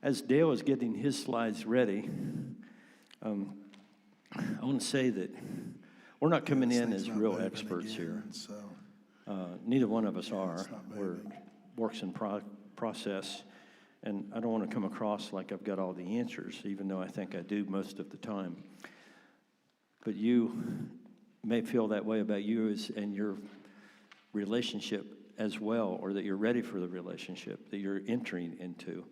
As Dale is getting his slides ready, I want to say that we're not coming in as real experts here. So Neither one of us are. We're works in process, and I don't want to come across like I've got all the answers, even though I think I do most of the time. But you may feel that way about you and your relationship as well, or that you're ready for the relationship that you're entering into.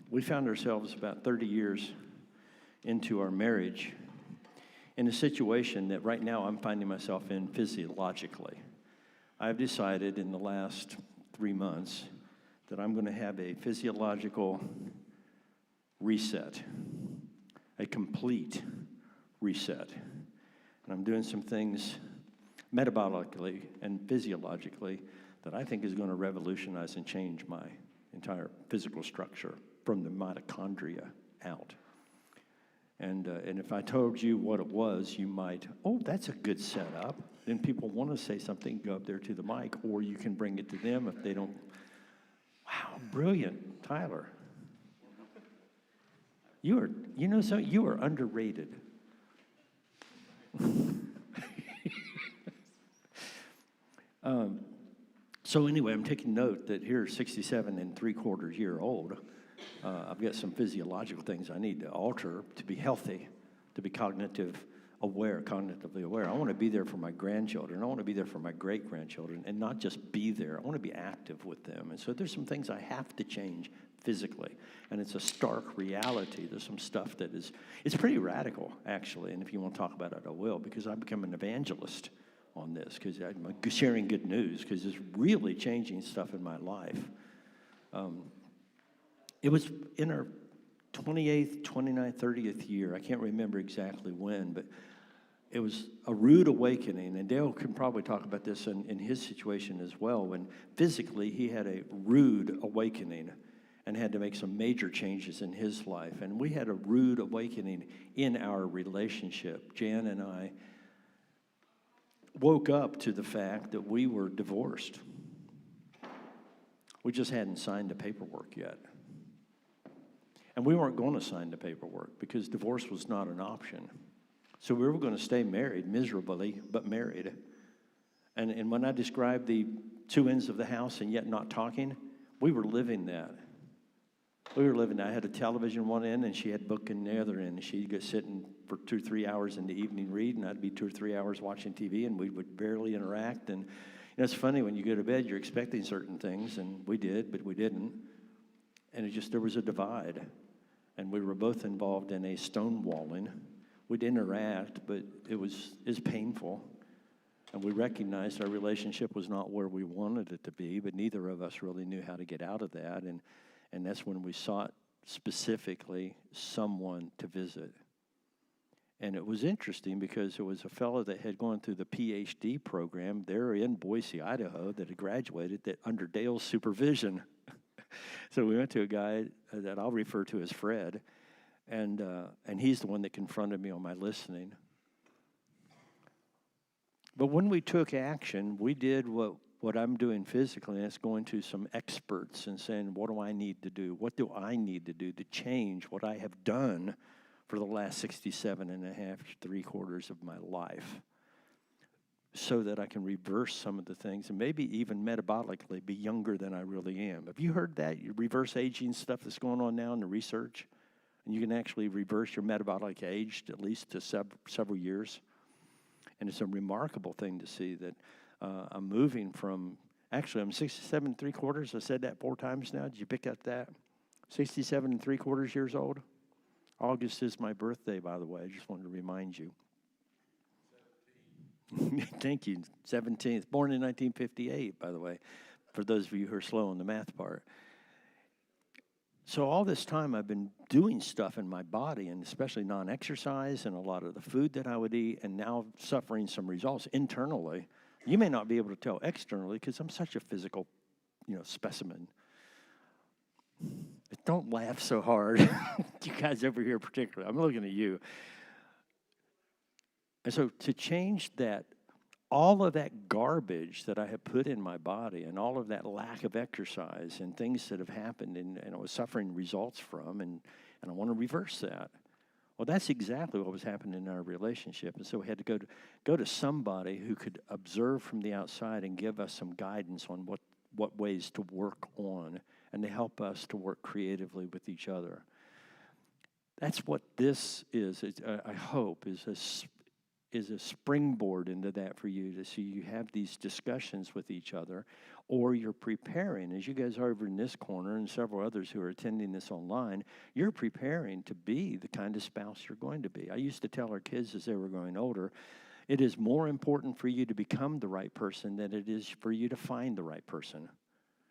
We found ourselves about 30 years into our marriage in a situation that right now I'm finding myself in physiologically. I've decided in the last 3 months that I'm going to have a physiological reset, a complete reset. And I'm doing some things metabolically and physiologically that I think is going to revolutionize and change my entire physical structure from the mitochondria out. And if I told you what it was, you might, oh, that's a good setup. Then people want to say something, go up there to the mic, or you can bring it to them if they don't. Wow, brilliant, Tyler. You are underrated. So anyway, I'm taking note that here, 67 3/4 year old, I've got some physiological things I need to alter to be healthy, to be cognitively aware. I want to be there for my grandchildren. I want to be there for my great-grandchildren, and not just be there. I want to be active with them. And so there's some things I have to change physically, and it's a stark reality. There's some stuff that it's pretty radical, actually, and if you want to talk about it, I will, because I've become an evangelist on this, because I'm sharing good news, because it's really changing stuff in my life. It was in our 28th, 29th, 30th year. I can't remember exactly when, but it was a rude awakening, and Dale can probably talk about this in his situation as well, when physically he had a rude awakening and had to make some major changes in his life. And we had a rude awakening in our relationship. Jan and I woke up to the fact that we were divorced. We just hadn't signed the paperwork yet. And we weren't going to sign the paperwork because divorce was not an option. So we were going to stay married, miserably, but married. And when I described the two ends of the house and yet not talking, we were living that. I had a television one end, and she had a book in the other end. And she'd go sitting for 2 or 3 hours in the evening reading. I'd be 2 or 3 hours watching TV, and we would barely interact. And it's funny, when you go to bed, you're expecting certain things, and we did, but we didn't. And there was a divide. And we were both involved in a stonewalling. We'd interact, but it was painful. And we recognized our relationship was not where we wanted it to be, but neither of us really knew how to get out of that. And that's when we sought specifically someone to visit. And it was interesting because it was a fellow that had gone through the PhD program there in Boise, Idaho, that had graduated that under Dale's supervision. So we went to a guy that I'll refer to as Fred, and he's the one that confronted me on my listening. But when we took action, we did what I'm doing physically, and it's going to some experts and saying, what do I need to do? What do I need to do to change what I have done for the last 67 3/4 of my life, so that I can reverse some of the things and maybe even metabolically be younger than I really am. Have you heard that? Your reverse aging stuff that's going on now in the research? And you can actually reverse your metabolic age to at least to several years. And it's a remarkable thing to see that I'm moving from, actually I'm 67 3/4. I said that 4 times now. Did you pick up that? 67 3/4 years old. August is my birthday, by the way. I just wanted to remind you. Thank you. 17th. Born in 1958, by the way, for those of you who are slow on the math part. So all this time I've been doing stuff in my body, and especially non-exercise and a lot of the food that I would eat, and now suffering some results internally. You may not be able to tell externally because I'm such a physical, specimen. Don't laugh so hard. You guys over here particularly. I'm looking at you. And so to change that all of that garbage that I have put in my body and all of that lack of exercise and things that have happened and I was suffering results from, and I want to reverse that. Well, that's exactly what was happening in our relationship. And so we had to go to somebody who could observe from the outside and give us some guidance on what ways to work on and to help us to work creatively with each other. That's what this is. I hope is a springboard into that for you, to see you have these discussions with each other, or you're preparing, as you guys are over in this corner and several others who are attending this online, you're preparing to be the kind of spouse you're going to be. I used to tell our kids as they were growing older, it is more important for you to become the right person than it is for you to find the right person.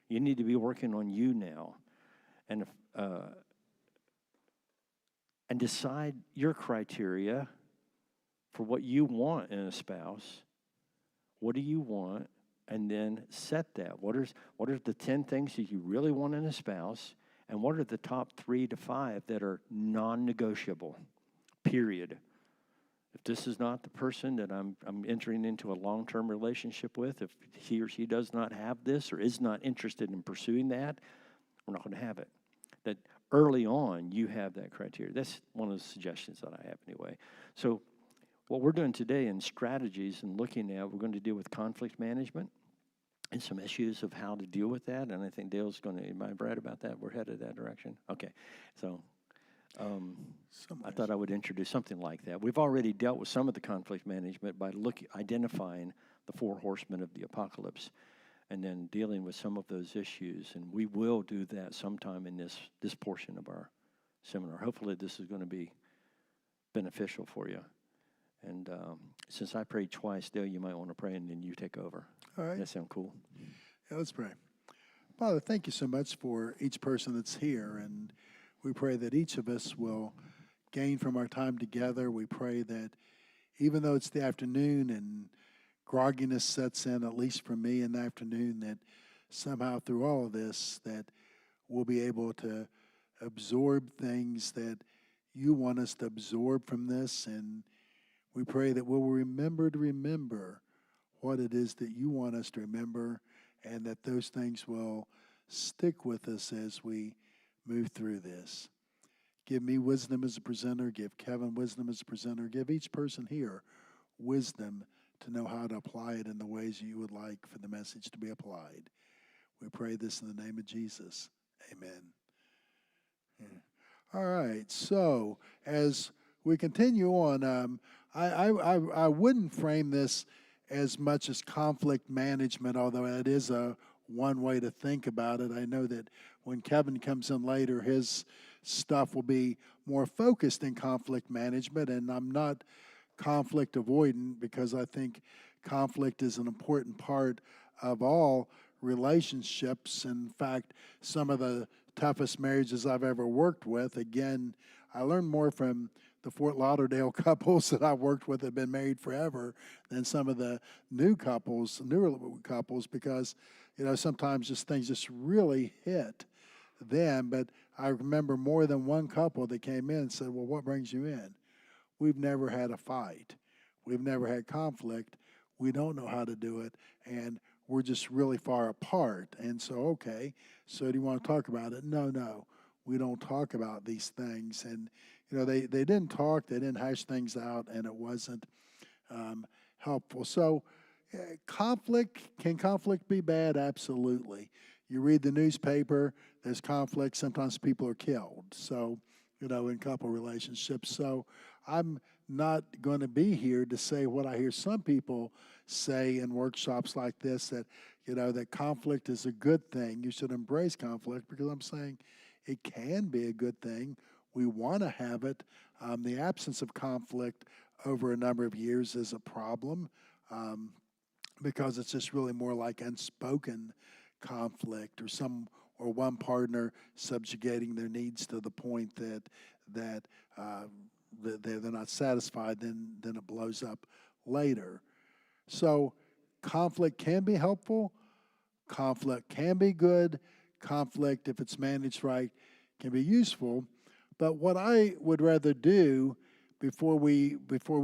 You need to be working on you now, and decide your criteria for what you want in a spouse. What do you want? And then set that. What are the 10 things that you really want in a spouse? And what are the top 3 to 5 that are non-negotiable? Period. If this is not the person that I'm entering into a long-term relationship with, if he or she does not have this or is not interested in pursuing that, we're not going to have it. That early on, you have that criteria. That's one of the suggestions that I have anyway. So what we're doing today in strategies and looking at, we're going to deal with conflict management and some issues of how to deal with that. And I think Dale's going to, am I right about that? We're headed that direction? Okay. So I thought I would introduce something like that. We've already dealt with some of the conflict management by identifying the 4 horsemen of the apocalypse and then dealing with some of those issues. And we will do that sometime in this portion of our seminar. Hopefully this is going to be beneficial for you. And since I prayed twice, Dale, you might want to pray, and then you take over. All right. That sound cool? Yeah, let's pray. Father, thank you so much for each person that's here, and we pray that each of us will gain from our time together. We pray that even though it's the afternoon and grogginess sets in, at least for me in the afternoon, that somehow through all of this that we'll be able to absorb things that you want us to absorb from this, and we pray that we'll remember to remember what it is that you want us to remember, and that those things will stick with us as we move through this. Give me wisdom as a presenter. Give Kevin wisdom as a presenter. Give each person here wisdom to know how to apply it in the ways you would like for the message to be applied. We pray this in the name of Jesus. Amen. All right. So as we continue on, I wouldn't frame this as much as conflict management, although it is one way to think about it. I know that when Kevin comes in later, his stuff will be more focused in conflict management, and I'm not conflict avoidant because I think conflict is an important part of all relationships. In fact, some of the toughest marriages I've ever worked with, again, I learned more from the Fort Lauderdale couples that I've worked with that have been married forever than some of the newer couples, because, sometimes things just really hit them. But I remember more than one couple that came in and said, well, what brings you in? We've never had a fight. We've never had conflict. We don't know how to do it, and we're just really far apart. And so, okay, so do you want to talk about it? No, we don't talk about these things. And they didn't talk, they didn't hash things out, and it wasn't helpful. So can conflict be bad? Absolutely. You read the newspaper, there's conflict, sometimes people are killed, so, in couple relationships. So I'm not going to be here to say what I hear some people say in workshops like this, that, that conflict is a good thing. You should embrace conflict, because I'm saying it can be a good thing. We want to have it. The absence of conflict over a number of years is a problem, because it's just really more like unspoken conflict, or one partner subjugating their needs to the point that they're not satisfied, then it blows up later. So conflict can be helpful. Conflict can be good. Conflict, if it's managed right, can be useful. But what I would rather do before we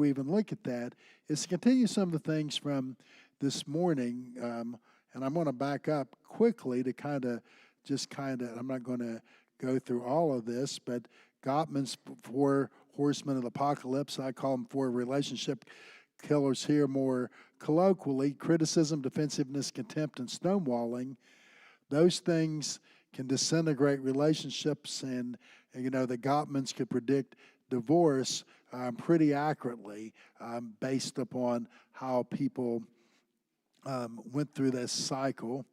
even look at that is to continue some of the things from this morning, and I'm going to back up quickly to I'm not going to go through all of this, but Gottman's four horsemen of the apocalypse, I call them four relationship killers here more colloquially: criticism, defensiveness, contempt, and stonewalling. Those things can disintegrate relationships, and the Gottmans could predict divorce pretty accurately based upon how people went through this cycle.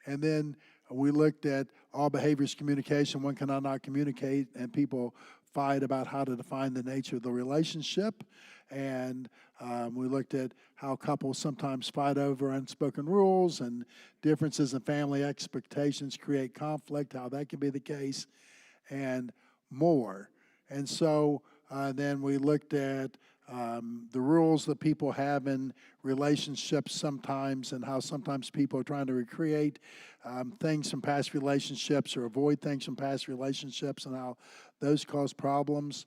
And then we looked at all behaviors communication. One cannot not communicate, and people fight about how to define the nature of the relationship. And we looked at how couples sometimes fight over unspoken rules, and differences in family expectations create conflict, how that can be the case, and more. And so then we looked at the rules that people have in relationships sometimes, and how sometimes people are trying to recreate things from past relationships or avoid things from past relationships, and how those cause problems.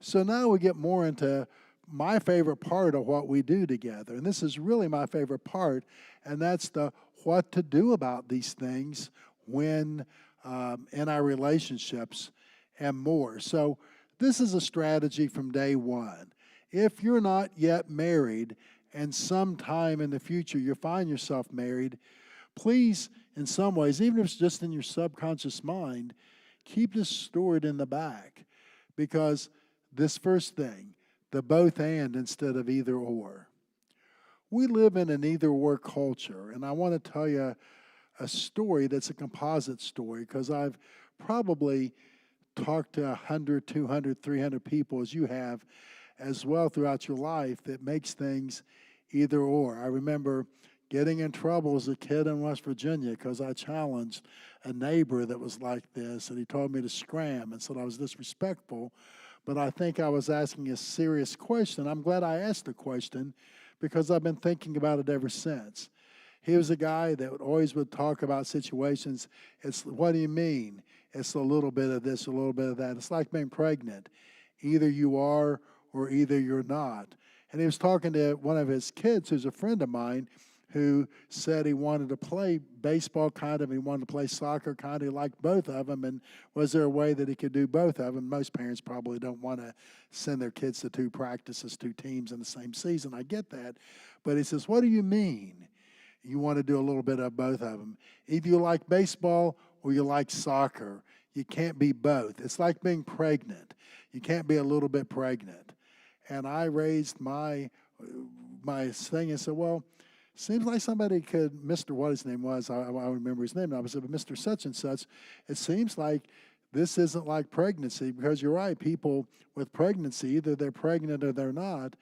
So now we get more into my favorite part of what we do together, and this is really my favorite part, and that's the what to do about these things when in our relationships and more. So this is a strategy from day one. If you're not yet married and sometime in the future you find yourself married, please, in some ways, even if it's just in your subconscious mind, keep this stored in the back, because this first thing, the both and instead of either or. We live in an either or culture, and I want to tell you a story that's a composite story, because I've probably talked to 100, 200, 300 people, as you have as well throughout your life, that makes things either or. I remember getting in trouble as a kid in West Virginia because I challenged a neighbor that was like this, and he told me to scram and said I was disrespectful. But I think I was asking a serious question. I'm glad I asked the question, because I've been thinking about it ever since. He was a guy that always would talk about situations. It's, what do you mean? It's a little bit of this, a little bit of that. It's like being pregnant. Either you are or either you're not. And he was talking to one of his kids, who's a friend of mine, who said he wanted to play baseball kind of, he wanted to play soccer kind of, he liked both of them, and was there a way that he could do both of them? Most parents probably don't want to send their kids to two practices, two teams in the same season. I get that. But he says, what do you mean you want to do a little bit of both of them? Either you like baseball or you like soccer. You can't be both. It's like being pregnant. You can't be a little bit pregnant. And I raised my thing and said, well, seems like somebody could, Mr. what his name was, I remember his name, and I said, Mr. Such and Such, it seems like this isn't like pregnancy, because you're right, people with pregnancy, either they're pregnant or they're not,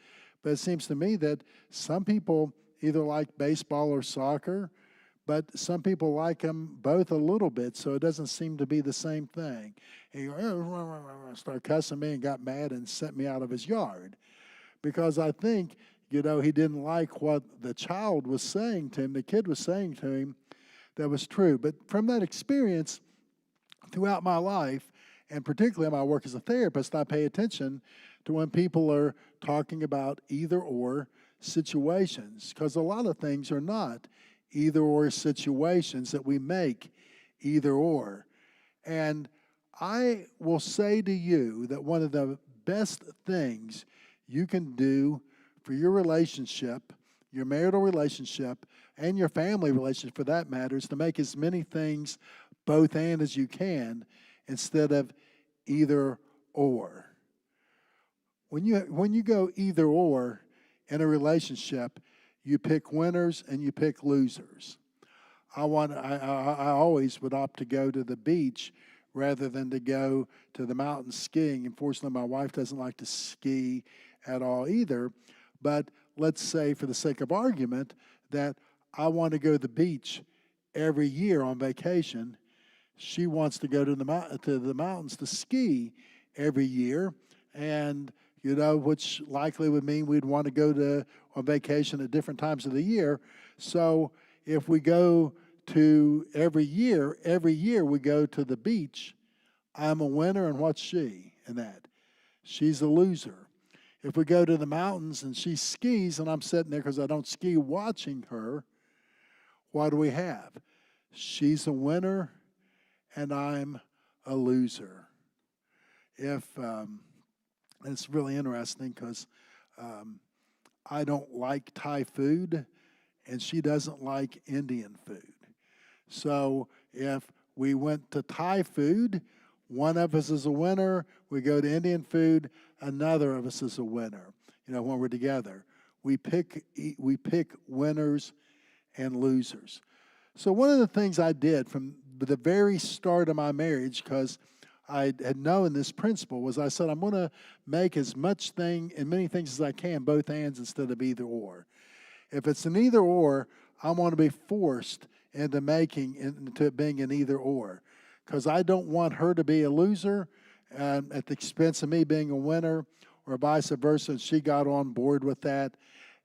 but it seems to me that some people either like baseball or soccer, but some people like them both a little bit, so it doesn't seem to be the same thing. And he started cussing me and got mad and sent me out of his yard, because I think, he didn't like what the child was saying to him, the kid was saying to him, that was true. But from that experience, throughout my life, and particularly in my work as a therapist, I pay attention to when people are talking about either or situations, because a lot of things are not either or situations that we make either or. And I will say to you that one of the best things you can do for your relationship, your marital relationship, and your family relationship for that matter, is to make as many things both and as you can instead of either or. When you go either or in a relationship, you pick winners and you pick losers. I always would opt to go to the beach rather than to go to the mountains skiing. Unfortunately, my wife doesn't like to ski at all either. But let's say, for the sake of argument, that I want to go to the beach every year on vacation. She wants to go to the mountains to ski every year, and which likely would mean we'd want to go on vacation at different times of the year. So if we go to every year we go to the beach, I'm a winner, and what's she in that? She's a loser. If we go to the mountains and she skis and I'm sitting there because I don't ski watching her, what do we have? She's a winner and I'm a loser. If and it's really interesting because I don't like Thai food and she doesn't like Indian food. So if we went to Thai food, one of us is a winner. We go to Indian food, another of us is a winner. When we're together, we pick winners and losers. So one of the things I did from the very start of my marriage, because I had known this principle, was I said I'm going to make as many things as I can, both ands instead of either or. If it's an either or, I want to be forced into it being an either or, because I don't want her to be a loser at the expense of me being a winner, or vice versa. And she got on board with that,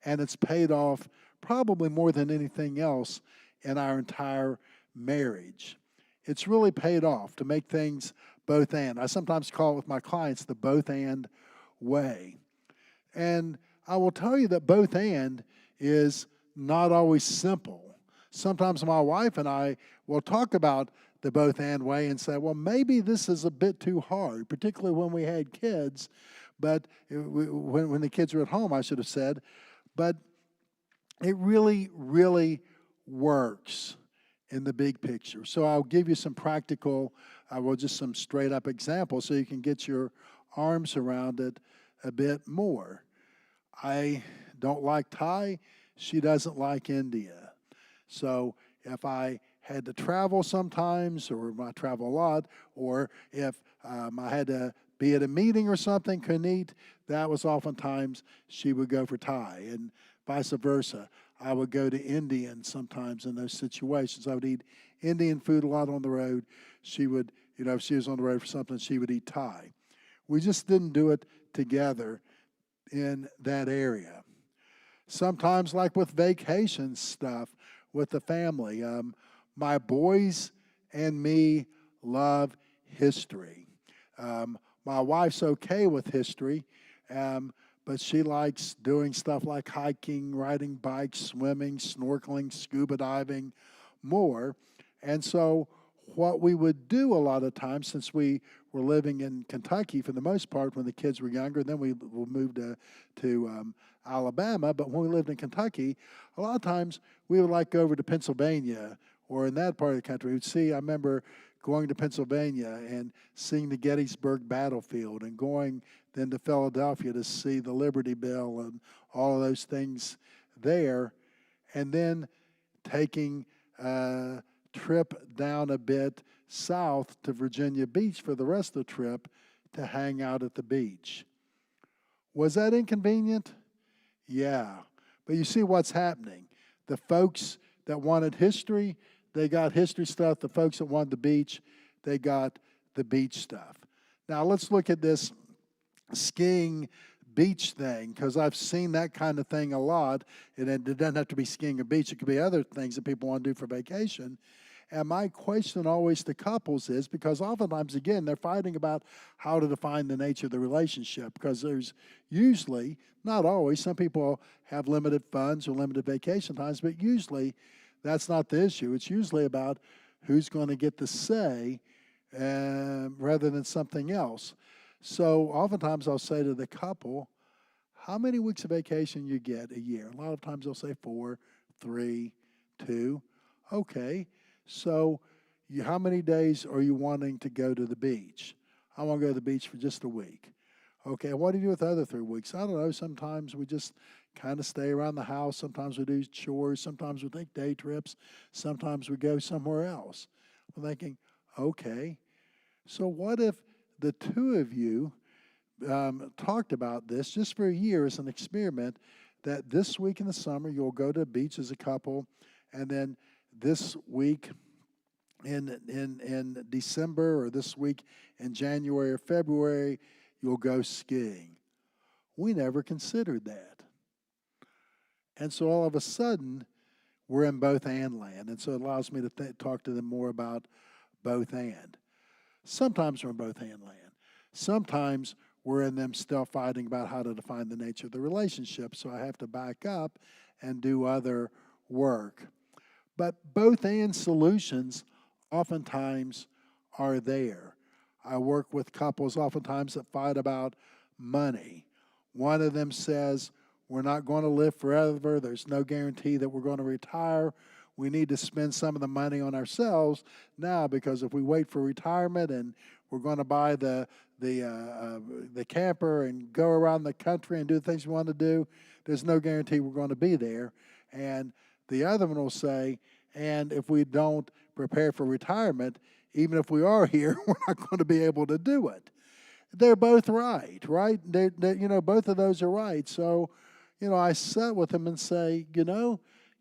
and it's paid off probably more than anything else in our entire marriage. It's really paid off to make things both and. I sometimes call it with my clients the both and way. And I will tell you that both and is not always simple. Sometimes my wife and I will talk about the both and way and say, well, maybe this is a bit too hard, particularly when we had kids. But when the kids were at home, I should have said. But it really, really works in the big picture. So I'll give you some just some straight up examples so you can get your arms around it a bit more. I don't like Thai. She doesn't like India. So if I had to travel sometimes, or I travel a lot, or if I had to be at a meeting or something, couldn't eat, that was oftentimes she would go for Thai, and vice versa. I would go to Indian sometimes in those situations. I would eat Indian food a lot on the road. She would, if she was on the road for something, she would eat Thai. We just didn't do it together in that area. Sometimes, like with vacation stuff with the family, my boys and me love history. My wife's okay with history, but she likes doing stuff like hiking, riding bikes, swimming, snorkeling, scuba diving more. And so what we would do a lot of times, since we were living in Kentucky for the most part when the kids were younger, then we moved to Alabama, but when we lived in Kentucky, a lot of times we would go over to Pennsylvania, or in that part of the country. I remember going to Pennsylvania and seeing the Gettysburg battlefield, and going then to Philadelphia to see the Liberty Bell and all of those things there, and then taking a trip down a bit south to Virginia Beach for the rest of the trip to hang out at the beach. Was that inconvenient? Yeah. But you see what's happening. The folks that wanted history, they got history stuff. The folks that wanted the beach, they got the beach stuff. Now let's look at this skiing beach thing, because I've seen that kind of thing a lot. And it doesn't have to be skiing or beach. It could be other things that people want to do for vacation. And my question always to couples is, because oftentimes, again, they're fighting about how to define the nature of the relationship, because there's usually, not always, some people have limited funds or limited vacation times, but usually that's not the issue. It's usually about who's going to get the say rather than something else. So oftentimes I'll say to the couple, how many weeks of vacation you get a year? A lot of times they'll say 4, 3, 2. Okay, so how many days are you wanting to go to the beach? I want to go to the beach for just a week. Okay, what do you do with the other 3 weeks? I don't know. Sometimes we just kind of stay around the house. Sometimes we do chores. Sometimes we take day trips. Sometimes we go somewhere else. I'm thinking, okay, so what if the two of you talked about this just for a year as an experiment, that this week in the summer you'll go to the beach as a couple, and then this week in December, or this week in January or February, you'll go skiing. We never considered that. And so all of a sudden, we're in both and land. And so it allows me to talk to them more about both and. Sometimes we're in both and land. Sometimes wherein them still fighting about how to define the nature of the relationship. So I have to back up and do other work. But both and solutions oftentimes are there. I work with couples oftentimes that fight about money. One of them says, we're not going to live forever. There's no guarantee that we're going to retire. We need to spend some of the money on ourselves now, because if we wait for retirement and we're going to buy the camper and go around the country and do the things we want to do, there's no guarantee we're going to be there. And the other one will say, and if we don't prepare for retirement, even if we are here, we're not going to be able to do it. They're both right? Both of those are right. So, I sat with them and say,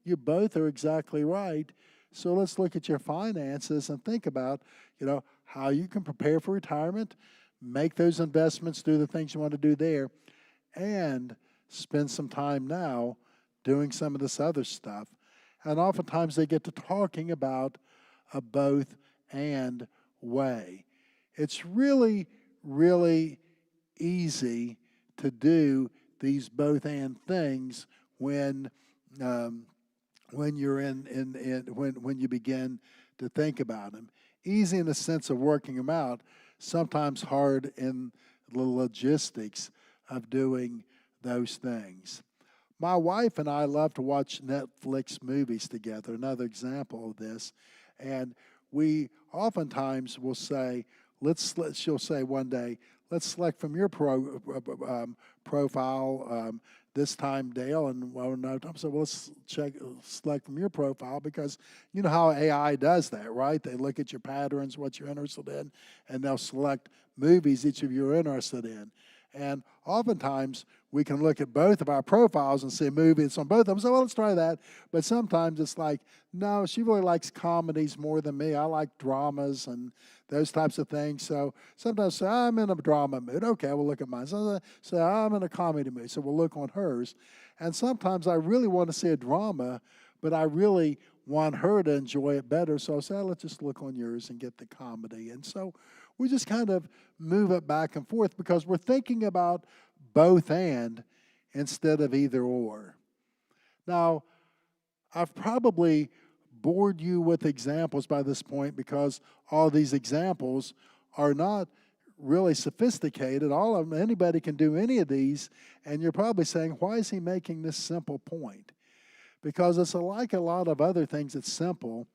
you both are exactly right. So let's look at your finances and think about, how you can prepare for retirement, make those investments, do the things you want to do there, and spend some time now doing some of this other stuff. And oftentimes they get to talking about a both and way. It's really, really easy to do these both and things when you're when you begin to think about them. Easy in the sense of working them out, sometimes hard in the logistics of doing those things. My wife and I love to watch Netflix movies together, another example of this. And we oftentimes will say, she'll say one day, let's select from your profile this time, Dale, and another time, so let's select from your profile, because you know how AI does that, right? They look at your patterns, what you're interested in, and they'll select movies each of you are interested in. And oftentimes, we can look at both of our profiles and see a movie that's on both of them. So, well, let's try that. But sometimes it's like, no, she really likes comedies more than me. I like dramas and those types of things. So sometimes say, I'm in a drama mood. Okay, we'll look at mine. So say, I'm in a comedy mood. So we'll look on hers. And sometimes I really want to see a drama, but I really want her to enjoy it better. So I'll say, let's just look on yours and get the comedy. And so we just kind of move it back and forth because we're thinking about both and instead of either or. Now, I've probably bored you with examples by this point because all these examples are not really sophisticated. All of them, anybody can do any of these, and you're probably saying, why is he making this simple point? Because it's like a lot of other things that's simple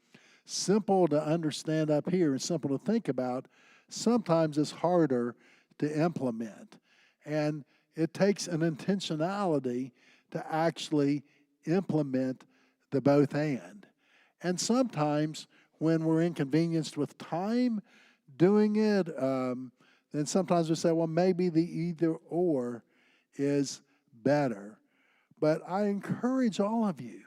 to understand up here and simple to think about, sometimes it's harder to implement. And it takes an intentionality to actually implement the both and. And sometimes when we're inconvenienced with time doing it, then sometimes we say, well, maybe the either or is better. But I encourage all of you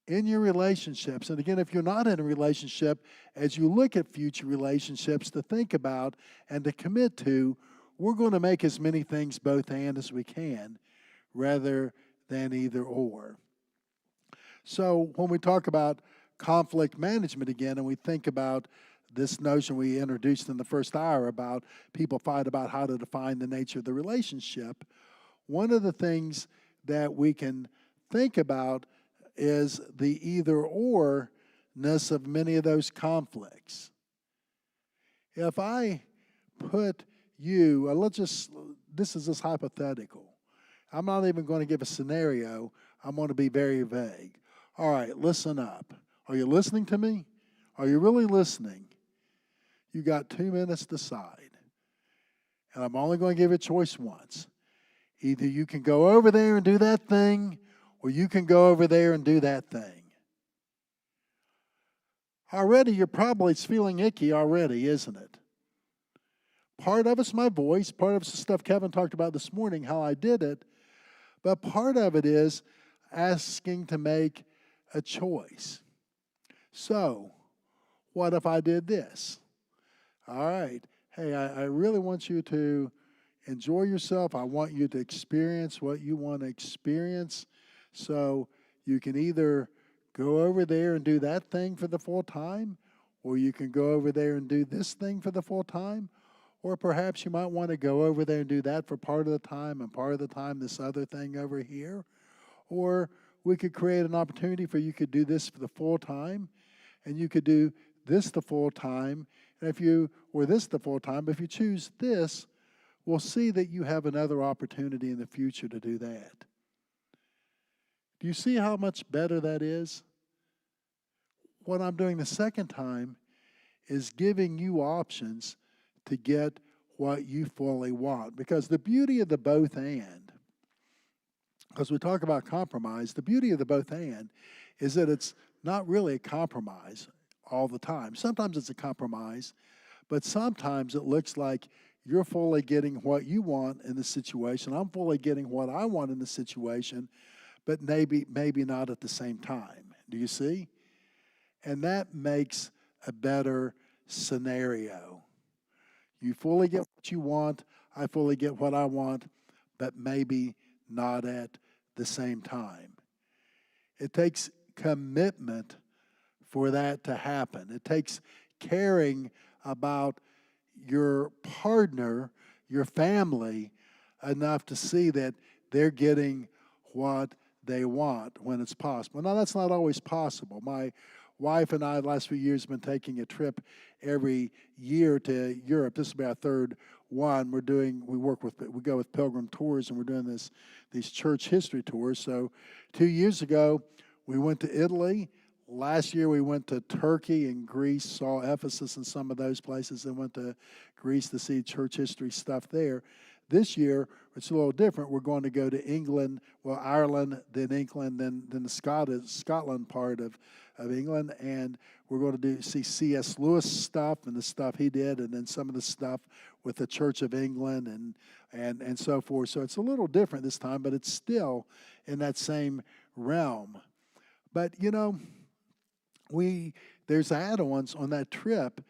in your relationships, and again, if you're not in a relationship, as you look at future relationships, to think about and to commit to, we're going to make as many things both and as we can rather than either or. So when we talk about conflict management again, and we think about this notion we introduced in the first hour about people fight about how to define the nature of the relationship, one of the things that we can think about is the either-or-ness of many of those conflicts. If I put you, this is just hypothetical. I'm not even going to give a scenario. I'm going to be very vague. All right, listen up. Are you listening to me? Are you really listening? You got 2 minutes to decide. And I'm only going to give you a choice once. Either you can go over there and do that thing, or you can go over there and do that thing. Already, you're probably feeling icky already, isn't it? Part of it's my voice. Part of it's the stuff Kevin talked about this morning, how I did it. But part of it is asking to make a choice. So, what if I did this? All right. Hey, I really want you to enjoy yourself. I want you to experience what you want to experience. So you can either go over there and do that thing for the full time, or you can go over there and do this thing for the full time, Or perhaps you might want to go over there and do that for part of the time and part of the time this other thing over here. Or we could create an opportunity for you could do this for the full time and you could do this the full time. And or this the full time, but if you choose this, we'll see that you have another opportunity in the future to do that. Do you see how much better that is? What I'm doing the second time is giving you options to get what you fully want. Because the beauty of the both and, because we talk about compromise, the beauty of the both and is that it's not really a compromise all the time. Sometimes it's a compromise, but sometimes it looks like you're fully getting what you want in the situation. I'm fully getting what I want in the situation, but maybe not at the same time. Do you see? And that makes a better scenario. You fully get what you want, I fully get what I want, but maybe not at the same time. It takes commitment for that to happen. It takes caring about your partner, your family, enough to see that they're getting what they want when it's possible. Now, that's not always possible. My wife and I, the last few years, have been taking a trip every year to Europe. This will be our third one. We go with Pilgrim Tours, and we're doing these church history tours. So 2 years ago, we went to Italy. Last year, we went to Turkey and Greece, saw Ephesus and some of those places, and went to Greece to see church history stuff there. This year, it's a little different. We're going to go to England, Ireland, then England, then the Scotland part of England, and we're going to see C.S. Lewis stuff and the stuff he did, and then some of the stuff with the Church of England and so forth. So it's a little different this time, but it's still in that same realm. But, there's add-ons on that trip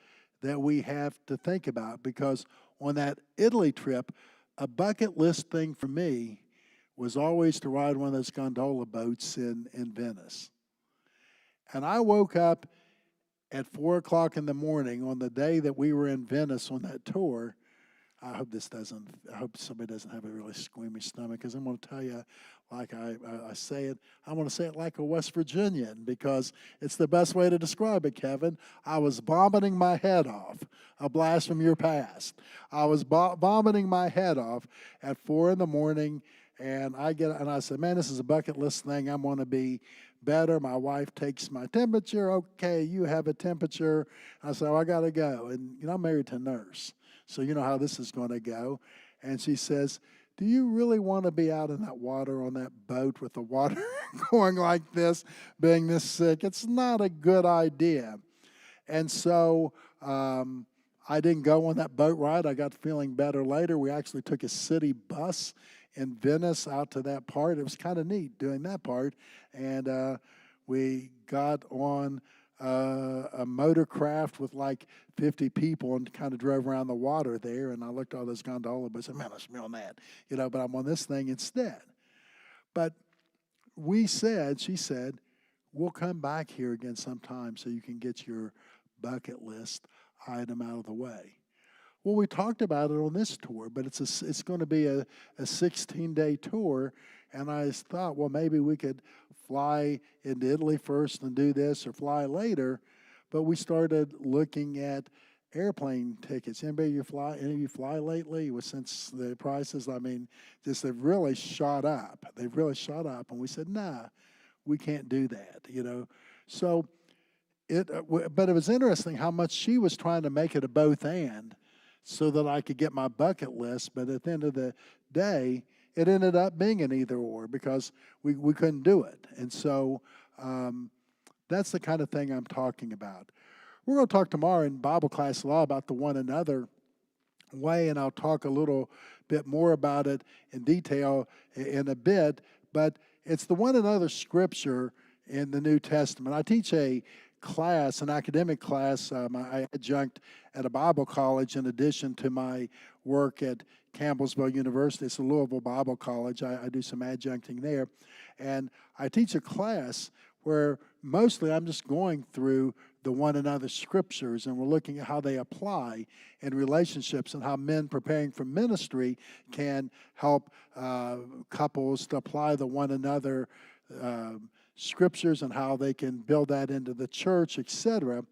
that we have to think about, because on that Italy trip, a bucket list thing for me was always to ride one of those gondola boats in Venice. And I woke up at 4 o'clock in the morning on the day that we were in Venice on that tour. I hope somebody doesn't have a really squeamish stomach, because I'm going to tell you, like I say it, I want to say it like a West Virginian, because it's the best way to describe it, Kevin. I was vomiting my head off, a blast from your past. I was vomiting my head off at 4 in the morning, and I said, man, this is a bucket list thing. I'm going to be better. My wife takes my temperature. Okay, you have a temperature. I said, I got to go. And, I'm married to a nurse, so you know how this is going to go. And she says, do you really want to be out in that water on that boat with the water going like this, being this sick? It's not a good idea. And so I didn't go on that boat ride. I got feeling better later. We actually took a city bus in Venice out to that part. It was kind of neat doing that part. And we got on a motorcraft with like 50 people and kind of drove around the water there. And I looked at all those gondola boats and said, man, I smell that. But I'm on this thing instead. But she said, we'll come back here again sometime so you can get your bucket list item out of the way. Well, we talked about it on this tour, but it's going to be a 16-day tour, and I thought, well, maybe we could fly into Italy first and do this, or fly later. But we started looking at airplane tickets. Any of you fly lately? Since the prices, they've really shot up. And we said, nah, we can't do that. So but it was interesting how much she was trying to make it a both and, so that I could get my bucket list. But at the end of the day, it ended up being an either or, because we couldn't do it. And so that's the kind of thing I'm talking about. We're going to talk tomorrow in Bible class a lot about the one another way, and I'll talk a little bit more about it in detail in a bit. But it's the one another scripture in the New Testament. I teach an academic class. I adjunct at a Bible college in addition to my work at Campbellsville University. It's a Louisville Bible College. I do some adjuncting there. And I teach a class where mostly I'm just going through the one another scriptures, and we're looking at how they apply in relationships and how men preparing for ministry can help couples to apply the one another scriptures and how they can build that into the church, etc.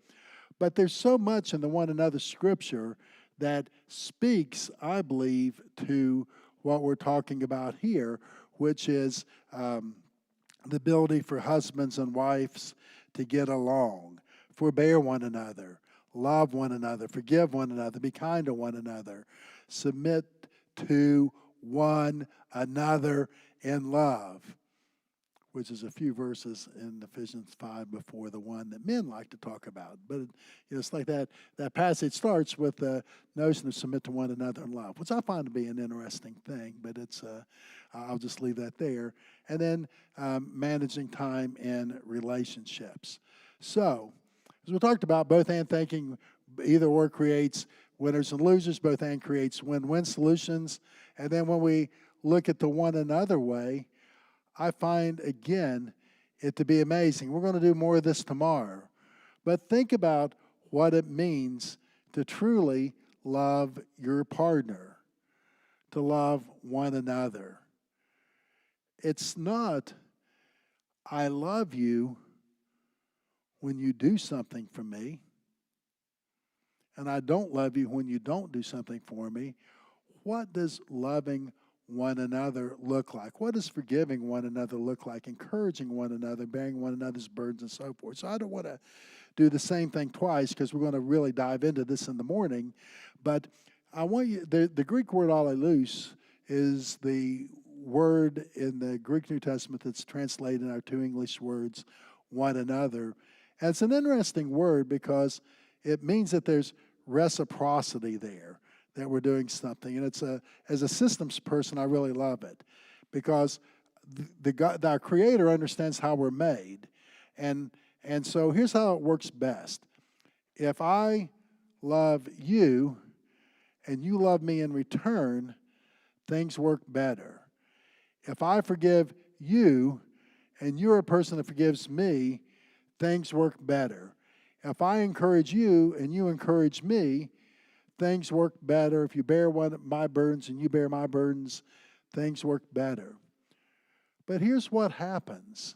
But there's so much in the one another scripture that speaks, I believe, to what we're talking about here, which is the ability for husbands and wives to get along, forbear one another, love one another, forgive one another, be kind to one another, submit to one another in love, which is a few verses in Ephesians 5 before the one that men like to talk about. But it's like that passage starts with the notion of submit to one another in love, which I find to be an interesting thing, but I'll just leave that there. And then managing time in relationships. So, as we talked about, both and thinking, either or creates winners and losers, both and creates win-win solutions. And then when we look at the one another way, I find, again, it to be amazing. We're going to do more of this tomorrow. But think about what it means to truly love your partner, to love one another. It's not, I love you when you do something for me, and I don't love you when you don't do something for me. What does loving one another look like? What does forgiving one another look like? Encouraging one another, bearing one another's burdens, and so forth. So I don't want to do the same thing twice because we're going to really dive into this in the morning. But I want you, the Greek word allelous is the word in the Greek New Testament that's translated in our two English words, one another. And it's an interesting word because it means that there's reciprocity there, that we're doing something. And as a systems person, I really love it because our Creator understands how we're made. And so here's how it works best. If I love you and you love me in return, things work better. If I forgive you and you're a person that forgives me, things work better. If I encourage you and you encourage me, things work better. If you bear one of my burdens and you bear my burdens, things work better. But here's what happens,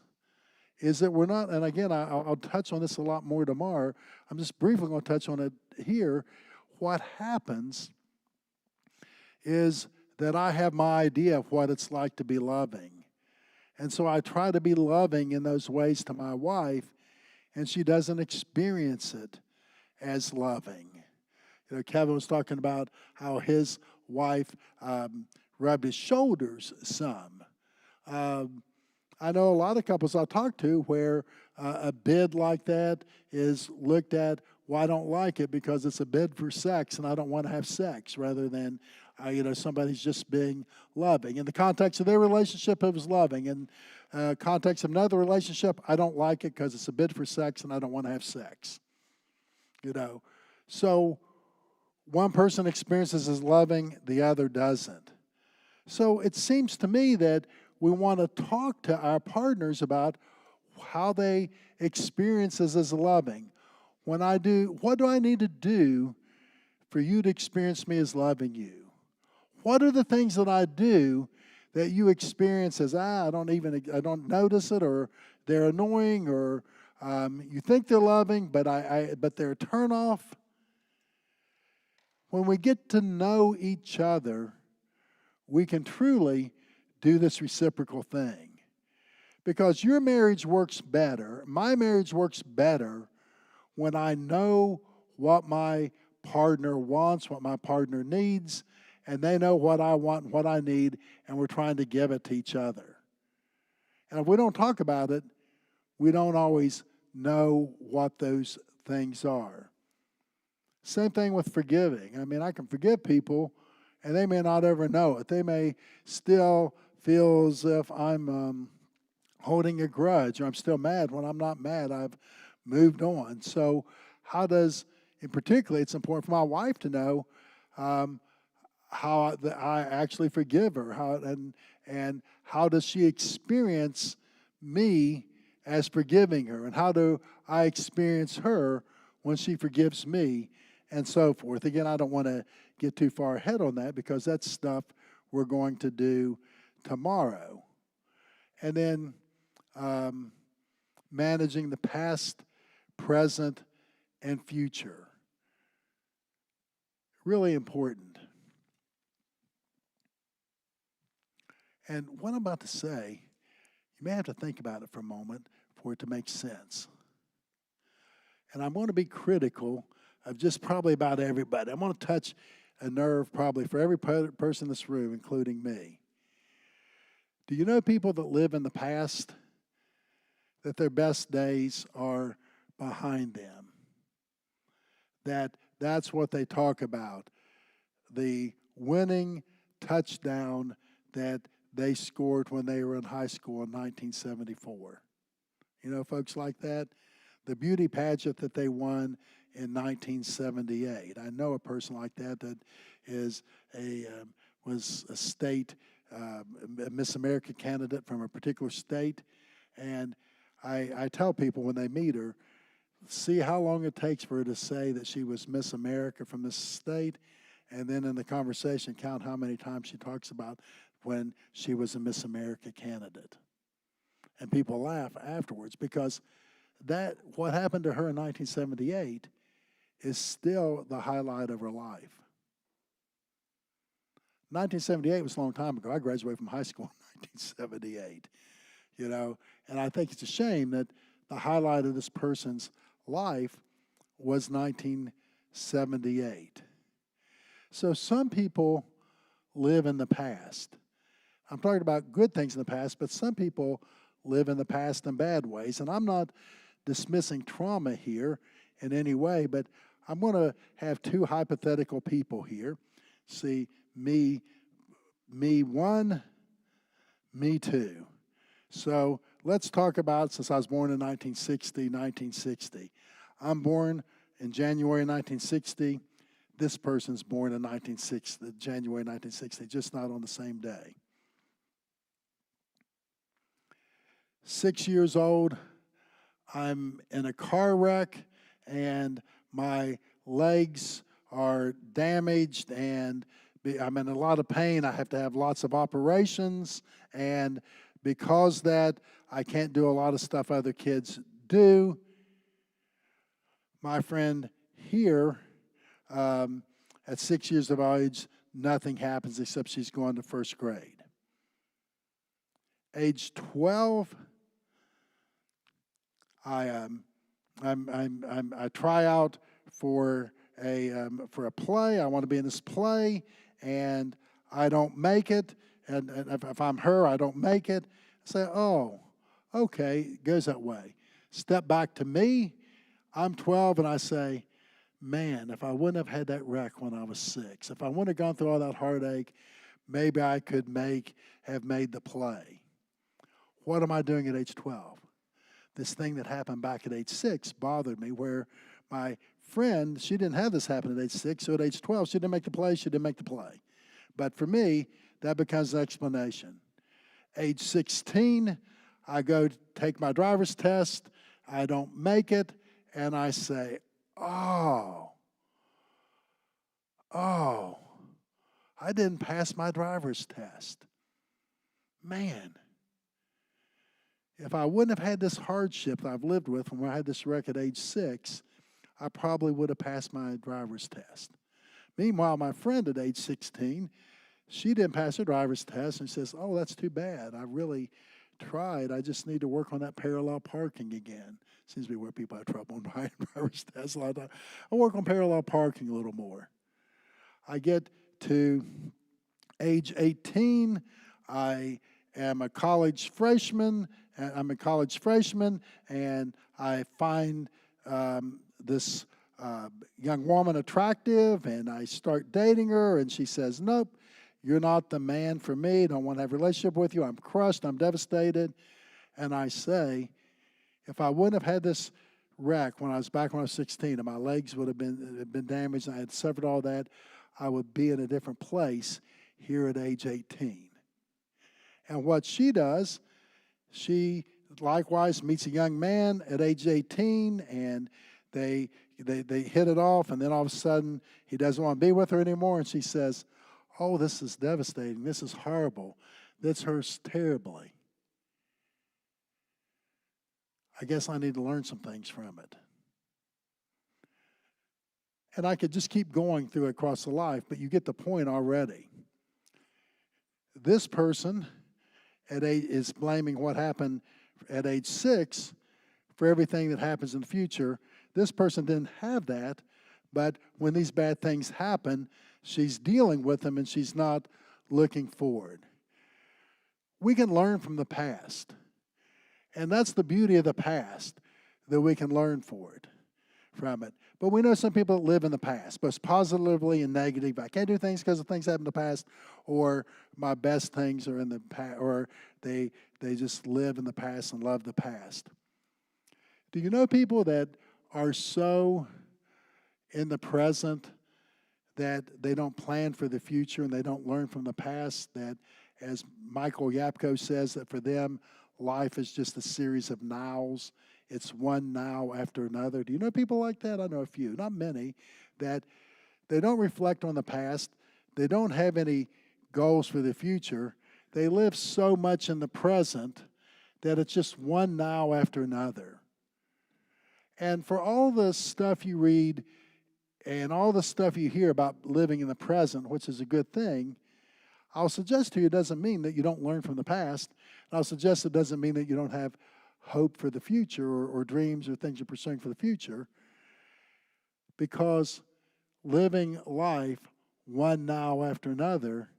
is that we're not, and again, I'll touch on this a lot more tomorrow. I'm just briefly going to touch on it here. What happens is that I have my idea of what it's like to be loving. And so I try to be loving in those ways to my wife, and she doesn't experience it as loving. You know, Kevin was talking about how his wife rubbed his shoulders some. I know a lot of couples I talk to where a bid like that is looked at, well, I don't like it because it's a bid for sex and I don't want to have sex, rather than, somebody's just being loving. In the context of their relationship, it was loving. In context of another relationship, I don't like it because it's a bid for sex and I don't want to have sex. So one person experiences as loving, the other doesn't. So it seems to me that we want to talk to our partners about how they experience us as loving. What do I need to do for you to experience me as loving you? What are the things that I do that you experience as, I don't notice it, or they're annoying, or you think they're loving, but they're a turnoff? When we get to know each other, we can truly do this reciprocal thing. Because your marriage works better, my marriage works better when I know what my partner wants, what my partner needs, and they know what I want and what I need, and we're trying to give it to each other. And if we don't talk about it, we don't always know what those things are. Same thing with forgiving. I mean, I can forgive people, and they may not ever know it. They may still feel as if I'm holding a grudge, or I'm still mad when I'm not mad. I've moved on. So in particular, it's important for my wife to know how I actually forgive her, and how does she experience me as forgiving her? And how do I experience her when she forgives me? And so forth. Again, I don't want to get too far ahead on that because that's stuff we're going to do tomorrow. And then managing the past, present, and future. Really important. And what I'm about to say, you may have to think about it for a moment for it to make sense. And I'm going to be critical of just probably about everybody. I'm going to touch a nerve probably for every person in this room, including me. Do you know people that live in the past, that their best days are behind them? That's what they talk about. The winning touchdown that they scored when they were in high school in 1974. You know folks like that? The beauty pageant that they won in 1978. I know a person like that that is was a state Miss America candidate from a particular state, and I tell people when they meet her, see how long it takes for her to say that she was Miss America from this state, and then in the conversation count how many times she talks about when she was a Miss America candidate. And people laugh afterwards because that what happened to her in 1978 is still the highlight of her life. 1978 was a long time ago. I graduated from high school in 1978, and I think it's a shame that the highlight of this person's life was 1978. So some people live in the past. I'm talking about good things in the past, but some people live in the past in bad ways. And I'm not dismissing trauma here in any way, but I'm going to have two hypothetical people here. See, me one, me two. So let's talk about, since I was born in 1960. I'm born in January 1960. This person's born in January 1960, just not on the same day. 6 years old, I'm in a car wreck, and my legs are damaged, and I'm in a lot of pain. I have to have lots of operations, and because that, I can't do a lot of stuff other kids do. My friend here, at 6 years of age, nothing happens except she's going to first grade. Age 12, I try out for a play. I want to be in this play, and I don't make it. And if I'm her, I don't make it. I say, oh, okay, it goes that way. Step back to me. I'm 12, and I say, man, if I wouldn't have had that wreck when I was 6, if I wouldn't have gone through all that heartache, maybe I could have made the play. What am I doing at age 12? This thing that happened back at age 6 bothered me, where my friend, she didn't have this happen at age 6, so at age 12, she didn't make the play. But for me, that becomes an explanation. Age 16, I go take my driver's test. I don't make it, and I say, oh, I didn't pass my driver's test. Man, if I wouldn't have had this hardship that I've lived with when I had this wreck at age 6, I probably would have passed my driver's test. Meanwhile, my friend at age 16, she didn't pass her driver's test, and says, oh, that's too bad. I really tried. I just need to work on that parallel parking again. Seems to be where people have trouble on driver's tests a lot of time. I work on parallel parking a little more. I get to age 18. I am a college freshman. I'm a college freshman, and I find this young woman attractive, and I start dating her, and she says, nope, you're not the man for me. Don't want to have a relationship with you. I'm crushed. I'm devastated. And I say, if I wouldn't have had this wreck when I was 16, and my legs would have been damaged, and I had suffered all that, I would be in a different place here at age 18. And what she does, she likewise meets a young man at age 18, and they hit it off, and then all of a sudden he doesn't want to be with her anymore, and she says, "Oh, this is devastating. This is horrible. This hurts terribly. I guess I need to learn some things from it." And I could just keep going through it across the life, but you get the point already. This person is blaming what happened at age 6 for everything that happens in the future. This person didn't have that, but when these bad things happen, she's dealing with them and she's not looking forward. We can learn from the past, and that's the beauty of the past, that we can learn from it. But we know some people that live in the past, both positively and negative. I can't do things because of things that happened in the past, or my best things are in the past, or they just live in the past and love the past. Do you know people that are so in the present that they don't plan for the future and they don't learn from the past, that, as Michael Yapko says, that for them, life is just a series of nows. It's one now after another. Do you know people like that? I know a few, not many, that they don't reflect on the past. They don't have any goals for the future. They live so much in the present that it's just one now after another. And for all the stuff you read and all the stuff you hear about living in the present, which is a good thing, I'll suggest to you it doesn't mean that you don't learn from the past. And I'll suggest it doesn't mean that you don't have hope for the future, or dreams or things you're pursuing for the future, because living life one now after another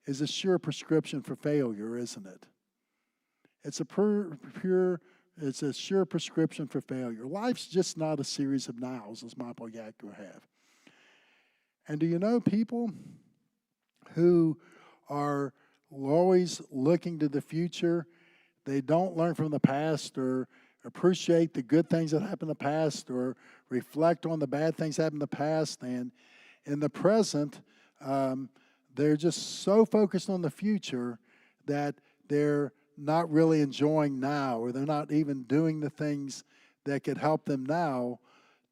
is a sure prescription for failure, isn't it? It's a sure prescription for failure. Life's just not a series of nows, as Marital Yakko have. And do you know people who are always looking to the future? They don't learn from the past, or appreciate the good things that happened in the past, or reflect on the bad things that happened in the past. And in the present, they're just so focused on the future that they're not really enjoying now, or they're not even doing the things that could help them now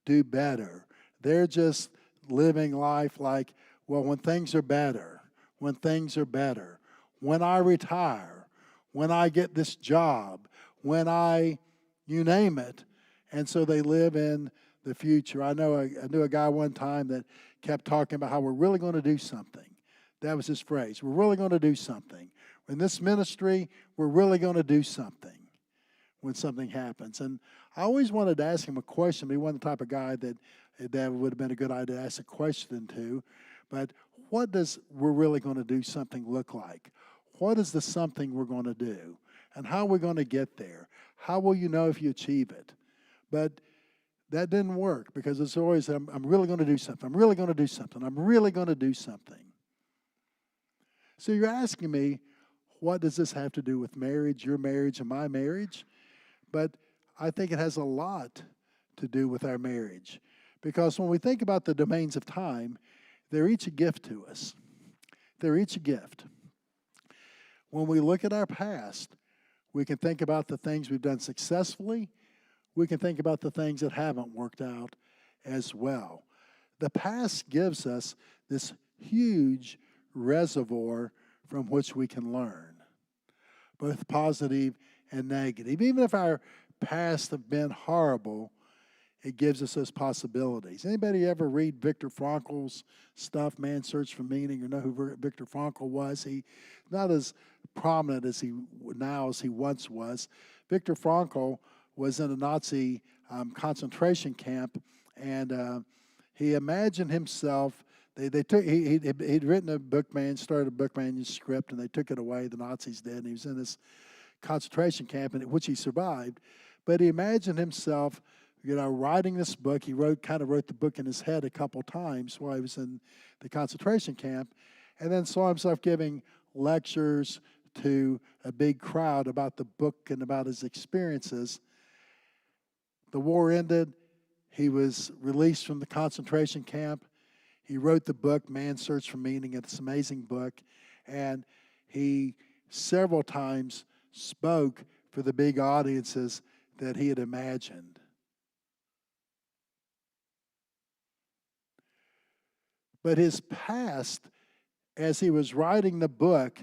do better. They're just living life like, well, when things are better, when I retire, when I get this job, you name it. And so they live in the future. I knew a guy one time that kept talking about how we're really going to do something. That was his phrase. We're really going to do something. In this ministry, we're really going to do something when something happens. And I always wanted to ask him a question. He wasn't the type of guy that would have been a good idea to ask a question to. But what does "we're really going to do something" look like? What is the something we're going to do? And how are we going to get there? How will you know if you achieve it? But that didn't work, because it's always, I'm really going to do something. I'm really going to do something. I'm really going to do something. So you're asking me, what does this have to do with marriage, your marriage and my marriage? But I think it has a lot to do with our marriage. Because when we think about the domains of time, they're each a gift to us. They're each a gift. When we look at our past, we can think about the things we've done successfully. We can think about the things that haven't worked out as well. The past gives us this huge reservoir from which we can learn, both positive and negative. Even if our past have been horrible, it gives us those possibilities. Anybody ever read Viktor Frankl's stuff, Man's Search for Meaning, or know who Viktor Frankl was? He's not as prominent as he once was. Viktor Frankl was in a Nazi concentration camp, and he imagined himself. He'd written a book, started a book manuscript, and they took it away. The Nazis did, and he was in this concentration camp, in which he survived. But he imagined himself, writing this book. He wrote the book in his head a couple times while he was in the concentration camp, and then saw himself giving lectures to a big crowd about the book and about his experiences. The war ended. He was released from the concentration camp. He wrote the book, Man's Search for Meaning. It's an amazing book. And he several times spoke for the big audiences that he had imagined. But his past, as he was writing the book,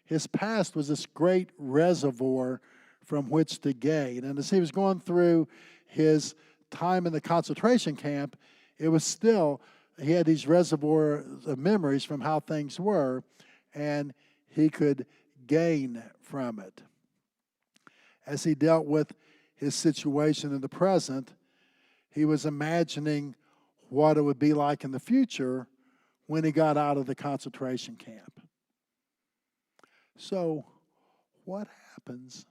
his past was this great reservoir from which to gain. And as he was going through his time in the concentration camp, it was still, he had these reservoirs of memories from how things were, and he could gain from it. As he dealt with his situation in the present, he was imagining what it would be like in the future when he got out of the concentration camp. So, what happens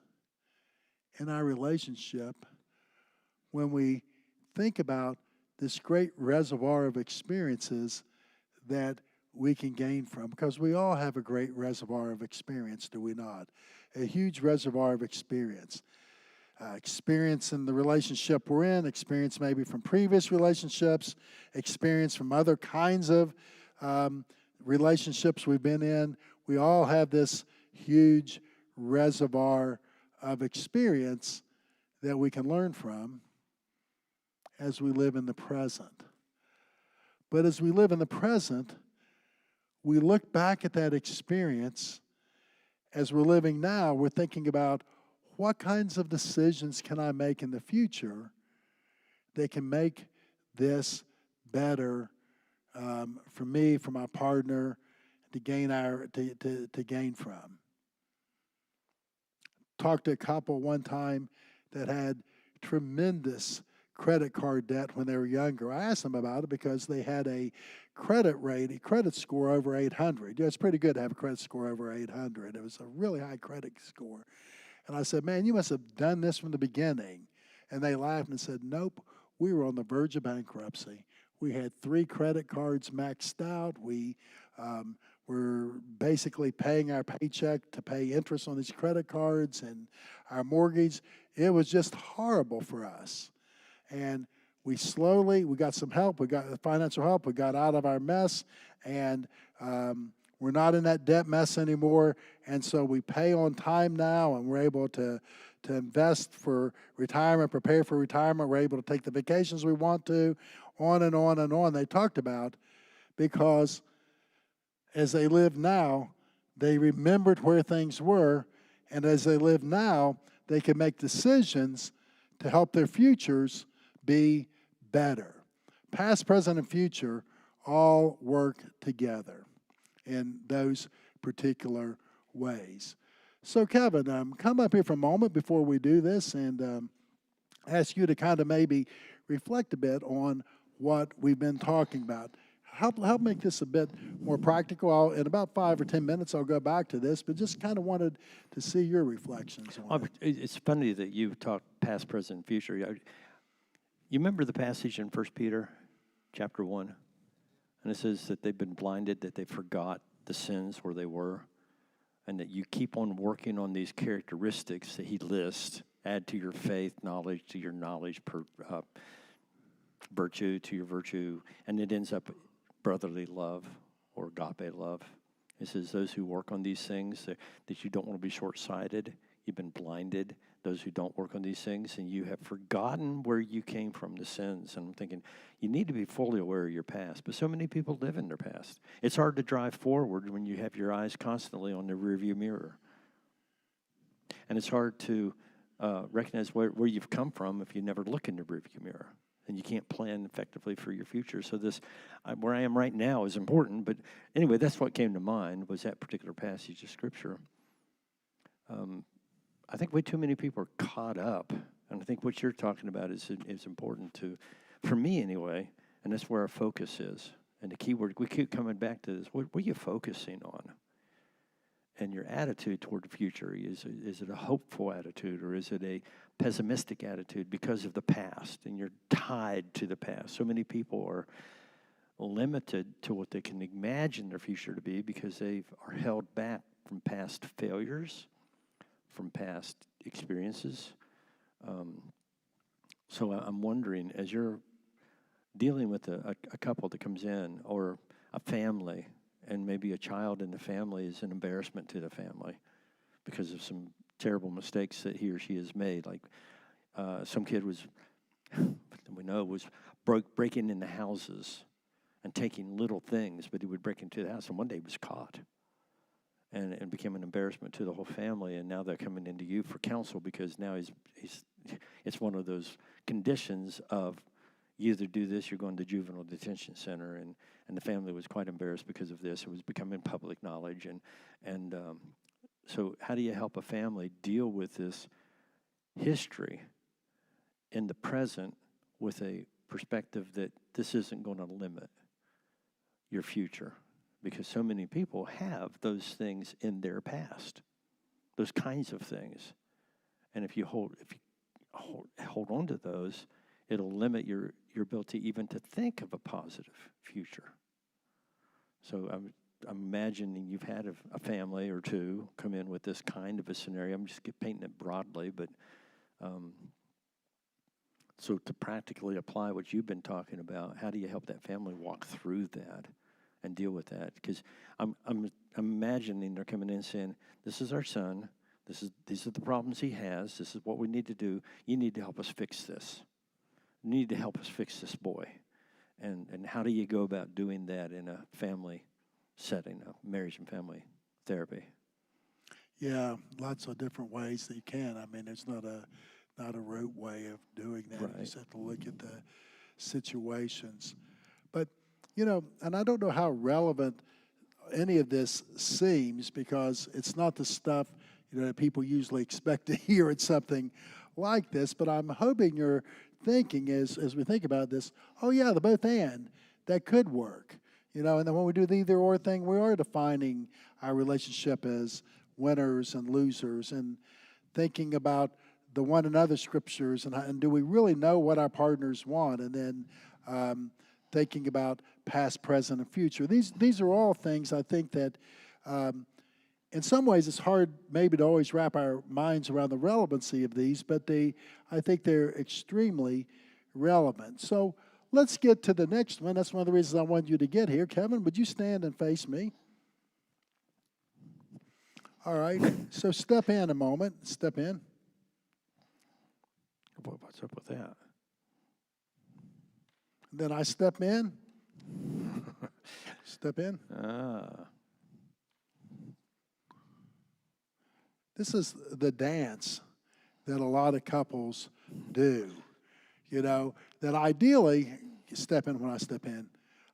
in our relationship when we think about this great reservoir of experiences that we can gain from? Because we all have a great reservoir of experience, do we not? A huge reservoir of experience. Experience in the relationship we're in, experience maybe from previous relationships, experience from other kinds of relationships we've been in. We all have this huge reservoir of experience that we can learn from as we live in the present. But as we live in the present, we look back at that experience. As we're living now, we're thinking about what kinds of decisions can I make in the future that can make this better for me, for my partner, to gain from. Talked to a couple one time that had tremendous credit card debt when they were younger. I asked them about it because they had a credit score over 800. It's pretty good to have a credit score over 800. It was a really high credit score. And I said, man, you must have done this from the beginning. And they laughed and said, nope, we were on the verge of bankruptcy. We had 3 credit cards maxed out. We were basically paying our paycheck to pay interest on these credit cards and our mortgage. It was just horrible for us. And we got some help. We got financial help. We got out of our mess, and we're not in that debt mess anymore. And so we pay on time now, and we're able to invest for retirement, prepare for retirement. We're able to take the vacations we want to, on and on and on. They talked about because as they live now, they remembered where things were, and as they live now, they can make decisions to help their futures be better. Past, present, and future all work together in those particular ways. So, Kevin, come up here for a moment before we do this and ask you to kind of maybe reflect a bit on what we've been talking about. Help make this a bit more practical. In about 5 or 10 minutes, I'll go back to this, but just kind of wanted to see your reflections on it. It's funny that you talk past, present, and future. You remember the passage in 1 Peter chapter 1? And it says that they've been blinded, that they forgot the sins where they were, and that you keep on working on these characteristics that he lists. Add to your faith, knowledge, to your knowledge, virtue to your virtue, and it ends up brotherly love or agape love. It says those who work on these things, that you don't want to be short-sighted. You've been blinded. Those who don't work on these things, and you have forgotten where you came from, the sins. And I'm thinking, you need to be fully aware of your past. But so many people live in their past. It's hard to drive forward when you have your eyes constantly on the rearview mirror. And it's hard to recognize where you've come from if you never look in the rearview mirror. And you can't plan effectively for your future. So this, where I am right now is important. But anyway, that's what came to mind, was that particular passage of Scripture. I think way too many people are caught up. And I think what you're talking about is important for me anyway, and that's where our focus is. And the key word, we keep coming back to this, what are you focusing on? And your attitude toward the future, is it a hopeful attitude, or is it a pessimistic attitude because of the past, and you're tied to the past? So many people are limited to what they can imagine their future to be because they are held back from past failures, from past experiences. So I'm wondering, as you're dealing with a couple that comes in, or a family, and maybe a child in the family is an embarrassment to the family because of some terrible mistakes that he or she has made. Like some kid was, we know, was breaking into houses and taking little things, but he would break into the house, and one day he was caught. And became an embarrassment to the whole family, and now they're coming into you for counsel because now it's one of those conditions of you either do this, you're going to juvenile detention center, and the family was quite embarrassed because of this. It was becoming public knowledge, and so how do you help a family deal with this history in the present with a perspective that this isn't going to limit your future? Because so many people have those things in their past, those kinds of things, and if you hold on to those, it'll limit your ability even to think of a positive future. So I'm imagining you've had a family or two come in with this kind of a scenario. I'm just painting it broadly, but so to practically apply what you've been talking about, how do you help that family walk through that and deal with that? Because I'm imagining they're coming in saying, "This is our son. These are the problems he has. This is what we need to do. You need to help us fix this. You need to help us fix this boy." And how do you go about doing that in a family setting, a marriage and family therapy? Yeah, lots of different ways that you can. I mean, there's not a rote way of doing that. Right. You just have to look at the situations. But, and I don't know how relevant any of this seems, because it's not the stuff, that people usually expect to hear at something like this. But I'm hoping you're thinking as we think about this, oh yeah, the both and, that could work. And then when we do the either or thing, we are defining our relationship as winners and losers, and thinking about the one another scriptures, and do we really know what our partners want, and then thinking about past, present, and future. These are all things I think that in some ways it's hard maybe to always wrap our minds around the relevancy of these, but I think they're extremely relevant. So let's get to the next one. That's one of the reasons I wanted you to get here. Kevin, would you stand and face me? All right, so step in a moment. Step in. What's up with that? Then I step in. Step in. This is the dance that a lot of couples do. That ideally, you step in when I step in.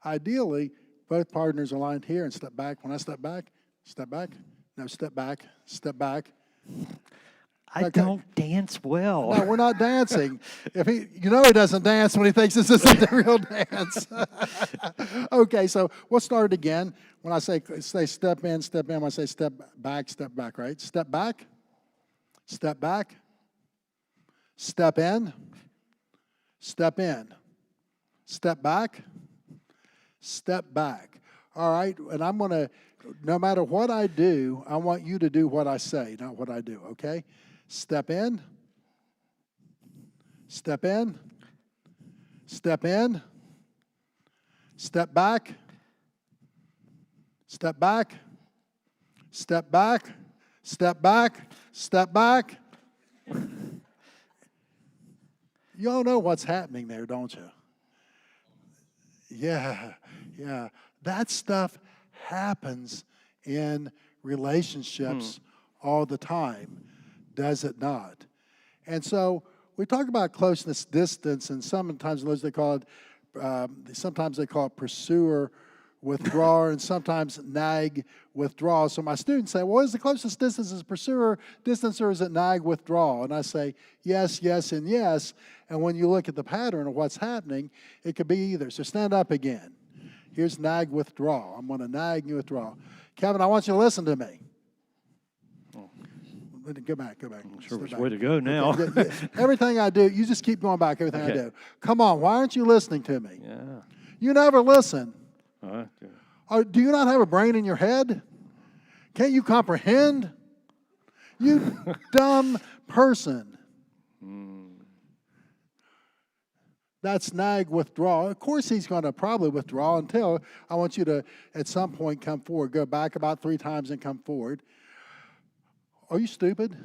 Ideally, both partners are lined here and step back. When I step back, step back. No, step back, step back. I don't dance well. No, we're not dancing. If he doesn't dance when he thinks this isn't the real dance. Okay, so we'll start again. When I say step in, when I say step back, right? Step back, step back, step in, step back, step back. All right, and I'm going to, no matter what I do, I want you to do what I say, not what I do, okay? Step in, step in, step in, step back, step back, step back, step back, step back. You all know what's happening there, don't you? Yeah. That stuff happens in relationships all the time, does it not? And so we talk about closeness, distance, and sometimes they call it pursuer, withdrawer, and sometimes nag, withdraw. So my students say, well, is the closest distance is pursuer, distance, or is it nag, withdraw? And I say, yes, yes, and yes. And when you look at the pattern of what's happening, it could be either. So stand up again. Here's nag, withdraw. I'm going to nag and withdraw. Kevin, I want you to listen to me. Go back. Sure, which way to go now? Okay. Everything I do, you just keep going back, everything I do. Come on, why aren't you listening to me? Yeah. You never listen. Yeah. Do you not have a brain in your head? Can't you comprehend? You dumb person. That's nag, withdraw. Of course he's going to probably withdraw until I want you to, at some point, come forward. Go back about 3 times and come forward. Are you stupid?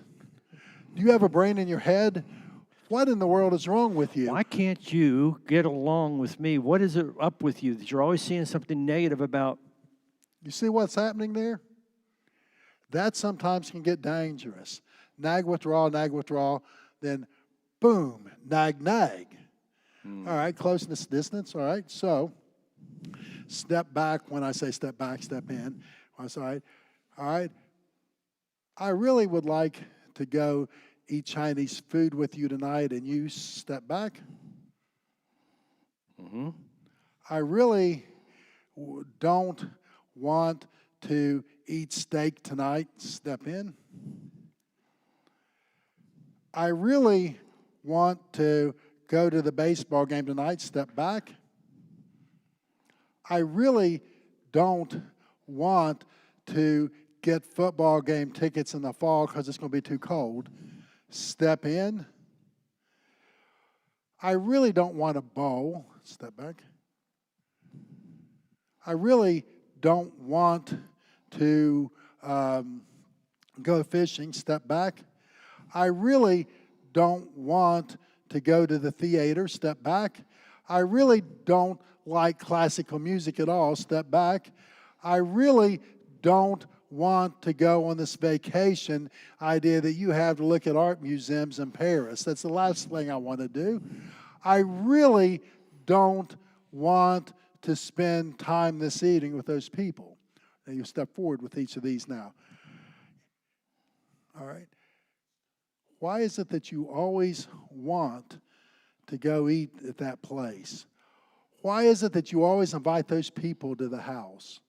Do you have a brain in your head? What in the world is wrong with you? Why can't you get along with me? What is it up with you that you're always seeing something negative about? You see what's happening there? That sometimes can get dangerous. Nag, withdrawal, then boom, nag, nag. All right, closeness, distance, all right. So step back. When I say step back, step in. All right. I really would like to go eat Chinese food with you tonight, and you step back. Mm-hmm. I really don't want to eat steak tonight. Step in. I really want to go to the baseball game tonight. Step back. I really don't want to get football game tickets in the fall because it's going to be too cold. Step in. I really don't want to bowl. Step back. I really don't want to go fishing. Step back. I really don't want to go to the theater. Step back. I really don't like classical music at all. Step back. I really don't want to go on this vacation idea that you have to look at art museums in Paris. That's the last thing I want to do. I really don't want to spend time this evening with those people. Now you step forward with each of these now. All right. Why is it that you always want to go eat at that place? Why is it that you always invite those people to the house?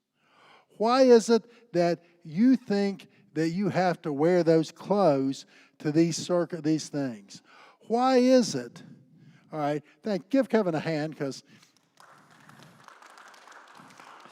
Why is it that you think that you have to wear those clothes to these things? Why is it? All right, give Kevin a hand because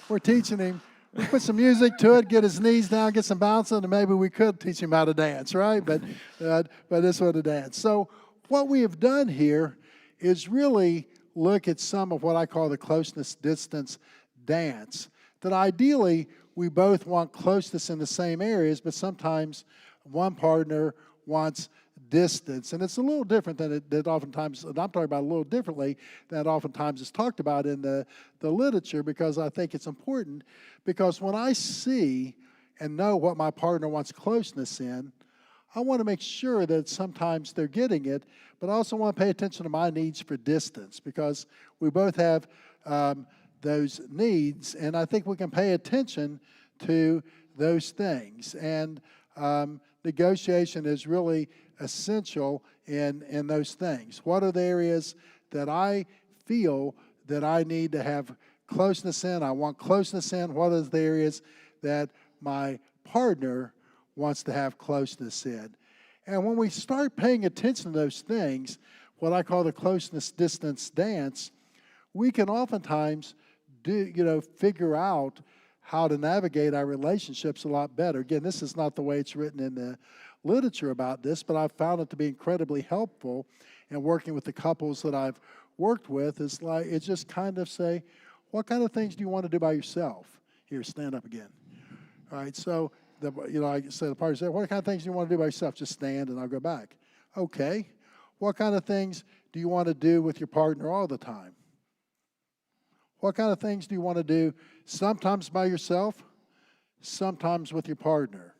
we're teaching him. We put some music to it, get his knees down, get some bouncing, and maybe we could teach him how to dance, right? But this was a dance. So what we have done here is really look at some of what I call the closeness distance dance. That ideally we both want closeness in the same areas, but sometimes one partner wants distance. And it's a little different than that oftentimes, and I'm talking about a little differently than oftentimes is talked about in the literature, because I think it's important. Because when I see and know what my partner wants closeness in, I want to make sure that sometimes they're getting it, but I also want to pay attention to my needs for distance, because we both have those needs, and I think we can pay attention to those things. And negotiation is really essential in those things. What are the areas that I feel that I need to have closeness in? I want closeness in. What are the areas that my partner wants to have closeness in? And when we start paying attention to those things, what I call the closeness distance dance, we can oftentimes figure out how to navigate our relationships a lot better. Again, this is not the way it's written in the literature about this, but I've found it to be incredibly helpful in working with the couples that I've worked with. It's just kind of say, what kind of things do you want to do by yourself? Here, stand up again. All right, so I said the party said, what kind of things do you want to do by yourself? Just stand and I'll go back. Okay. What kind of things do you want to do with your partner all the time? What kind of things do you want to do sometimes by yourself, sometimes with your partner?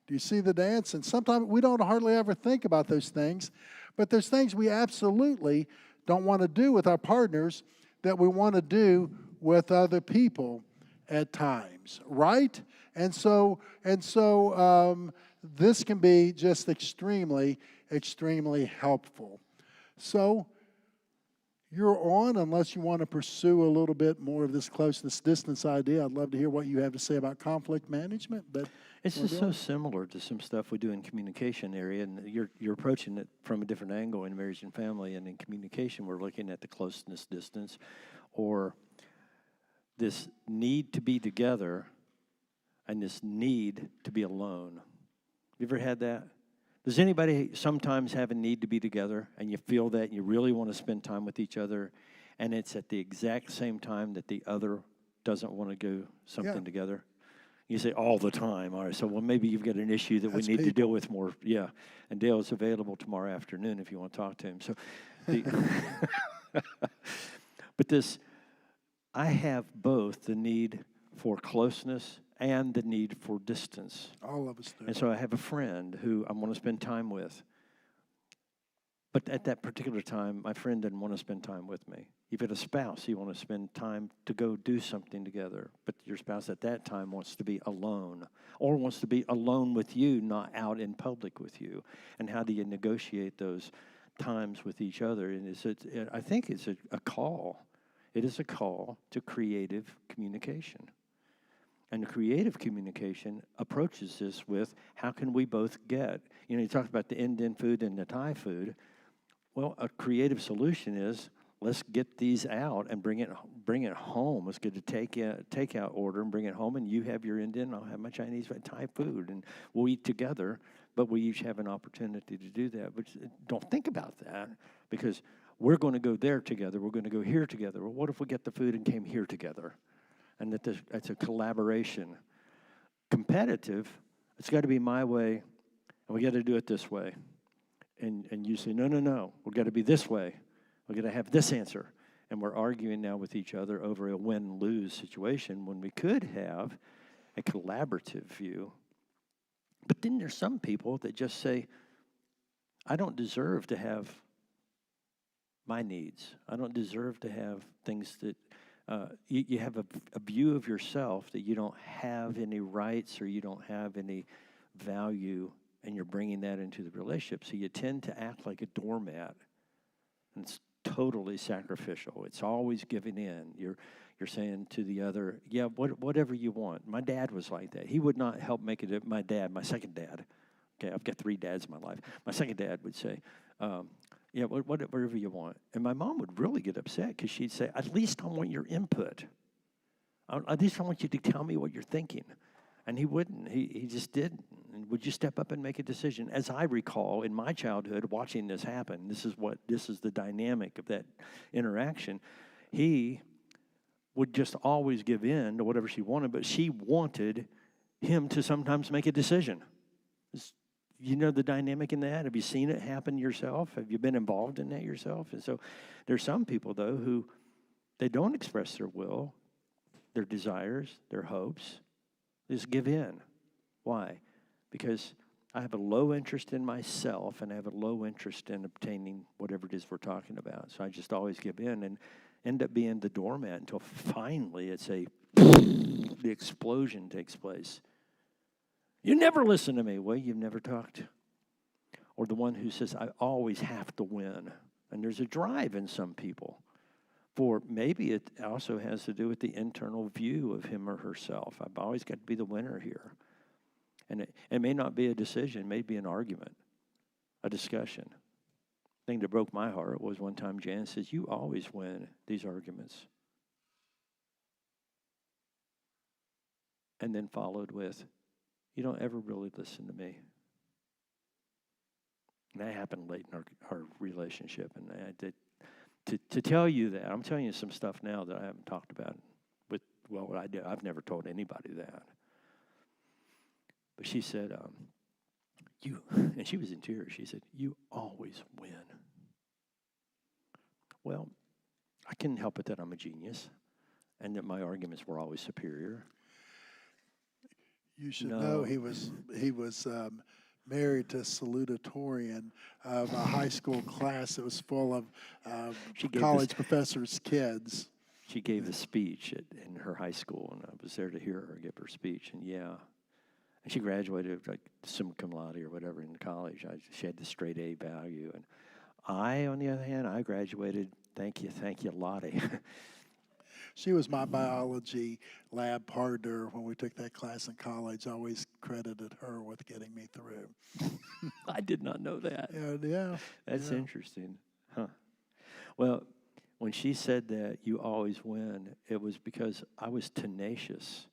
Do you see the dance? And sometimes we don't hardly ever think about those things, but there's things we absolutely don't want to do with our partners that we want to do with other people at times, right? And so this can be just extremely, extremely helpful. So you're on, unless you want to pursue a little bit more of this closeness distance idea. I'd love to hear what you have to say about conflict management. But it's just so similar to some stuff we do in communication area, and you're approaching it from a different angle in marriage and family. And in communication, we're looking at the closeness distance, or this need to be together and this need to be alone. You ever had that? Does anybody sometimes have a need to be together, and you feel that and you really want to spend time with each other, and it's at the exact same time that the other doesn't want to do something together? You say all the time. All right, so well, maybe you've got an issue that That's we need to deal people. with more. Yeah, and Dale is available tomorrow afternoon if you want to talk to him. So, the but this, I have both the need for closeness and the need for distance. All of us do. And so I have a friend who I want to spend time with. But at that particular time, my friend didn't want to spend time with me. You've got a spouse, you want to spend time to go do something together. But your spouse at that time wants to be alone or wants to be alone with you, not out in public with you. And how do you negotiate those times with each other? And I think it's a call. It is a call to creative communication. And the creative communication approaches this with how can we both get, you talked about the Indian food and the Thai food. Well, a creative solution is let's get these out and bring it home. Let's get a takeout order and bring it home, and you have your Indian, I'll have my Chinese, Thai food, and we'll eat together. But we each have an opportunity to do that. But don't think about that because we're going to go there together. We're going to go here together. Well, what if we get the food and came here together? And that's a collaboration. Competitive, it's got to be my way, and we got to do it this way. And you say, no, we've got to be this way. We're going to have this answer. And we're arguing now with each other over a win-lose situation when we could have a collaborative view. But then there's some people that just say, I don't deserve to have my needs. I don't deserve to have things that you have a view of yourself that you don't have any rights or you don't have any value, and you're bringing that into the relationship. So you tend to act like a doormat, and it's totally sacrificial. It's always giving in. You're saying to the other, yeah, whatever you want. My dad was like that. He would not help make it. My second dad, okay, I've got 3 dads in my life. My second dad would say, yeah, whatever you want. And my mom would really get upset because she'd say, at least I want your input. At least I want you to tell me what you're thinking. And he wouldn't. He just didn't. And would you step up and make a decision? As I recall in my childhood watching this happen, this is the dynamic of that interaction. He would just always give in to whatever she wanted, but she wanted him to sometimes make a decision. You know the dynamic in that? Have you seen it happen yourself? Have you been involved in that yourself? And so there's some people, though, who they don't express their will, their desires, their hopes. They just give in. Why? Because I have a low interest in myself and I have a low interest in obtaining whatever it is we're talking about. So I just always give in and end up being the doormat until finally the explosion takes place. You never listen to me. Well, you've never talked. Or the one who says, I always have to win. And there's a drive in some people. For maybe it also has to do with the internal view of him or herself. I've always got to be the winner here. And it may not be a decision. It may be an argument, a discussion. The thing that broke my heart was one time Jan says, you always win these arguments. And then followed with, you don't ever really listen to me. And that happened late in our relationship. And I did, to tell you that, I'm telling you some stuff now that I haven't talked about what I did. I've never told anybody that. But she said, and she was in tears. She said, you always win. Well, I couldn't help it that I'm a genius and that my arguments were always superior. You should know he was married to a salutatorian of a high school class that was full of college professors' kids. She gave a speech in her high school, and I was there to hear her give her speech. And and she graduated like summa cum laude or whatever in college. She had the straight A value, and I, on the other hand, I graduated. Thank you, Lottie. She was my biology lab partner when we took that class in college. I always credited her with getting me through. I did not know that. Yeah. That's interesting. Huh. Well, when she said that, you always win, it was because I was tenacious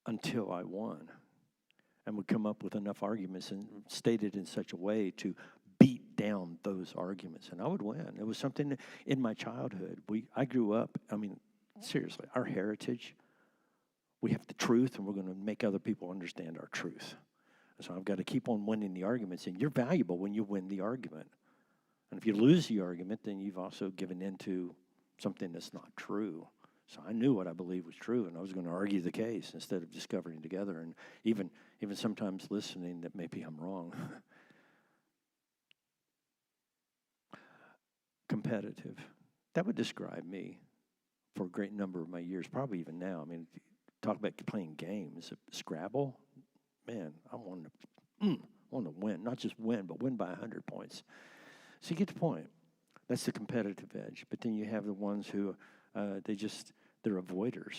until I won and would come up with enough arguments and stated in such a way to beat down those arguments, and I would win. It was something in my childhood. I grew up, seriously, our heritage, we have the truth, and we're going to make other people understand our truth. So I've got to keep on winning the arguments, and you're valuable when you win the argument. And if you lose the argument, then you've also given into something that's not true. So I knew what I believed was true, and I was going to argue the case instead of discovering together, and even sometimes listening that maybe I'm wrong. Competitive. That would describe me for a great number of my years, probably even now. I mean, talk about playing games. Scrabble, man, I want to win. Not just win, but win by 100 points. So you get the point. That's the competitive edge. But then you have the ones who, they're avoiders.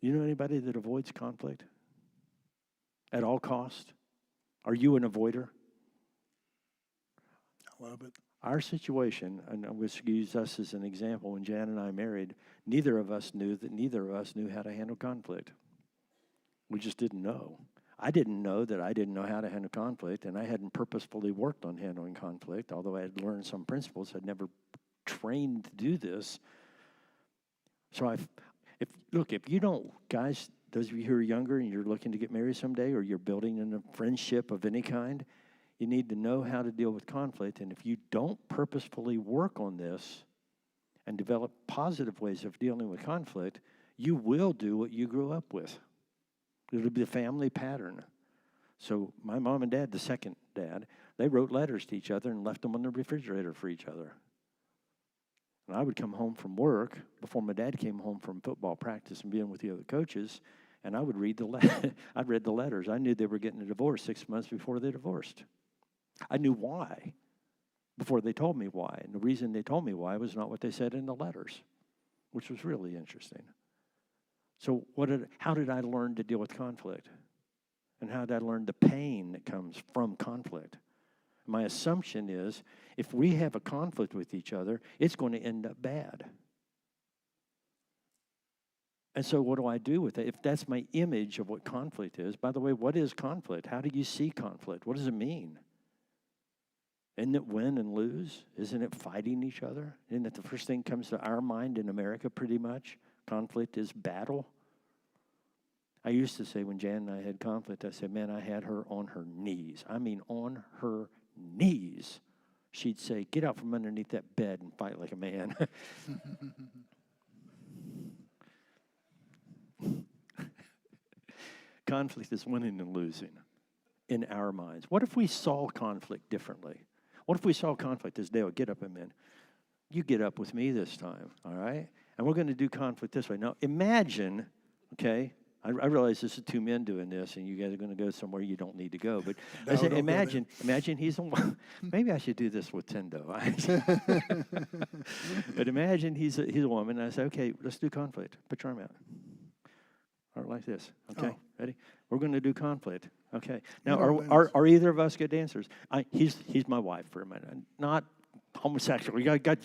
You know anybody that avoids conflict at all cost? Are you an avoider? I love it. Our situation, and I'm going to use us as an example, when Jan and I married, neither of us knew how to handle conflict. We just didn't know. I didn't know that I didn't know how to handle conflict, and I hadn't purposefully worked on handling conflict, although I had learned some principles. I'd never trained to do this. So if you don't, guys, those of you who are younger and you're looking to get married someday, or you're building a friendship of any kind, you need to know how to deal with conflict. And if you don't purposefully work on this and develop positive ways of dealing with conflict, you will do what you grew up with. It'll be a family pattern. So my mom and dad, the second dad, they wrote letters to each other and left them on the refrigerator for each other. And I would come home from work before my dad came home from football practice and being with the other coaches, and I would read I'd read the letters. I knew they were getting a divorce 6 months before they divorced. I knew why before they told me why. And the reason they told me why was not what they said in the letters, which was really interesting. So how did I learn to deal with conflict? And how did I learn the pain that comes from conflict? My assumption is if we have a conflict with each other, it's going to end up bad. And so what do I do with it? If that's my image of what conflict is, by the way, what is conflict? How do you see conflict? What does it mean? Isn't it win and lose? Isn't it fighting each other? Isn't that the first thing comes to our mind in America pretty much? Conflict is battle. I used to say when Jan and I had conflict, I said, man, I had her on her knees. I mean on her knees. She'd say, get out from underneath that bed and fight like a man. Conflict is winning and losing in our minds. What if we saw conflict differently? What if we saw conflict as Dale, get up, amen. You get up with me this time, all right? And we're going to do conflict this way. Now, imagine, okay, I realize this is two men doing this, and you guys are going to go somewhere you don't need to go. But No, I said, don't go imagine he's the one. Maybe I should do this with Tendo. But imagine he's a woman, and I say, okay, let's do conflict. Put your arm out. All right, like this. Okay, Oh. Ready? We're going to do conflict. Okay. Now, You don't are either of us good dancers? He's my wife for a minute. Not homosexual. You got to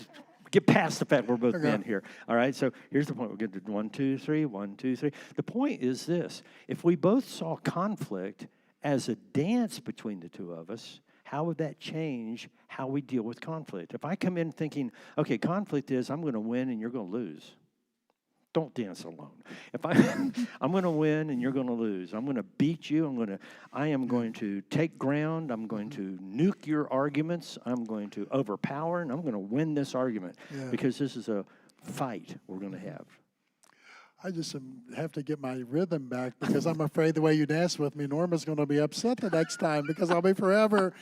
get past the fact we're both men here. All right. So here's the point. We're going to do 1, 2, 3. 1, 2, 3. The point is this: if we both saw conflict as a dance between the two of us, how would that change how we deal with conflict? If I come in thinking, okay, conflict is I'm going to win and you're going to lose. Don't dance alone. If I'm going to win and you're going to lose. I'm going to beat you. I am going to take ground. I'm going to nuke your arguments. I'm going to overpower, and I'm going to win this argument because this is a fight we're going to have. I just have to get my rhythm back because I'm afraid the way you dance with me, Norma's going to be upset the next time because I'll be forever.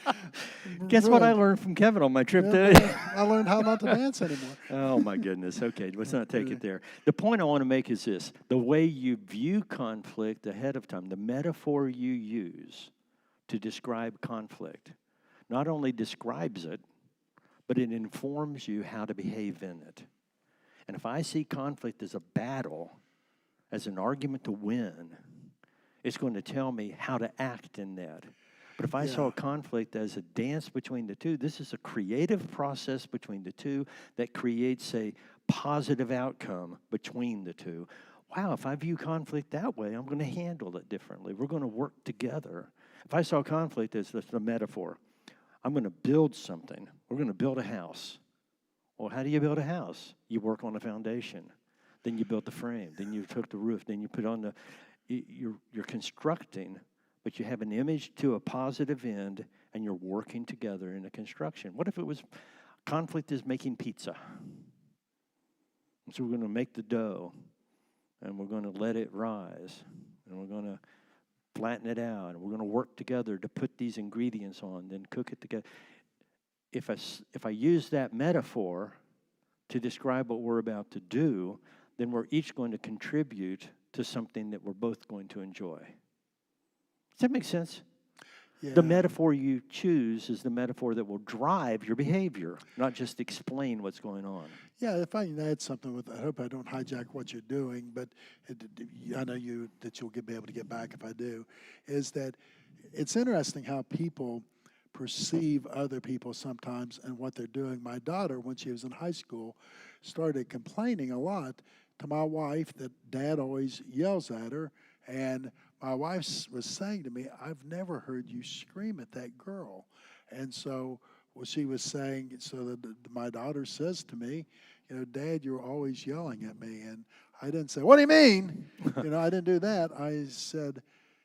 Guess what I learned from Kevin on my trip today? I learned how not to dance anymore. Oh, my goodness. Okay, let's not take it there. The point I want to make is this. The way you view conflict ahead of time, the metaphor you use to describe conflict, not only describes it, but it informs you how to behave in it. And if I see conflict as a battle, as an argument to win, it's going to tell me how to act in that. But if I saw conflict as a dance between the two, this is a creative process between the two that creates a positive outcome between the two. Wow, if I view conflict that way, I'm going to handle it differently. We're going to work together. If I saw conflict as the metaphor, I'm going to build something. We're going to build a house. Well, how do you build a house? You work on a foundation. Then you built the frame. Then you took the roof. Then you put on you're constructing, but you have an image to a positive end, and you're working together in a construction. What if it was conflict is making pizza? So we're going to make the dough, and we're going to let it rise, and we're going to flatten it out, and we're going to work together to put these ingredients on, then cook it together. If I use that metaphor to describe what we're about to do, then we're each going to contribute to something that we're both going to enjoy. Does that make sense? Yeah. The metaphor you choose is the metaphor that will drive your behavior, not just explain what's going on. Yeah, if I can add something I hope I don't hijack what you're doing, but I know that you'll be able to get back if I do, is that it's interesting how people perceive other people sometimes and what they're doing. My daughter, when she was in high school, started complaining a lot to my wife that Dad always yells at her, and my wife was saying to me, I've never heard you scream at that girl. And so she was saying, so that my daughter says to me, Dad, you're always yelling at me. And I didn't say, what do you mean? I didn't do that. I said,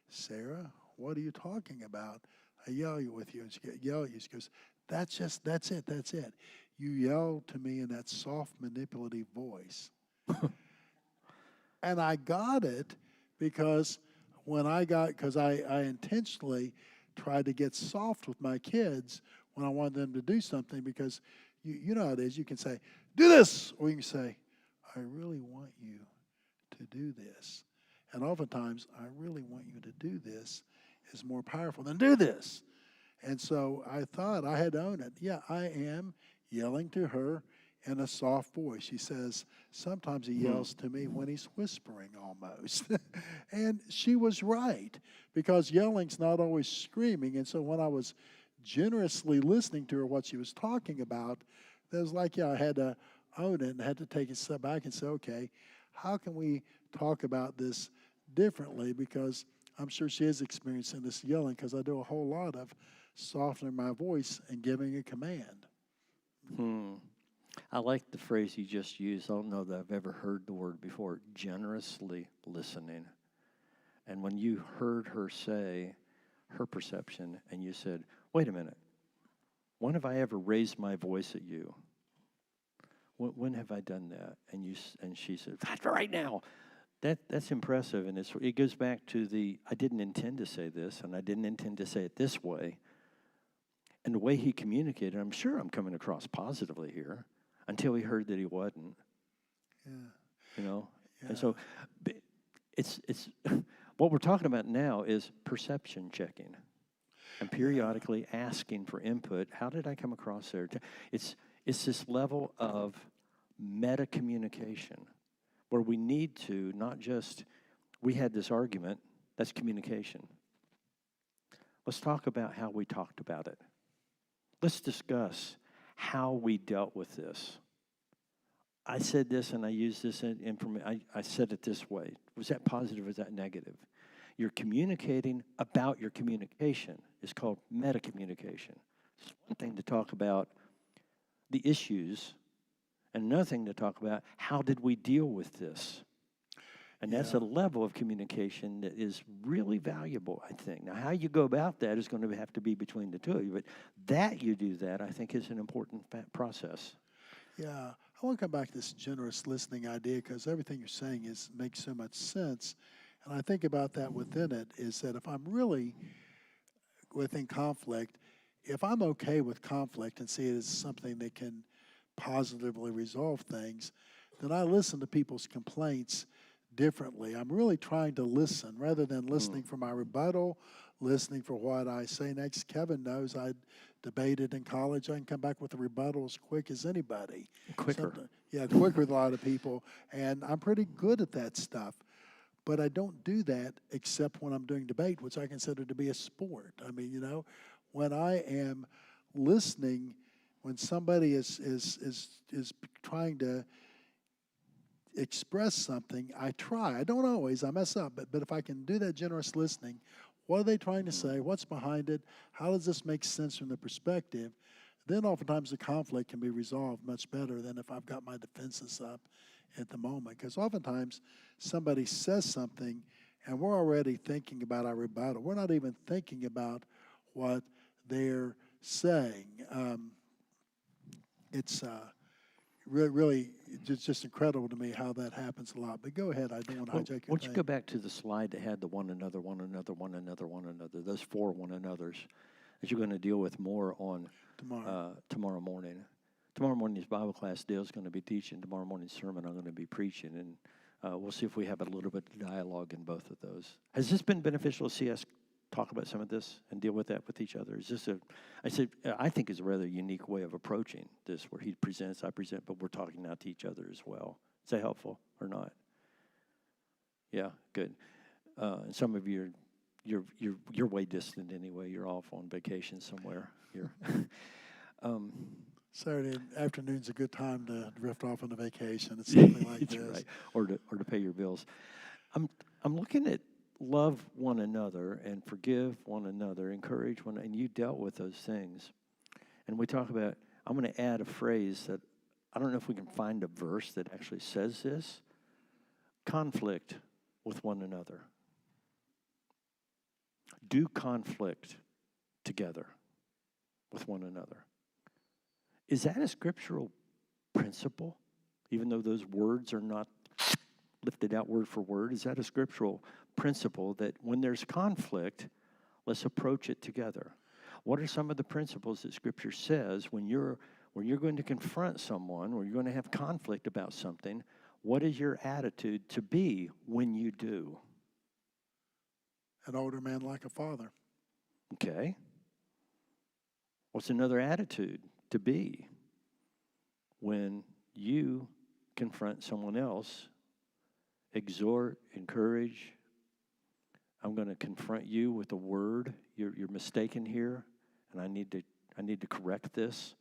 Sarah, what are you talking about? I yell with you. And she yell at you. She goes, that's it. You yell to me in that soft, manipulative voice. And I got it because I intentionally tried to get soft with my kids when I wanted them to do something, because you know how it is. You can say, do this, or you can say, I really want you to do this. And oftentimes, I really want you to do this is more powerful than do this. And so I thought I had to own it. Yeah, I am yelling to her in a soft voice. She says, sometimes he yells to me when he's whispering almost. And she was right, because yelling's not always screaming. And so when I was generously listening to her, what she was talking about, it was like, I had to own it and had to take a step back and say, okay, how can we talk about this differently? Because I'm sure she is experiencing this yelling, because I do a whole lot of softening my voice and giving a command. I like the phrase you just used. I don't know that I've ever heard the word before, generously listening. And when you heard her say her perception, and you said, wait a minute, when have I ever raised my voice at you? When have I done that? And she said, right now. That's impressive, and it goes back to I didn't intend to say this, and I didn't intend to say it this way. And the way he communicated, I'm sure I'm coming across positively here, until he heard that he wasn't. Yeah. Yeah. Yeah. And so it's what we're talking about now is perception checking, and periodically asking for input. How did I come across there? It's this level of meta communication where we need to not just, we had this argument, that's communication. Let's talk about how we talked about it. Let's discuss how we dealt with this. I said this, and I used this information. I said it this way. Was that positive or was that negative? You're communicating about your communication. It's called meta-communication. It's one thing to talk about the issues, and another thing to talk about, how did we deal with this? And that's a level of communication that is really valuable, I think. Now, how you go about that is going to have to be between the two of you, but that you do that, I think, is an important process. Yeah, I want to come back to this generous listening idea, because everything you're saying makes so much sense. And I think about that within it is that if I'm really within conflict, if I'm okay with conflict and see it as something that can positively resolve things, then I listen to people's complaints differently. I'm really trying to listen rather than listening for my rebuttal, listening for what I say next. Kevin knows I debated in college. I can come back with a rebuttal as quick as anybody. Quicker. Quicker than a lot of people. And I'm pretty good at that stuff. But I don't do that except when I'm doing debate, which I consider to be a sport. I mean, when I am listening, when somebody is trying to express something, I try. I don't always. I mess up. But if I can do that generous listening, what are they trying to say? What's behind it? How does this make sense from the perspective? Then oftentimes the conflict can be resolved much better than if I've got my defenses up at the moment. Because oftentimes somebody says something and we're already thinking about our rebuttal. We're not even thinking about what they're saying. It's really just incredible to me how that happens a lot. But go ahead, I don't want to hijack your Why don't you thing. go back to the slide that had the one another, one another, one another, one another, those four one another's that you're going to deal with more on tomorrow morning. Tomorrow morning's Bible class, Dale's going to be teaching. Tomorrow morning's sermon, I'm going to be preaching. And we'll see if we have a little bit of dialogue in both of those. Has this been beneficial to see us talk about some of this and deal with that with each other? Is this I think it's a rather unique way of approaching this, where he presents, I present, but we're talking now to each other as well. Is that helpful or not? Yeah, good. And some of you, you're way distant anyway. You're off on vacation somewhere. You're Saturday afternoon's a good time to drift off on a vacation. It's something like That's this. right. Or to pay your bills. I'm looking at love one another and forgive one another, encourage one, and you dealt with those things. And we talk about, I'm going to add a phrase that, I don't know if we can find a verse that actually says this. Conflict with one another. Do conflict together with one another. Is that a scriptural principle? Even though those words are not lifted out word for word, is that a scriptural principle that when there's conflict, let's approach it together? What are some of the principles that Scripture says when you're going to confront someone, or you're going to have conflict about something? What is your attitude to be when you do? An older man like a father. Okay. What's another attitude to be when you confront someone else? Exhort, encourage. I'm going to confront you with a word. You're mistaken here, and I need to correct this.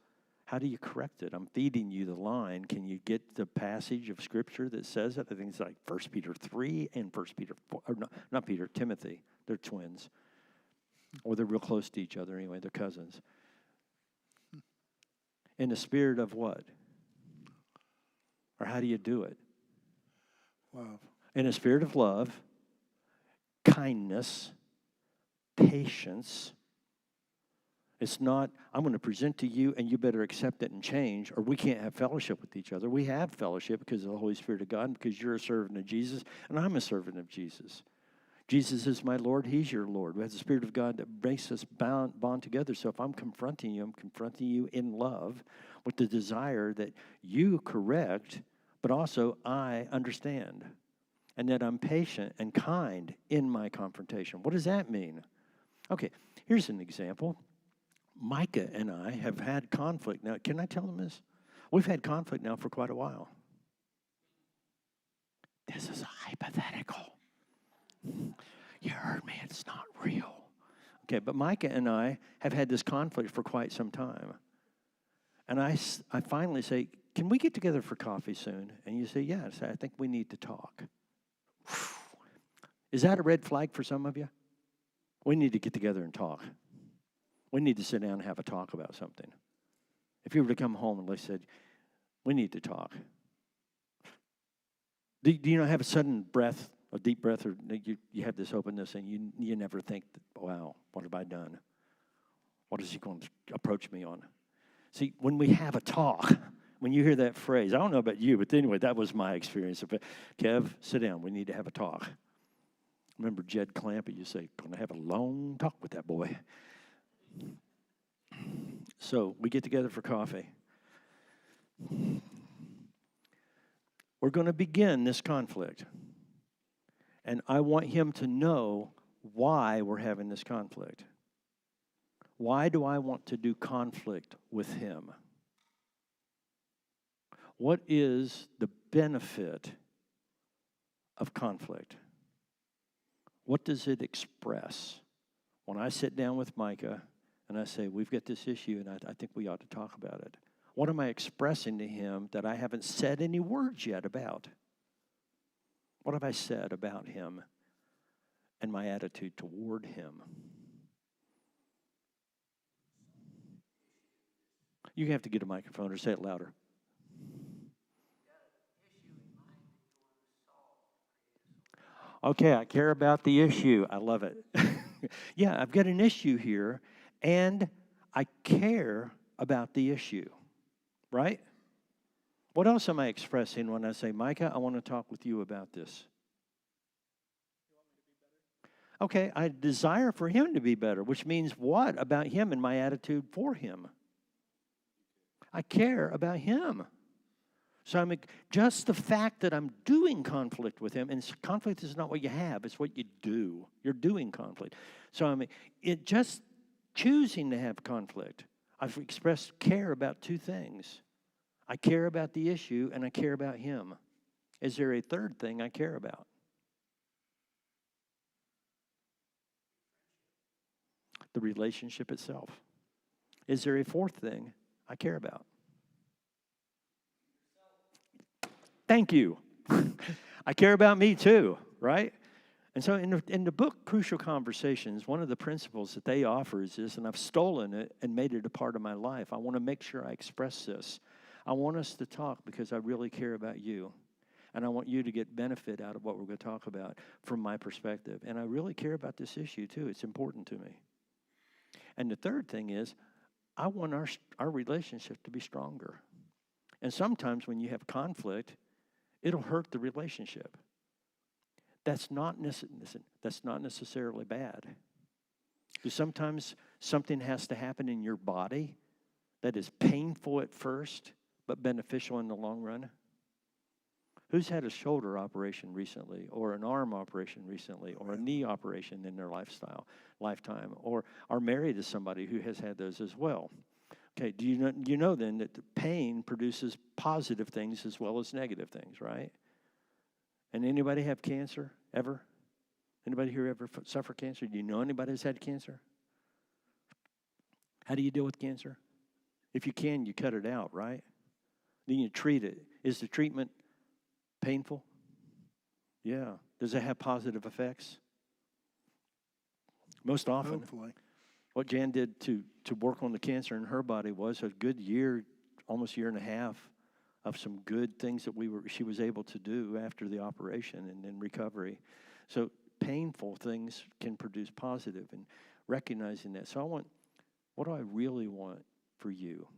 How do you correct it? I'm feeding you the line. Can you get the passage of Scripture that says it? I think it's like 1 Peter 3 and 1 Peter 4. Or not Peter, Timothy. They're twins. Or they're real close to each other anyway. They're cousins. In the spirit of what? Or how do you do it? Love. In a spirit of love, kindness, patience. It's not, I'm going to present to you and you better accept it and change, or we can't have fellowship with each other. We have fellowship because of the Holy Spirit of God, because you're a servant of Jesus and I'm a servant of Jesus. Jesus is my Lord, He's your Lord. We have the Spirit of God that makes us bond together. So if I'm confronting you in love with the desire that you correct, but also I understand, and that I'm patient and kind in my confrontation. What does that mean? Okay, here's an example. Micah and I have had conflict. Now, can I tell them this? We've had conflict now for quite a while. This is a hypothetical. You heard me, it's not real. Okay, but Micah and I have had this conflict for quite some time. And I finally say, can we get together for coffee soon? And you say, yes, I think we need to talk. Is that a red flag for some of you? We need to get together and talk. We need to sit down and have a talk about something. If you were to come home and they said, we need to talk. Do you not have a sudden breath, a deep breath, or you have this openness and you never think, wow, what have I done? What is he going to approach me on? See, when we have a talk, when you hear that phrase, I don't know about you, but anyway, that was my experience. Kev, sit down. We need to have a talk. Remember Jed Clampett, you say, going to have a long talk with that boy. So we get together for coffee. We're going to begin this conflict. And I want him to know why we're having this conflict. Why do I want to do conflict with him? What is the benefit of conflict? What does it express? When I sit down with Micah and I say, we've got this issue and I think we ought to talk about it. What am I expressing to him that I haven't said any words yet about? What have I said about him and my attitude toward him? You have to get a microphone or say it louder. Okay, I care about the issue. I love it. Yeah, I've got an issue here, and I care about the issue, right? What else am I expressing when I say, Micah, I want to talk with you about this? Okay, I desire for him to be better, which means what about him and my attitude for him? I care about him. So just the fact that I'm doing conflict with him, and conflict is not what you have, it's what you do. You're doing conflict. So it just choosing to have conflict. I've expressed care about two things. I care about the issue, and I care about him. Is there a third thing I care about? The relationship itself. Is there a fourth thing I care about? Thank you. I care about me too, right? And so in the book, Crucial Conversations, one of the principles that they offer is this, and I've stolen it and made it a part of my life. I want to make sure I express this. I want us to talk because I really care about you. And I want you to get benefit out of what we're going to talk about from my perspective. And I really care about this issue too. It's important to me. And the third thing is, I want our relationship to be stronger. And sometimes when you have conflict, it'll hurt the relationship. That's not necessarily bad. Because sometimes something has to happen in your body that is painful at first, but beneficial in the long run. Who's had a shoulder operation recently, or an arm operation recently, or a knee operation in their lifetime, or are married to somebody who has had those as well? Okay, do you know then that the pain produces positive things as well as negative things, right? And anybody have cancer ever? Anybody here ever suffer cancer? Do you know anybody who's had cancer? How do you deal with cancer? If you can, you cut it out, right? Then you treat it. Is the treatment painful? Yeah. Does it have positive effects? Most often. Hopefully. What Jan did to work on the cancer in her body was a good year, almost year and a half, of some good things that she was able to do after the operation and then recovery. So painful things can produce positive, and recognizing that. So what do I really want for you?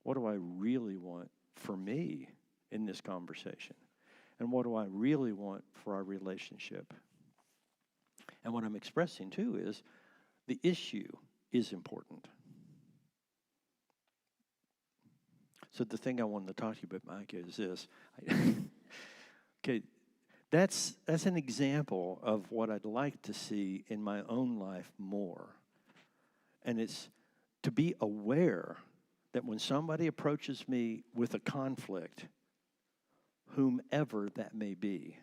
What do I really want for me in this conversation? And what do I really want for our relationship? And what I'm expressing too is the issue is important. So the thing I wanted to talk to you about, Mike, is this. Okay, that's an example of what I'd like to see in my own life more. And it's to be aware that when somebody approaches me with a conflict, whomever that may be,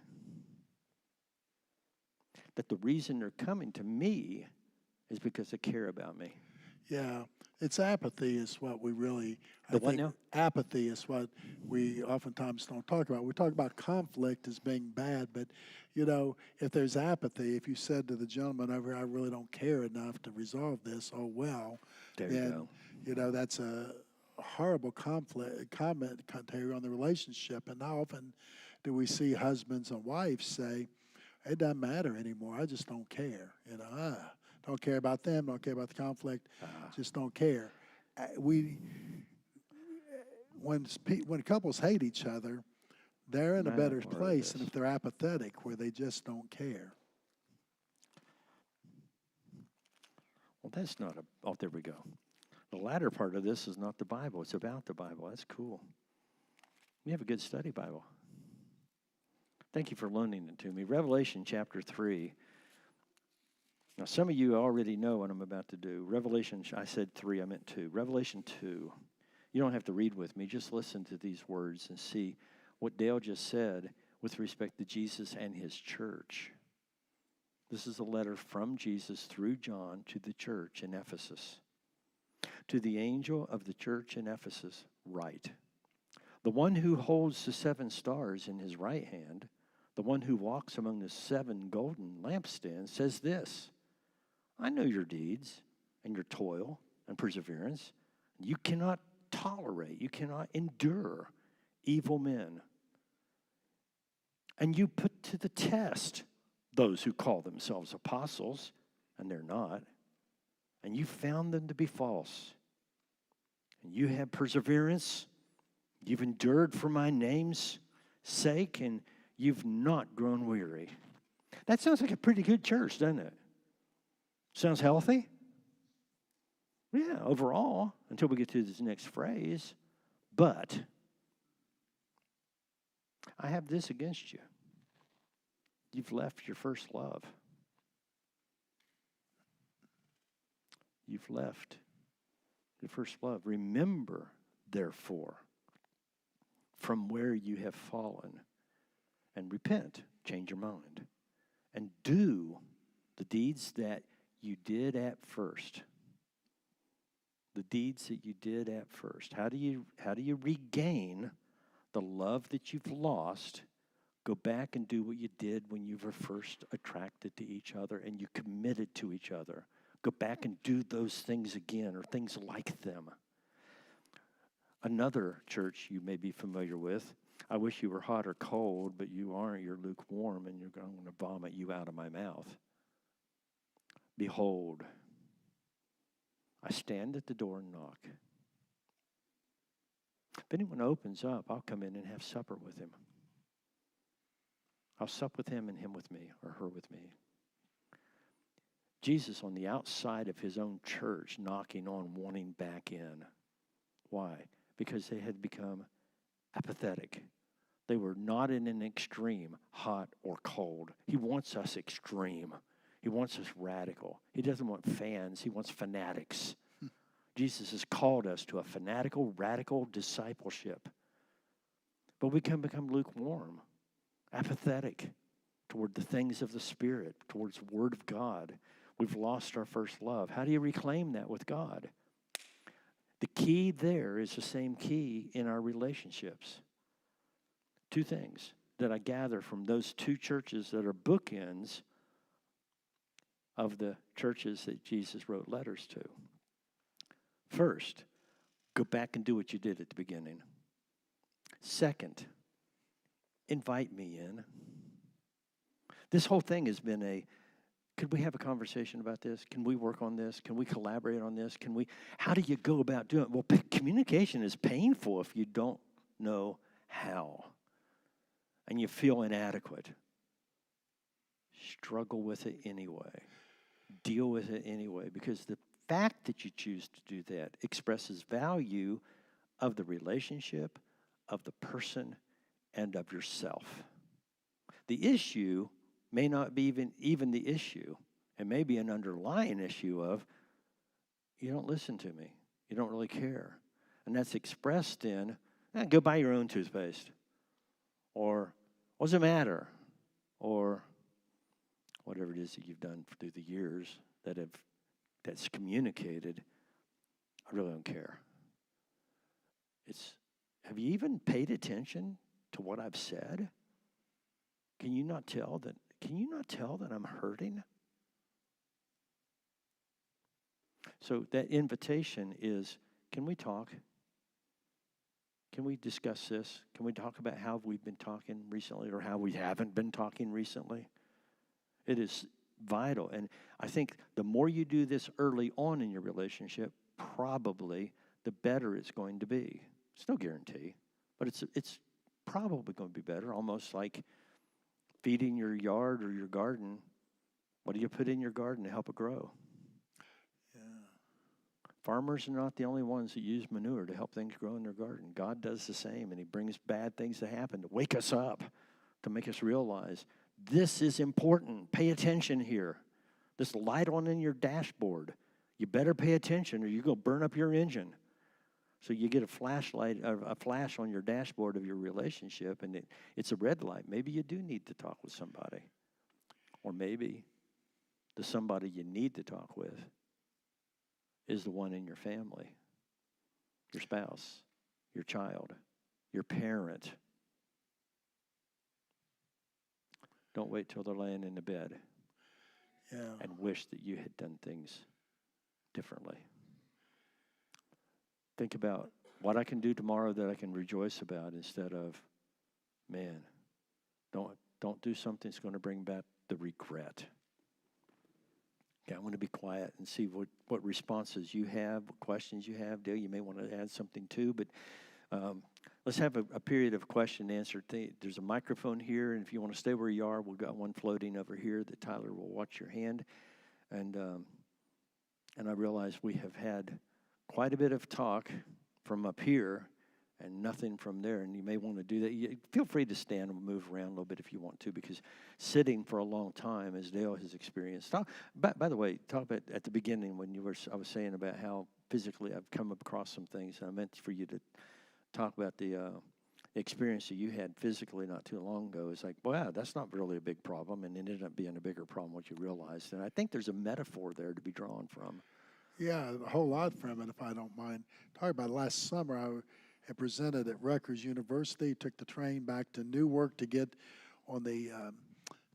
that the reason they're coming to me is because they care about me. Yeah, it's apathy is what we really, Now? apathy is what we oftentimes don't talk about. We talk about conflict as being bad, but, if there's apathy, if you said to the gentleman over, I really don't care enough to resolve this, oh, well, There you go. That's a horrible commentary on the relationship. And how often do we see husbands and wives say, it doesn't matter anymore, I just don't care, Don't care about them, don't care about the conflict, just don't care. When couples hate each other, they're in a better place than if they're apathetic, where they just don't care. Well, that's not there we go. The latter part of this is not the Bible. It's about the Bible. That's cool. We have a good study Bible. Thank you for loaning it to me. Revelation chapter 3. Now, some of you already know what I'm about to do. Revelation, I said 3, I meant 2. Revelation 2. You don't have to read with me. Just listen to these words and see what Dale just said with respect to Jesus and his church. This is a letter from Jesus through John to the church in Ephesus. To the angel of the church in Ephesus, write, the one who holds the 7 stars in his right hand, the one who walks among the 7 golden lampstands, says this, I know your deeds and your toil and perseverance. You cannot tolerate, you cannot endure evil men. And you put to the test those who call themselves apostles, and they're not. And you found them to be false. And you have perseverance. You've endured for my name's sake, and you've not grown weary. That sounds like a pretty good church, doesn't it? Sounds healthy? Yeah, overall, until we get to this next phrase. But I have this against you. You've left your first love. You've left your first love. Remember, therefore, from where you have fallen, and repent, change your mind, and do the deeds that you did at first. The deeds that you did at first. How do you regain the love that you've lost? Go back and do what you did when you were first attracted to each other and you committed to each other. Go back and do those things again, or things like them. Another church you may be familiar with. I wish you were hot or cold, but you aren't. You're lukewarm, and I'm going to vomit you out of my mouth. Behold, I stand at the door and knock. If anyone opens up, I'll come in and have supper with him. I'll sup with him and him with me, or her with me. Jesus on the outside of his own church, knocking on, wanting back in. Why? Because they had become apathetic. They were not in an extreme, hot or cold. He wants us extreme. He wants us radical. He doesn't want fans. He wants fanatics. Jesus has called us to a fanatical, radical discipleship. But we can become lukewarm, apathetic toward the things of the Spirit, towards the Word of God. We've lost our first love. How do you reclaim that with God? The key there is the same key in our relationships. Two things that I gather from those two churches that are bookends of the churches that Jesus wrote letters to. First, go back and do what you did at the beginning. Second, invite me in. This whole thing has been could we have a conversation about this? Can we work on this? Can we collaborate on this? How do you go about doing it? Well, communication is painful if you don't know how. And you feel inadequate. Struggle with it anyway. Deal with it anyway, because the fact that you choose to do that expresses value of the relationship, of the person, and of yourself. The issue may not be even the issue. It may be an underlying issue of, you don't listen to me. You don't really care. And that's expressed in, go buy your own toothpaste. Or, what does it matter? Or, whatever it is that you've done through the years that's communicated, I really don't care. Have you even paid attention to what I've said? Can you not tell that I'm hurting? So that invitation is, can we talk? Can we discuss this? Can we talk about how we've been talking recently or how we haven't been talking recently? It is vital. And I think the more you do this early on in your relationship, probably the better it's going to be. It's no guarantee, but it's probably going to be better, almost like feeding your yard or your garden. What do you put in your garden to help it grow? Yeah. Farmers are not the only ones that use manure to help things grow in their garden. God does the same, and he brings bad things to happen to wake us up, to make us realize this is important. Pay attention here. This light on in your dashboard, you better pay attention or you're going to burn up your engine. So you get a flash on your dashboard of your relationship, and it's a red light. Maybe you do need to talk with somebody. Or maybe the somebody you need to talk with is the one in your family, your spouse, your child, your parent. Don't wait till they're laying in the bed and wish that you had done things differently. Think about what I can do tomorrow that I can rejoice about instead of, man, don't Don't do something that's going to bring back the regret. Okay, I want to be quiet and see what responses you have, what questions you have. Dale, you may want to add something too, but let's have a period of question and answer. There's a microphone here, and if you want to stay where you are, we've got one floating over here that Tyler will watch your hand. And I realize we have had quite a bit of talk from up here and nothing from there, and you may want to do that. Feel free to stand and move around a little bit if you want to, because sitting for a long time, as Dale has experienced. By the way, talk about at the beginning when I was saying about how physically I've come across some things, and I meant for you to talk about the experience that you had physically not too long ago. It's like, wow, that's not really a big problem, and it ended up being a bigger problem what you realized. And I think there's a metaphor there to be drawn from. Yeah, a whole lot from it, if I don't mind. Talking about last summer, I had presented at Rutgers University, took the train back to Newark to get on the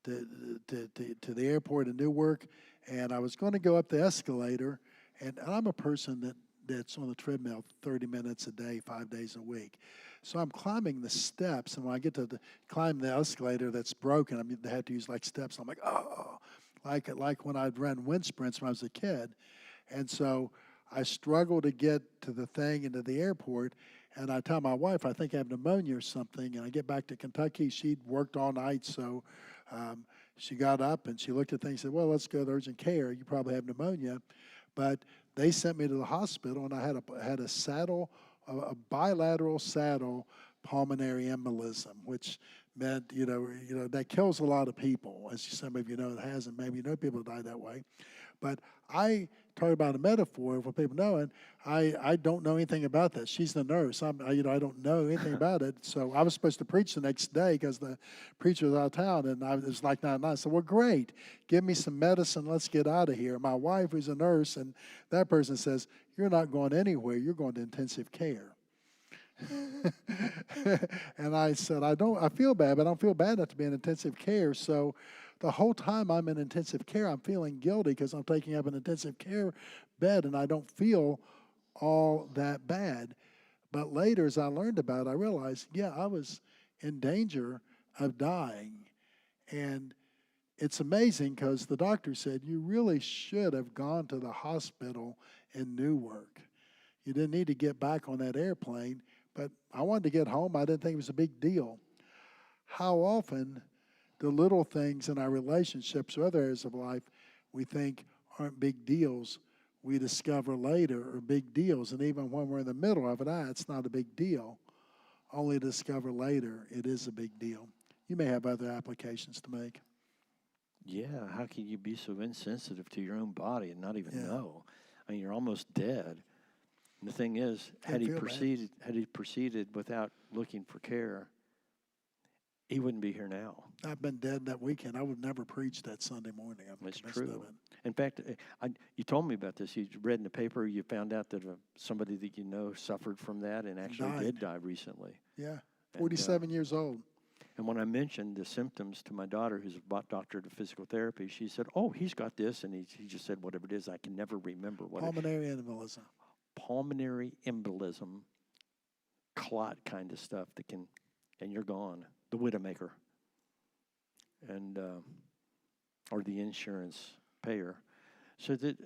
to the airport in Newark, and I was going to go up the escalator, and I'm a person that's on the treadmill 30 minutes a day, 5 days a week. So I'm climbing the steps, and when I get to climb the escalator that's broken, I had to use like steps. I'm like, oh, like when I'd run wind sprints when I was a kid. And so I struggle to get to the thing and to the airport, and I tell my wife, I think I have pneumonia or something, and I get back to Kentucky. She'd worked all night, so she got up and she looked at things and said, well, let's go to urgent care. You probably have pneumonia. But they sent me to the hospital, and I had a bilateral saddle pulmonary embolism, which meant, that kills a lot of people. As some of you know, it hasn't. Maybe you know people die that way. But I talk about a metaphor for people knowing. I don't know anything about that. She's the nurse. I don't know anything about it. So I was supposed to preach the next day because the preacher was out of town, and it was like 9:00. I said, well, great. Give me some medicine. Let's get out of here. My wife, who's a nurse, and that person says, you're not going anywhere. You're going to intensive care. And I said, I feel bad, but I don't feel bad enough to be in intensive care. So the whole time I'm in intensive care, I'm feeling guilty because I'm taking up an intensive care bed, and I don't feel all that bad. But later, as I learned about it, I realized, I was in danger of dying. And it's amazing because the doctor said, you really should have gone to the hospital in Newark. You didn't need to get back on that airplane. But I wanted to get home. I didn't think it was a big deal. How often the little things in our relationships or other areas of life we think aren't big deals, we discover later are big deals. And even when we're in the middle of it, it's not a big deal. Only to discover later it is a big deal. You may have other applications to make. Yeah, how can you be so insensitive to your own body and not even know? I mean, you're almost dead. And the thing is, had he proceeded without looking for care, he wouldn't be here now. I've been dead that weekend. I would never preach that Sunday morning. It's true. In fact, you told me about this. You read in the paper, you found out that somebody that you know suffered from that and actually did die recently. Yeah, 47 years old. And when I mentioned the symptoms to my daughter, who's a doctorate of physical therapy, she said, oh, he's got this. And he just said whatever it is. I can never remember what Pulmonary embolism. Pulmonary embolism, clot kind of stuff and you're gone. The widowmaker, and or the insurance payer. So that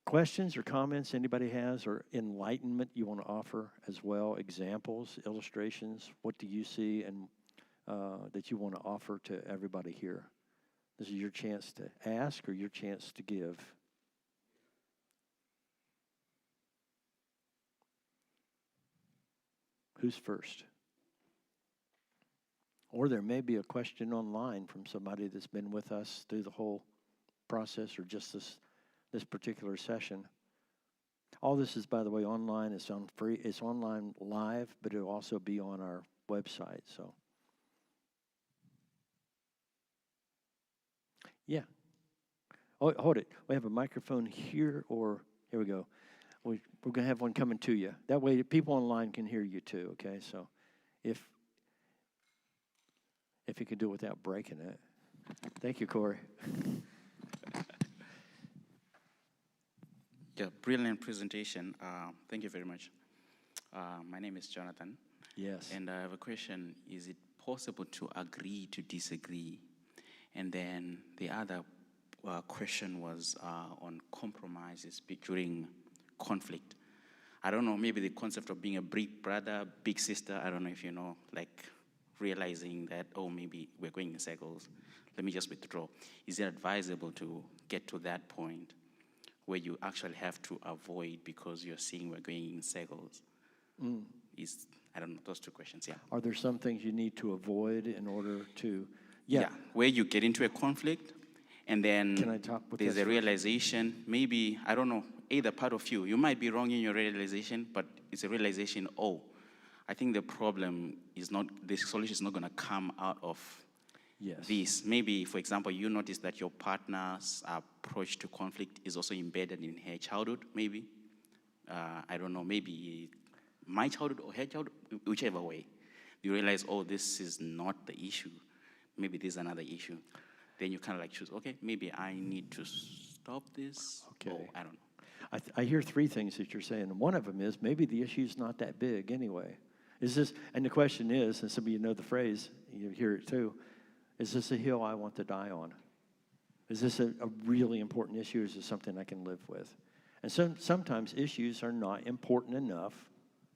questions or comments anybody has, or enlightenment you want to offer as well, examples, illustrations. What do you see and that you want to offer to everybody here? This is your chance to ask or your chance to give. Who's first? Or there may be a question online from somebody that's been with us through the whole process or just this particular session. All this is, by the way, online. It's on free. It's online live, but it'll also be on our website. So, yeah. Oh, hold it. We have a microphone here, or here we go. We're going to have one coming to you. That way people online can hear you too, okay? So if you could do it without breaking it. Thank you, Corey. Yeah, brilliant presentation. Thank you very much. My name is Jonathan. Yes. And I have a question. Is it possible to agree to disagree? And then the other question was on compromises during conflict. I don't know, maybe the concept of being a big brother, big sister, I don't know if you know, like realizing that, oh, maybe we're going in circles, let me just withdraw. Is it advisable to get to that point where you actually have to avoid because you're seeing we're going in circles? I don't know, those two questions, yeah. Are there some things you need to avoid in order to, where you get into a conflict, and then Can I talk with there's this a first? realization, maybe, I don't know, either part of you might be wrong in your realization, but it's a realization, oh, I think the problem is not, the solution is not going to come out of Yes. this. Maybe, for example, you notice that your partner's approach to conflict is also embedded in her childhood, maybe. I don't know, maybe my childhood or her childhood, whichever way. You realize, oh, this is not the issue. Maybe there's another issue. Then you kind of like choose, okay, maybe I need to stop this. Okay. Or I don't know. I hear three things that you're saying. And one of them is maybe the issue's not that big anyway. Is this, and the question is, and some of you know the phrase, you hear it too, is this a hill I want to die on? Is this a really important issue, or is this something I can live with? And sometimes issues are not important enough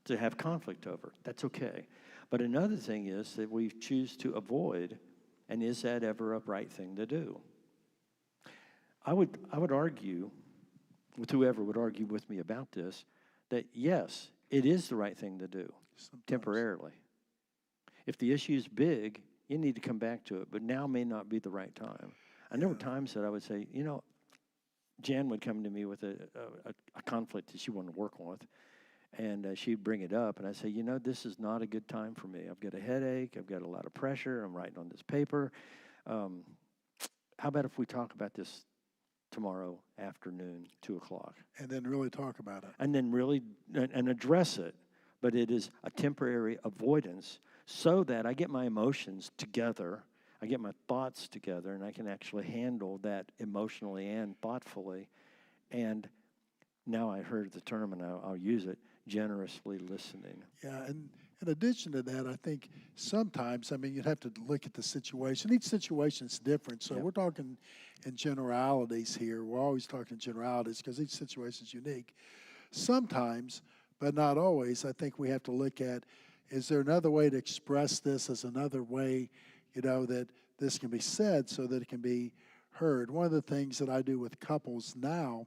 to have conflict over. That's okay. But another thing is that we choose to avoid, and is that ever a right thing to do? I would argue, with whoever would argue with me about this, that yes, it is the right thing to do, temporarily. If the issue is big, you need to come back to it, but now may not be the right time. And there were times that I would say, you know, Jan would come to me with a conflict that she wanted to work on with, and she'd bring it up, and I'd say, you know, this is not a good time for me. I've got a headache. I've got a lot of pressure. I'm writing on this paper. How about if we talk about this tomorrow afternoon, 2 o'clock? And then really talk about it. And then really, and address it. But it is a temporary avoidance so that I get my emotions together, I get my thoughts together, and I can actually handle that emotionally and thoughtfully. And now I heard the term, and I'll use it, generously listening. Yeah, and in addition to that, I think sometimes, I mean, you'd have to look at the situation. Each situation's different, so Yep. we're talking in generalities here. We're always talking generalities because each situation's unique. Sometimes, but not always, I think we have to look at, is there another way to express this? Is another way, you know, that this can be said so that it can be heard? One of the things that I do with couples now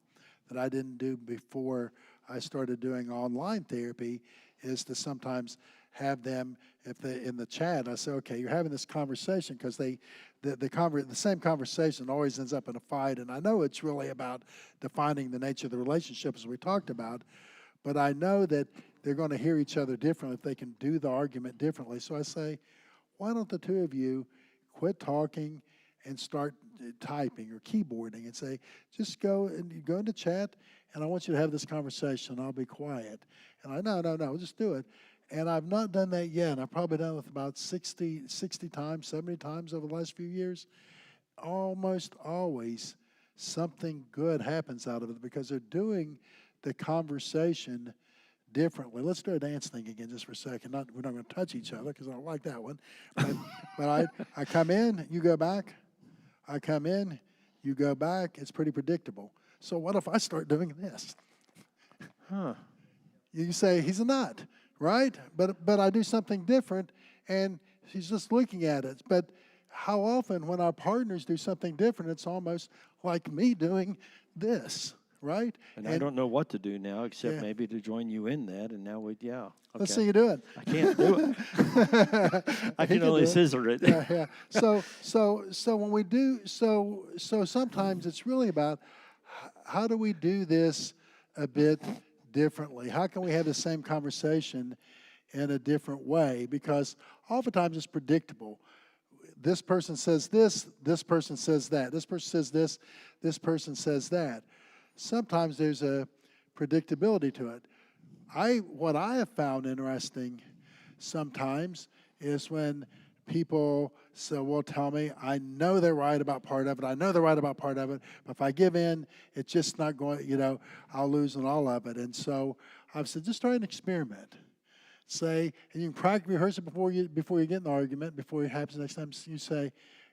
that I didn't do before I started doing online therapy is to sometimes have them, if they in the chat, I say, okay, you're having this conversation because the same conversation always ends up in a fight, and I know it's really about defining the nature of the relationship as we talked about, but I know that they're going to hear each other differently if they can do the argument differently. So I say, why don't the two of you quit talking and start typing or keyboarding and say, just go into chat, and I want you to have this conversation. I'll be quiet. And I, no, just do it. And I've not done that yet. I've probably done it with about 60 times, 70 times over the last few years. Almost always something good happens out of it because they're doing the conversation differently. Let's do a dance thing again just for a second. We're not going to touch each other because I don't like that one. But I come in, you go back. I come in, you go back. It's pretty predictable. So what if I start doing this? Huh. You say, he's a nut, right? But I do something different, and she's just looking at it. But how often when our partners do something different, it's almost like me doing this, right? And I don't know what to do now except Yeah. maybe to join you in that, and now okay. Let's see you do it. I can't do it. I He can can only do it. scissor it. Yeah. So when we do, so sometimes it's really about how do we do this a bit differently? How can we have the same conversation in a different way? Because oftentimes it's predictable. This person says this person says that. This person says this person says that. Sometimes there's a predictability to it. What I have found interesting sometimes is when people say, well, tell me, I know they're right about part of it. I know they're right about part of it. But if I give in, it's just not going, I'll lose on all of it. And so I've said, just try an experiment. say, and you can practice rehearse it before you get in the argument, before it happens next time. You say,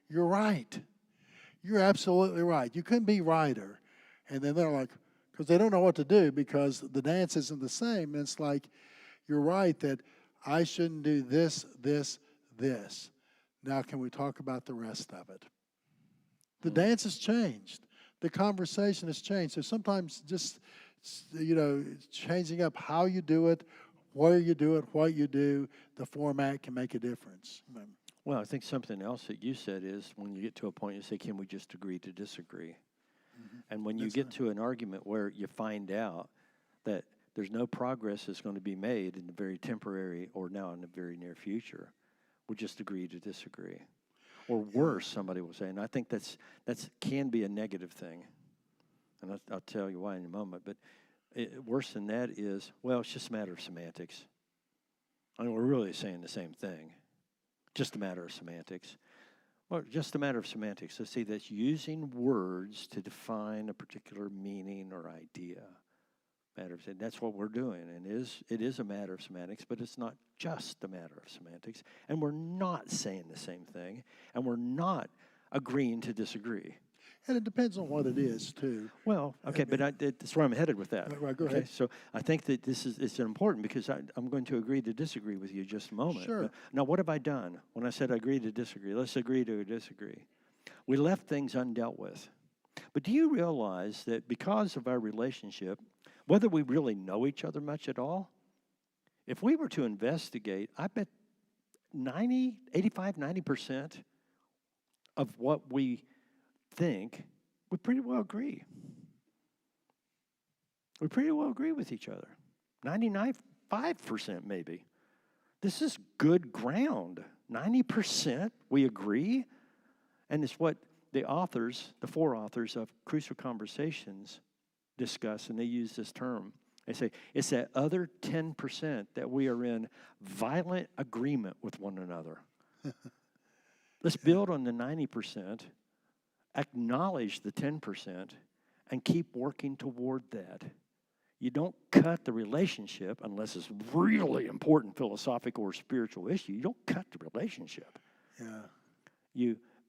"You're right. You're absolutely right. You couldn't be righter." And then they're like, because they don't know what to do because the dance isn't the same. And it's like, "You're right that I shouldn't do this, this, this. Now can we talk about the rest of it?" The dance has changed. The conversation has changed. So sometimes just, changing up how you do it, where you do it, what you do, the format can make a difference. Well, I think something else that you said is when you get to a point, you say, can we just agree to disagree? Mm-hmm. And when you get to an argument where you find out that there's no progress that's going to be made in the very temporary or now in the very near future, we just agree to disagree. Or worse, somebody will say, and I think that's can be a negative thing. And I'll tell you why in a moment. But worse than that is, well, it's just a matter of semantics. I mean, we're really saying the same thing. Just a matter of semantics. Well, just a matter of semantics. So see, that's using words to define a particular meaning or idea. That's what we're doing, and it is a matter of semantics, but it's not just a matter of semantics, and we're not saying the same thing, and we're not agreeing to disagree. And it depends on what it is, too. Well, okay, but that's where I'm headed with that. Right, go ahead. So I think that it's important because I'm going to agree to disagree with you in just a moment. Sure. But now, what have I done when I said I agree to disagree? Let's agree to disagree. We left things undealt with. But do you realize that because of our relationship, whether we really know each other much at all, if we were to investigate, I bet 90% of what we think, we pretty well agree. We pretty well agree with each other. 95% maybe. This is good ground. 90% we agree, and it's what the four authors of Crucial Conversations discuss, and they use this term. They say it's that other 10% that we are in violent agreement with one another. Let's build on the 90%, acknowledge the 10%, and keep working toward that. You don't cut the relationship unless it's really important philosophical or spiritual issue. You don't cut the relationship. Yeah.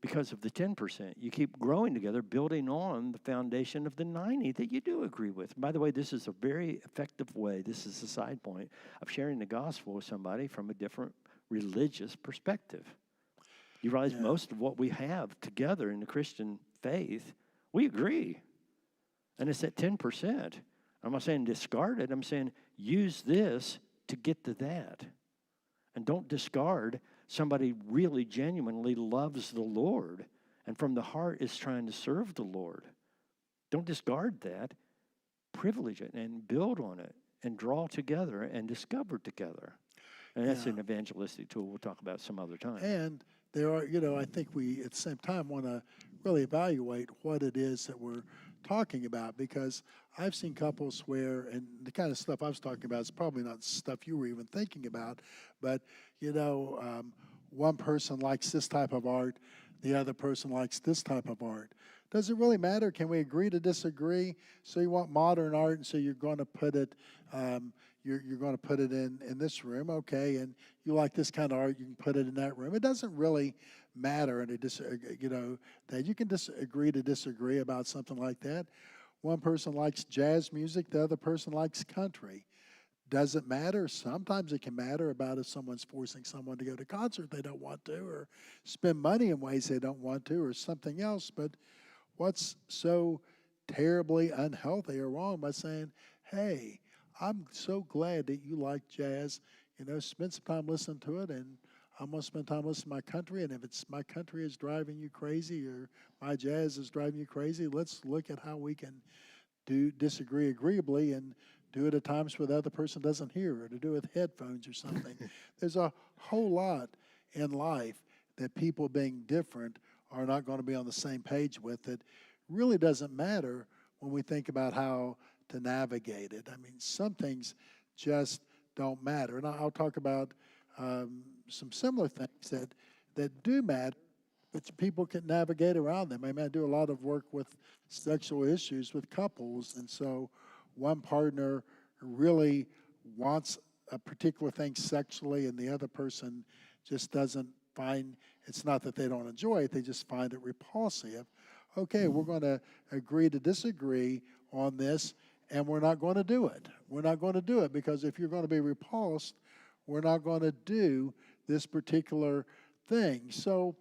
Because of the 10%, you keep growing together, building on the foundation of the 90 that you do agree with. And by the way, this is a very effective way, this is a side point, of sharing the gospel with somebody from a different religious perspective. You realize most of what we have together in the Christian faith, we agree. And it's at 10%. I'm not saying discard it. I'm saying use this to get to that. And don't discard somebody really genuinely loves the Lord and from the heart is trying to serve the Lord. Don't discard that. Privilege it and build on it and draw together and discover together. And that's an evangelistic tool we'll talk about some other time. And there are, I think we at the same time want to really evaluate what it is that we're talking about, because I've seen couples where, and the kind of stuff I was talking about is probably not stuff you were even thinking about, but, one person likes this type of art, the other person likes this type of art. Does it really matter? Can we agree to disagree? So you want modern art, and so you're going to put it, you're going to put it in this room, okay? And you like this kind of art, you can put it in that room. It doesn't really matter, and that you can agree to disagree about something like that. One person likes jazz music, the other person likes country. Does it matter? Sometimes it can matter about if someone's forcing someone to go to a concert they don't want to, or spend money in ways they don't want to, or something else. But what's so terribly unhealthy or wrong by saying, hey, I'm so glad that you like jazz, spend some time listening to it, and I'm going to spend time listening to my country, and if it's my country is driving you crazy or my jazz is driving you crazy, let's look at how we can disagree agreeably and do it at times where the other person doesn't hear, or to do it with headphones or something. There's a whole lot in life that people being different are not going to be on the same page with. It really doesn't matter when we think about how to navigate it. I mean, some things just don't matter. And I'll talk about some similar things that do matter, but people can navigate around them. I mean, I do a lot of work with sexual issues with couples, and so one partner really wants a particular thing sexually and the other person just doesn't find, it's not that they don't enjoy it, they just find it repulsive. Okay, we're going to agree to disagree on this, and we're not going to do it. We're not going to do it because if you're going to be repulsed, we're not going to do this particular thing. So,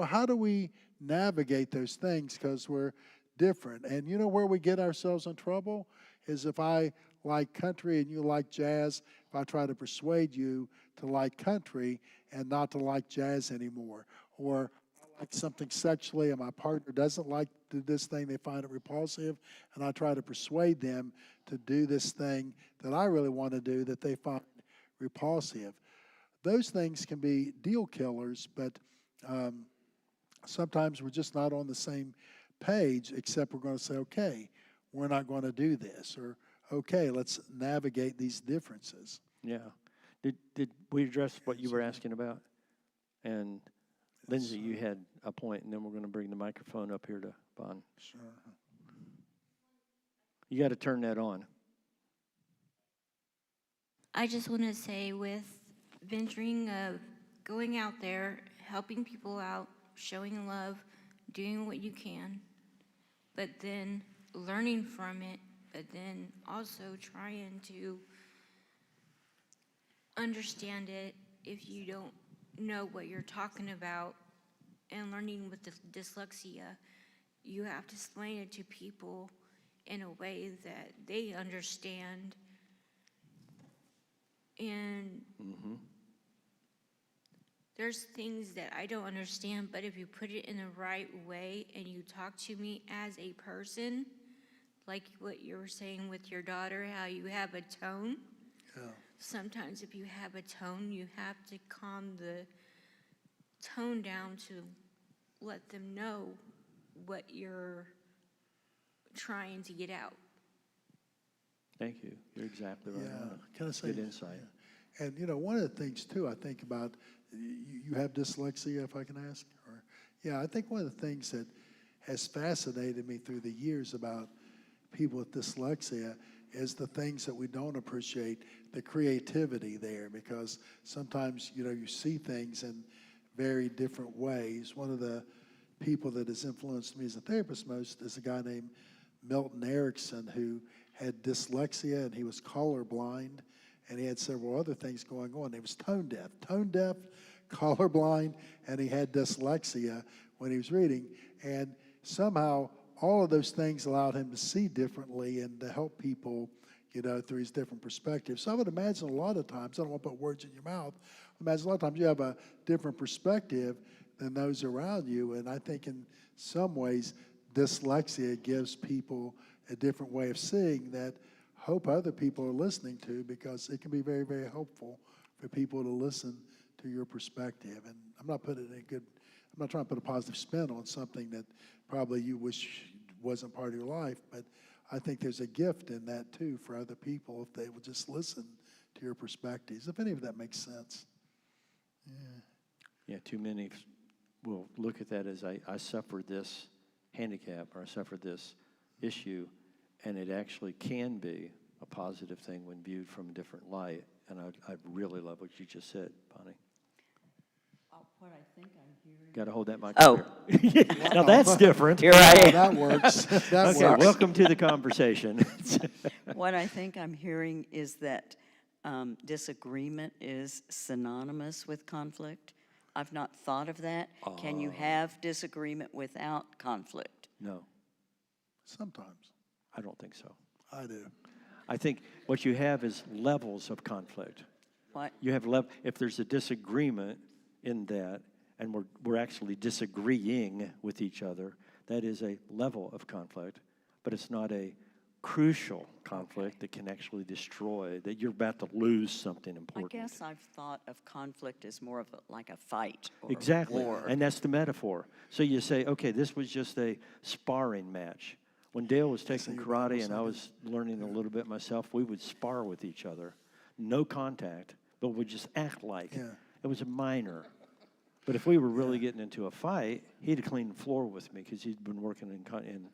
how do we navigate those things because we're different? And where we get ourselves in trouble is if I like country and you like jazz, if I try to persuade you to like country and not to like jazz anymore. Or I like something sexually and my partner doesn't like this thing, they find it repulsive, and I try to persuade them to do this thing that I really want to do that they find repulsive. Those things can be deal killers, but sometimes we're just not on the same page, except we're going to say, okay, we're not going to do this, or okay, let's navigate these differences. Yeah. Did we address what you were asking about? And Lindsay, you had a point, and then we're going to bring the microphone up here to Bon. Sure. You got to turn that on. I just want to say with venturing of going out there, helping people out, showing love, doing what you can, but then learning from it, but then also trying to understand it if you don't know what you're talking about, and learning with dyslexia, you have to explain it to people in a way that they understand. And there's things that I don't understand, but if you put it in the right way and you talk to me as a person, like what you were saying with your daughter, how you have a tone. Yeah. Sometimes if you have a tone, you have to calm the tone down to let them know what you're trying to get out. Thank you. You're exactly right. Yeah. Can I say Good insight. Yeah. And one of the things too, I think about, you have dyslexia, if I can ask, or yeah, I think one of the things that has fascinated me through the years about people with dyslexia is the things that we don't appreciate, the creativity there, because sometimes you see things in very different ways. One of the people that has influenced me as a therapist most is a guy named Milton Erickson, who had dyslexia and he was colorblind, and he had several other things going on. He was tone deaf, colorblind, and he had dyslexia when he was reading. And somehow all of those things allowed him to see differently and to help people, through his different perspectives. So I would imagine a lot of times, I don't want to put words in your mouth, I imagine a lot of times you have a different perspective than those around you. And I think in some ways, dyslexia gives people a different way of seeing that hope other people are listening to, because it can be very, very helpful for people to listen to your perspective. And I'm not trying to put a positive spin on something that probably you wish wasn't part of your life, but I think there's a gift in that too for other people if they will just listen to your perspectives, if any of that makes sense. Yeah, too many will look at that as I suffered this handicap or I suffered this issue, and it actually can be a positive thing when viewed from a different light. And I really love what you just said, Bonnie. What I think I'm hearing. Got to hold that mic. Oh. Now that's different. Here I am. That works. That Okay, works. welcome to the conversation. What I think I'm hearing is that disagreement is synonymous with conflict. I've not thought of that. Can you have disagreement without conflict? No, Sometimes. I don't think so. I do. I think what you have is levels of conflict. What? You have if there's a disagreement in that, and we're actually disagreeing with each other, that is a level of conflict, but it's not a crucial conflict that can actually destroy, that you're about to lose something I important. guess I've thought of conflict as more of like a fight or Exactly, war. and that's the metaphor. So you say, okay, this was just a sparring match. When Dale was taking karate and I was learning a little bit myself, we would spar with each other. No contact, but we'd just act like it was a minor. But if we were really getting into a fight, he'd have cleaned the floor with me because he'd been working in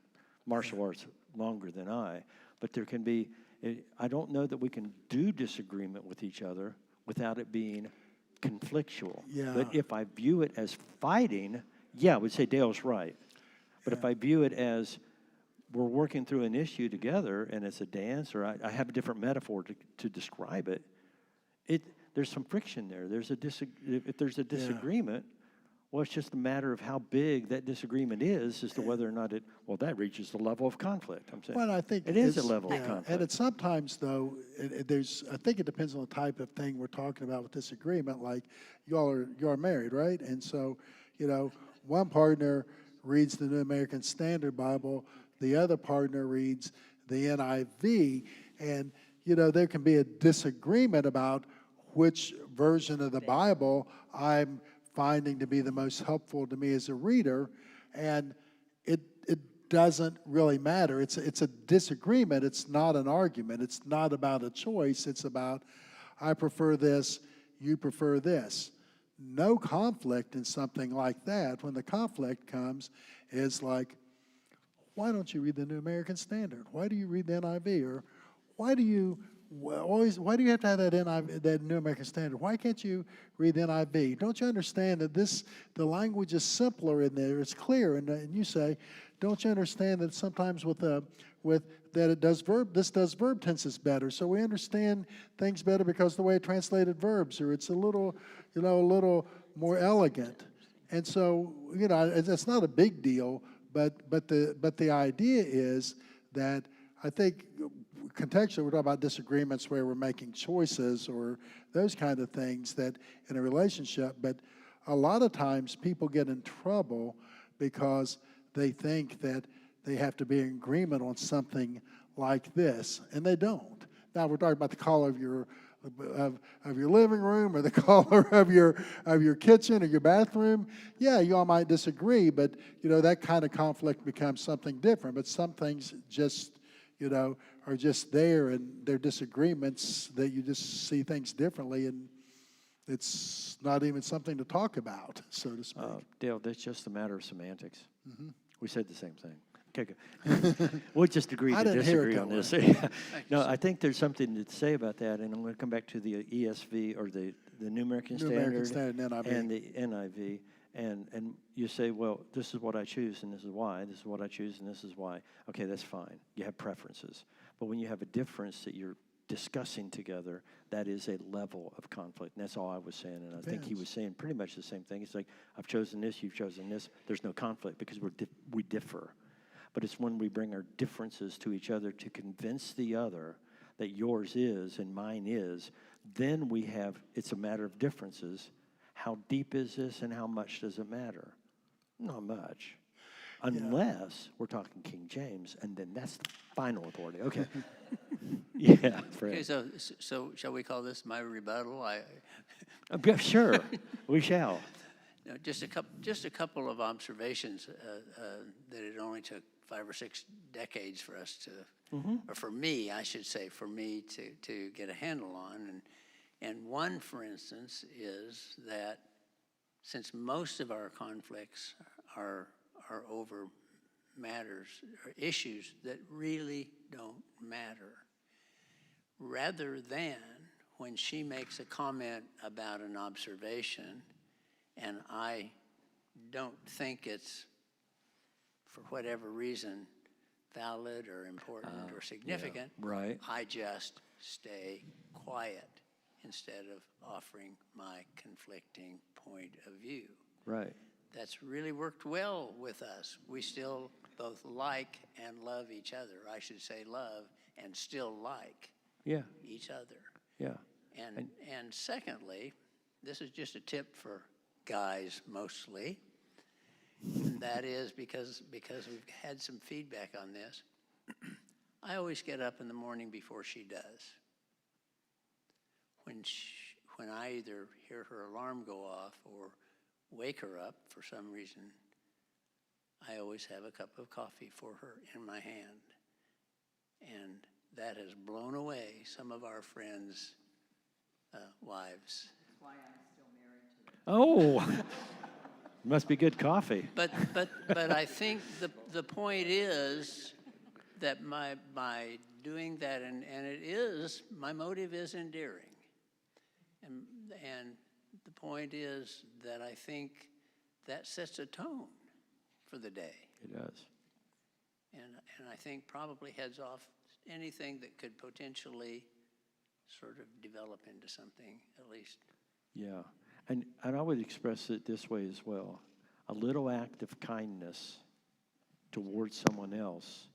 martial arts longer than I. But there can be, I don't know that we can do disagreement with each other without it being conflictual. Yeah. But if I view it as fighting, yeah, I would say Dale's right. But if I view it as we're working through an issue together and it's a dance, or I have a different metaphor to describe it, there's some friction there. If there's a disagreement, well, it's just a matter of how big that disagreement is as to whether or not that reaches the level of conflict. I'm saying. Well, I think it is a it's- level of yeah, conflict. and it's sometimes though. I think it depends on the type of thing we're talking about with disagreement. Like you are married, right? And so, one partner reads the New American Standard Bible, the other partner reads the NIV, and there can be a disagreement about which version of the Bible I'm finding to be the most helpful to me as a reader, and it doesn't really matter. It's a disagreement. It's not an argument. It's not about a choice. It's about I prefer this, you prefer this. No conflict in something like that. When the conflict comes, is like, why don't you read the New American Standard? Why do you read the NIV? Or why do you have to have that NIV, that New American Standard? Why can't you read the NIV? Don't you understand that the language is simpler in there? It's clear, and you say, don't you understand that sometimes with that this does verb tenses better, so we understand things better because the way it translated verbs, or it's a little more elegant, and so it's not a big deal, but the idea is that I think contextually we're talking about disagreements where we're making choices or those kind of things that in a relationship, but a lot of times people get in trouble because they think that they have to be in agreement on something like this, and they don't. Now we're talking about the color of your living room or the color of your kitchen or your bathroom. Yeah, you all might disagree, but that kind of conflict becomes something different. But some things just are just there, and they're disagreements that you just see things differently, and it's not even something to talk about, so to speak. Dale, that's just a matter of semantics. Mm-hmm. We said the same thing. Okay, good. We'll just agree I to didn't hear it disagree that on this. way. No, I think there's something to say about that, and I'm going to come back to the ESV or the New American New Standard, American Standard and NIV. and the NIV, and you say, well, this is what I choose, and this is why. This is what I choose, and this is why. Okay, that's fine. You have preferences, but when you have a difference that you're discussing together, that is a level of conflict, and that's all I was saying. And I think he was saying pretty much the same thing. It's like, I've chosen this, you've chosen this. There's no conflict because we differ. But it's when we bring our differences to each other to convince the other that yours is and mine is, then it's a matter of differences. How deep is this and how much does it matter? Not much. Unless we're talking King James, and then that's the final authority. Okay. Yeah, Fred. Okay, so shall we call this my rebuttal? Sure, we shall. Just a couple of observations that it only took 5 or 6 decades for us to, or for me, I should say, to get a handle on. And one, for instance, is that since most of our conflicts are over matters or issues that really don't matter, rather than when she makes a comment about an observation and I don't think it's, for whatever reason, valid or important or significant, right. I just stay quiet instead of offering my conflicting point of view. Right. That's really worked well with us. We still both like and love each other. I should say love and still like each other. Yeah. And secondly, this is just a tip for guys mostly, and that is because we've had some feedback on this. I always get up in the morning before she does. When I either hear her alarm go off or wake her up for some reason, I always have a cup of coffee for her in my hand. And that has blown away some of our friends' wives. That's why I'm still married to her. Oh, must be good coffee. But I think the point is that by doing that, and it is, my motive is endearing. And the point is that I think that sets a tone for the day. It does. And I think probably heads off anything that could potentially sort of develop into something, at least. Yeah. And I would express it this way as well. A little act of kindness towards someone else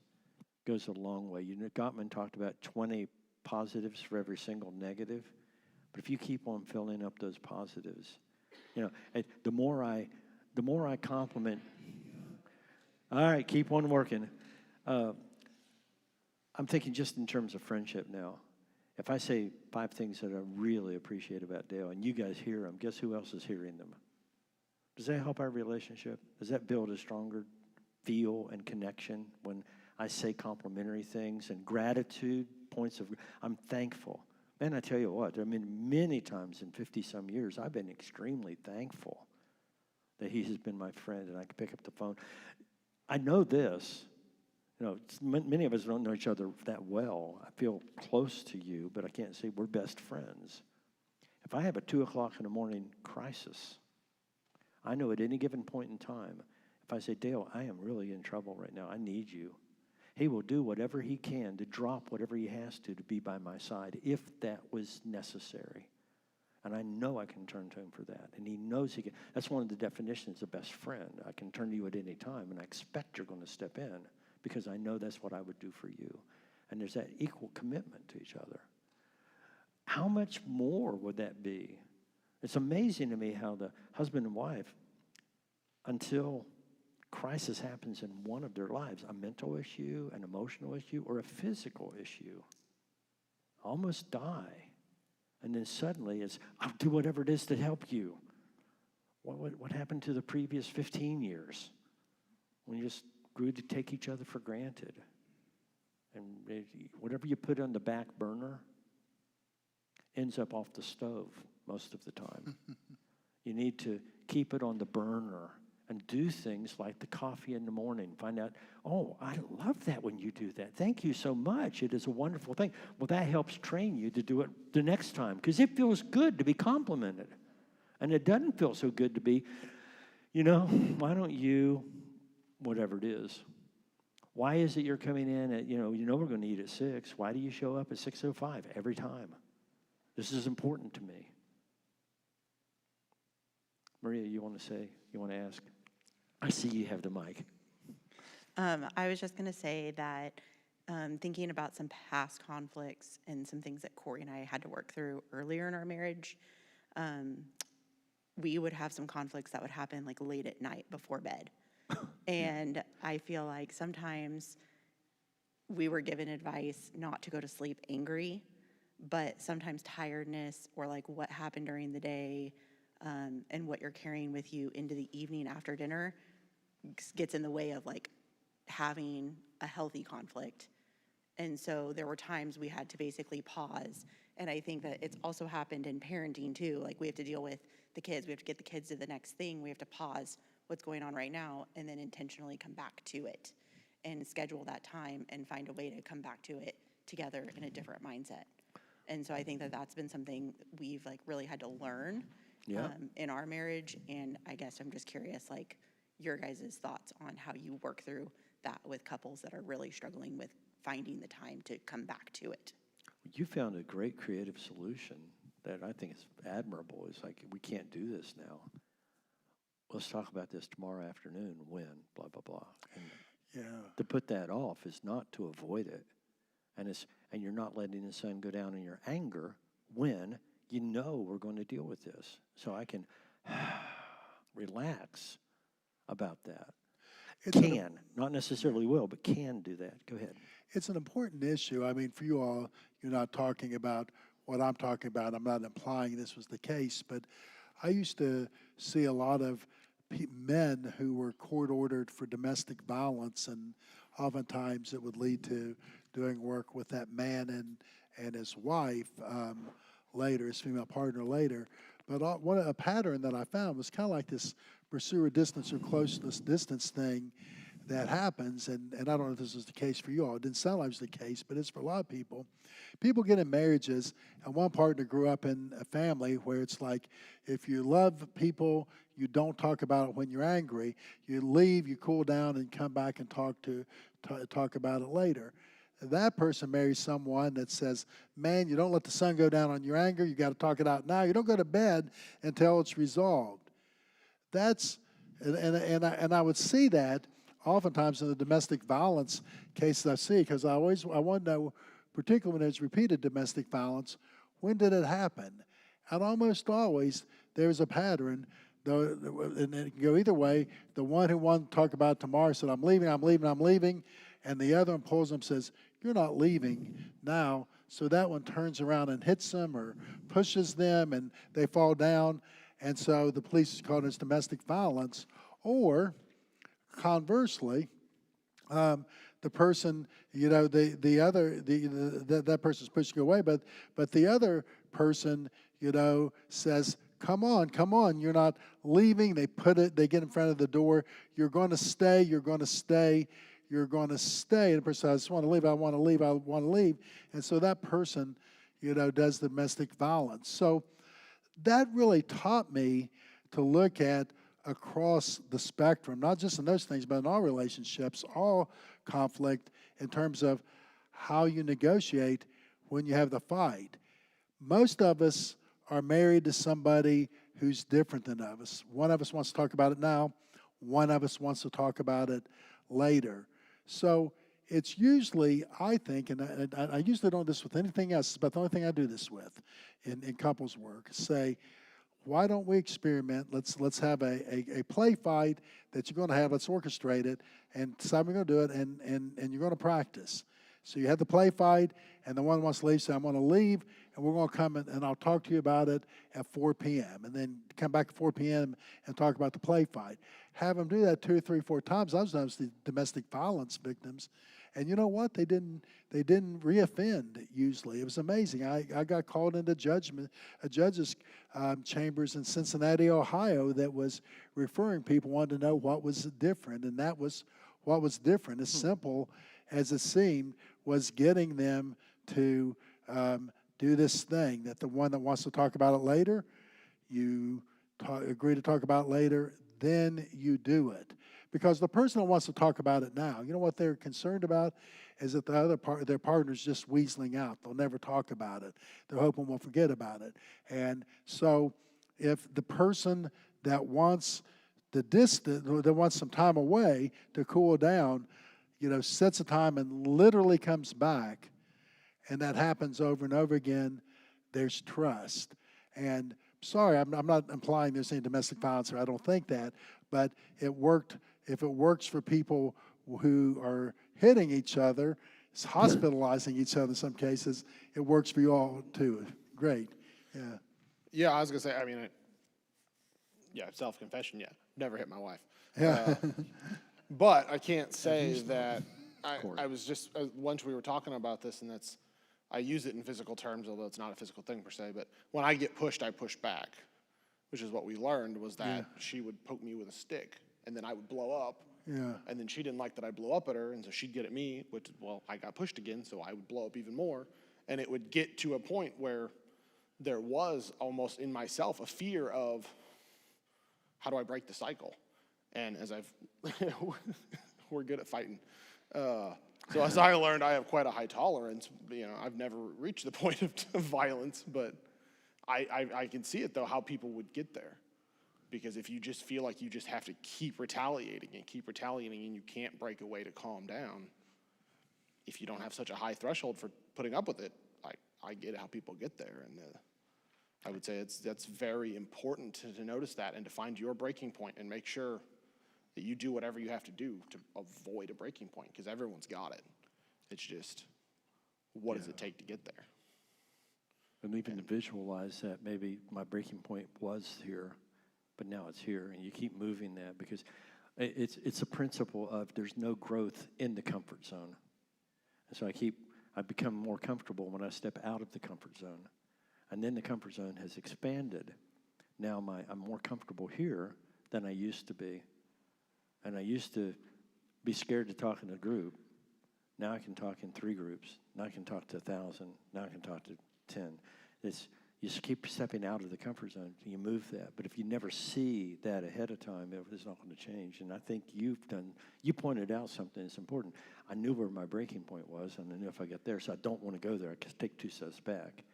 goes a long way. You know, Gottman talked about 20 positives for every single negative. But if you keep on filling up those positives, you know, the more I compliment, all right, keep on working. I'm thinking just in terms of friendship now. If I say 5 things that I really appreciate about Dale, and you guys hear them, guess who else is hearing them? Does that help our relationship? Does that build a stronger feel and connection when I say complimentary things and gratitude, I'm thankful. Man, I tell you what, I mean, many times in 50-some years, I've been extremely thankful that he has been my friend and I can pick up the phone. I know this. You know, many of us don't know each other that well. I feel close to you, but I can't say we're best friends. If I have a 2 o'clock in the morning crisis, I know at any given point in time, if I say, Dale, I am really in trouble right now, I need you. He will do whatever he can to drop whatever he has to be by my side, if that was necessary. And I know I can turn to him for that. And he knows he can. That's one of the definitions of best friend. I can turn to you at any time, and I expect you're going to step in, because I know that's what I would do for you. And there's that equal commitment to each other. How much more would that be? It's amazing to me how the husband and wife, until crisis happens in one of their lives, a mental issue, an emotional issue, or a physical issue, almost die. And then suddenly it's, I'll do whatever it is to help you. What happened to the previous 15 years when you just grew to take each other for granted? And whatever you put on the back burner ends up off the stove most of the time. You need to keep it on the burner and do things like the coffee in the morning. Find out, oh, I love that when you do that. Thank you so much. It is a wonderful thing. Well, that helps train you to do it the next time, because it feels good to be complimented. And it doesn't feel so good to be, you know, why don't you, whatever it is. Why is it you're coming in at, you know we're going to eat at 6. Why do you show up at 6:05 every time? This is important to me. Maria, you want to ask? I see you have the mic. I was just going to say that thinking about some past conflicts and some things that Corey and I had to work through earlier in our marriage, we would have some conflicts that would happen like late at night before bed. And I feel like sometimes we were given advice not to go to sleep angry, but sometimes tiredness or like what happened during the day and what you're carrying with you into the evening after dinner gets in the way of like having a healthy conflict. And so there were times we had to basically pause. And I think that it's also happened in parenting too. Like we have to deal with the kids. We have to get the kids to the next thing. We have to pause what's going on right now and then intentionally come back to it and schedule that time and find a way to come back to it together in a different mindset. And so I think that that's been something we've like really had to learn in our marriage. And I guess I'm just curious, like your guys' thoughts on how you work through that with couples that are really struggling with finding the time to come back to it. You found a great creative solution that I think is admirable. It's like, we can't do this now. Let's talk about this tomorrow afternoon when, blah, blah, blah. And to put that off is not to avoid it. And you're not letting the sun go down in your anger when you know we're going to deal with this. So I can relax about that. Not necessarily will, but can do that. Go ahead. It's an important issue. I mean, for you all, you're not talking about what I'm talking about. I'm not implying this was the case, but I used to see a lot of men who were court-ordered for domestic violence, and oftentimes it would lead to doing work with that man and his wife later, his female partner later. But a pattern that I found was kind of like this pursuer distance or closeness distance thing, that happens, and I don't know if this is the case for you all. It didn't sound like it was the case, but it's for a lot of people. People get in marriages, and one partner grew up in a family where it's like, if you love people, you don't talk about it when you're angry. You leave, you cool down, and come back and talk about it later. That person marries someone that says, man, you don't let the sun go down on your anger. You got to talk it out now. You don't go to bed until it's resolved. That's, and I would see that oftentimes in the domestic violence cases I see, because I want to know, particularly when it's repeated domestic violence, when did it happen? And almost always there's a pattern, though, and it can go either way. The one who wanted to talk about it tomorrow said, I'm leaving, and the other one pulls them and says, you're not leaving now. So that one turns around and hits them or pushes them, and they fall down. And so the police is called as domestic violence. Or conversely, the person, that person's pushing away, but the other person, says, come on, you're not leaving. They get in front of the door. You're going to stay. And the person says, I just want to leave. And so that person, does domestic violence. So that really taught me to look at across the spectrum, not just in those things, but in all relationships, all conflict, in terms of how you negotiate when you have the fight. Most of us are married to somebody who's different than us. One of us wants to talk about it now. One of us wants to talk about it later. So it's usually, I think, and I usually don't do this with anything else, it's about the only thing I do this with in couples work, say, why don't we experiment? Let's have a play fight that you're going to have. Let's orchestrate it and decide we're going to do it, and you're going to practice. So you have the play fight, and the one wants to leave, say, I'm going to leave, and we're going to come and I'll talk to you about it at 4 p.m. And then come back at 4 p.m. and talk about the play fight. Have them do that 2 or 3 or 4 times. I was noticing the domestic violence victims, and you know what? They didn't reoffend usually. It was amazing. I got called into a judge's chambers in Cincinnati, Ohio, that was referring people, wanted to know what was different, and that was what was different. As simple as it seemed, was getting them to do this thing, that the one that wants to talk about it later, you agree to talk about it later, then you do it. Because the person that wants to talk about it now, you know what they're concerned about is that their partner's just weaseling out. They'll never talk about it. They're hoping we'll forget about it. And so if the person that wants that wants some time away to cool down, sets a time and literally comes back, and that happens over and over again, there's trust. And sorry, I'm not implying there's any domestic violence, or I don't think that, but it worked. If it works for people who are hitting each other, hospitalizing each other in some cases, it works for you all too. Great. Yeah. Yeah, I was going to say, self-confession, never hit my wife. Yeah. But I can't say that I was just, once we were talking about this, and I use it in physical terms, although it's not a physical thing per se, but when I get pushed, I push back, which is what we learned, was that she would poke me with a stick, and then I would blow up. Yeah. And then she didn't like that I blew up at her, and so she'd get at me, which, I got pushed again, so I would blow up even more. And it would get to a point where there was almost in myself a fear of, how do I break the cycle? And as we're good at fighting. So as I learned, I have quite a high tolerance. I've never reached the point of violence, but I can see it, though, how people would get there. Because if you just feel like you just have to keep retaliating and you can't break away to calm down, if you don't have such a high threshold for putting up with it, I get how people get there. And I would say that's very important to notice that and to find your breaking point and make sure that you do whatever you have to do to avoid a breaking point, because everyone's got it. It's just, what does it take to get there? And even to visualize that maybe my breaking point was here, but now it's here, and you keep moving that, because it's a principle of there's no growth in the comfort zone. And so I become more comfortable when I step out of the comfort zone. And then the comfort zone has expanded. Now I'm more comfortable here than I used to be. And I used to be scared to talk in a group. Now I can talk in 3 groups. Now I can talk to 1,000. Now I can talk to 10. You just keep stepping out of the comfort zone. You move that. But if you never see that ahead of time, it's not going to change. And I think you pointed out something that's important. I knew where my breaking point was, and I knew if I got there, so I don't want to go there. I can take 2 steps back.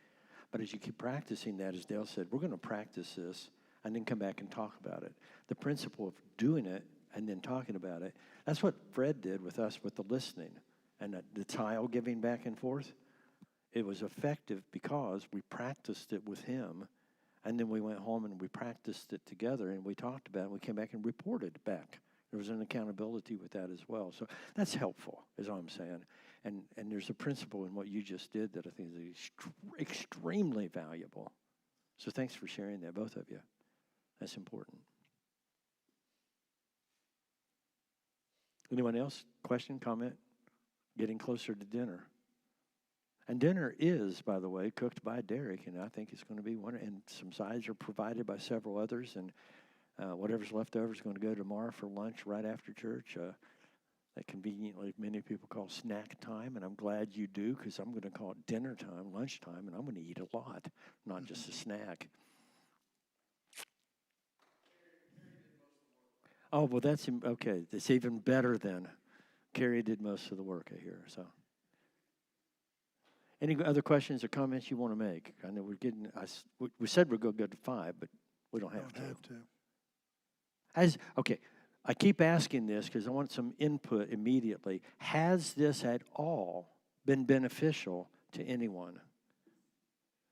But as you keep practicing that, as Dale said, we're going to practice this and then come back and talk about it. The principle of doing it and then talking about it, that's what Fred did with us with the listening and the tile giving back and forth. It was effective because we practiced it with him, and then we went home and we practiced it together, and we talked about it, and we came back and reported back. There was an accountability with that as well. So that's helpful, is all I'm saying. And there's a principle in what you just did that I think is extremely valuable. So thanks for sharing that, both of you. That's important. Anyone else? Question, comment? Getting closer to dinner. And dinner is, by the way, cooked by Derek, and I think it's going to be one. And some sides are provided by several others, and whatever's left over is going to go tomorrow for lunch right after church. That conveniently many people call snack time, and I'm glad you do, because I'm going to call it dinner time, lunchtime, and I'm going to eat a lot, not just a snack. Oh, well, that's okay. That's even better then. Carrie did most of the work, I hear. So, any other questions or comments you want to make? I know we're getting. We said we're going to go to 5, but we don't have to. Okay, I keep asking this because I want some input immediately. Has this at all been beneficial to anyone?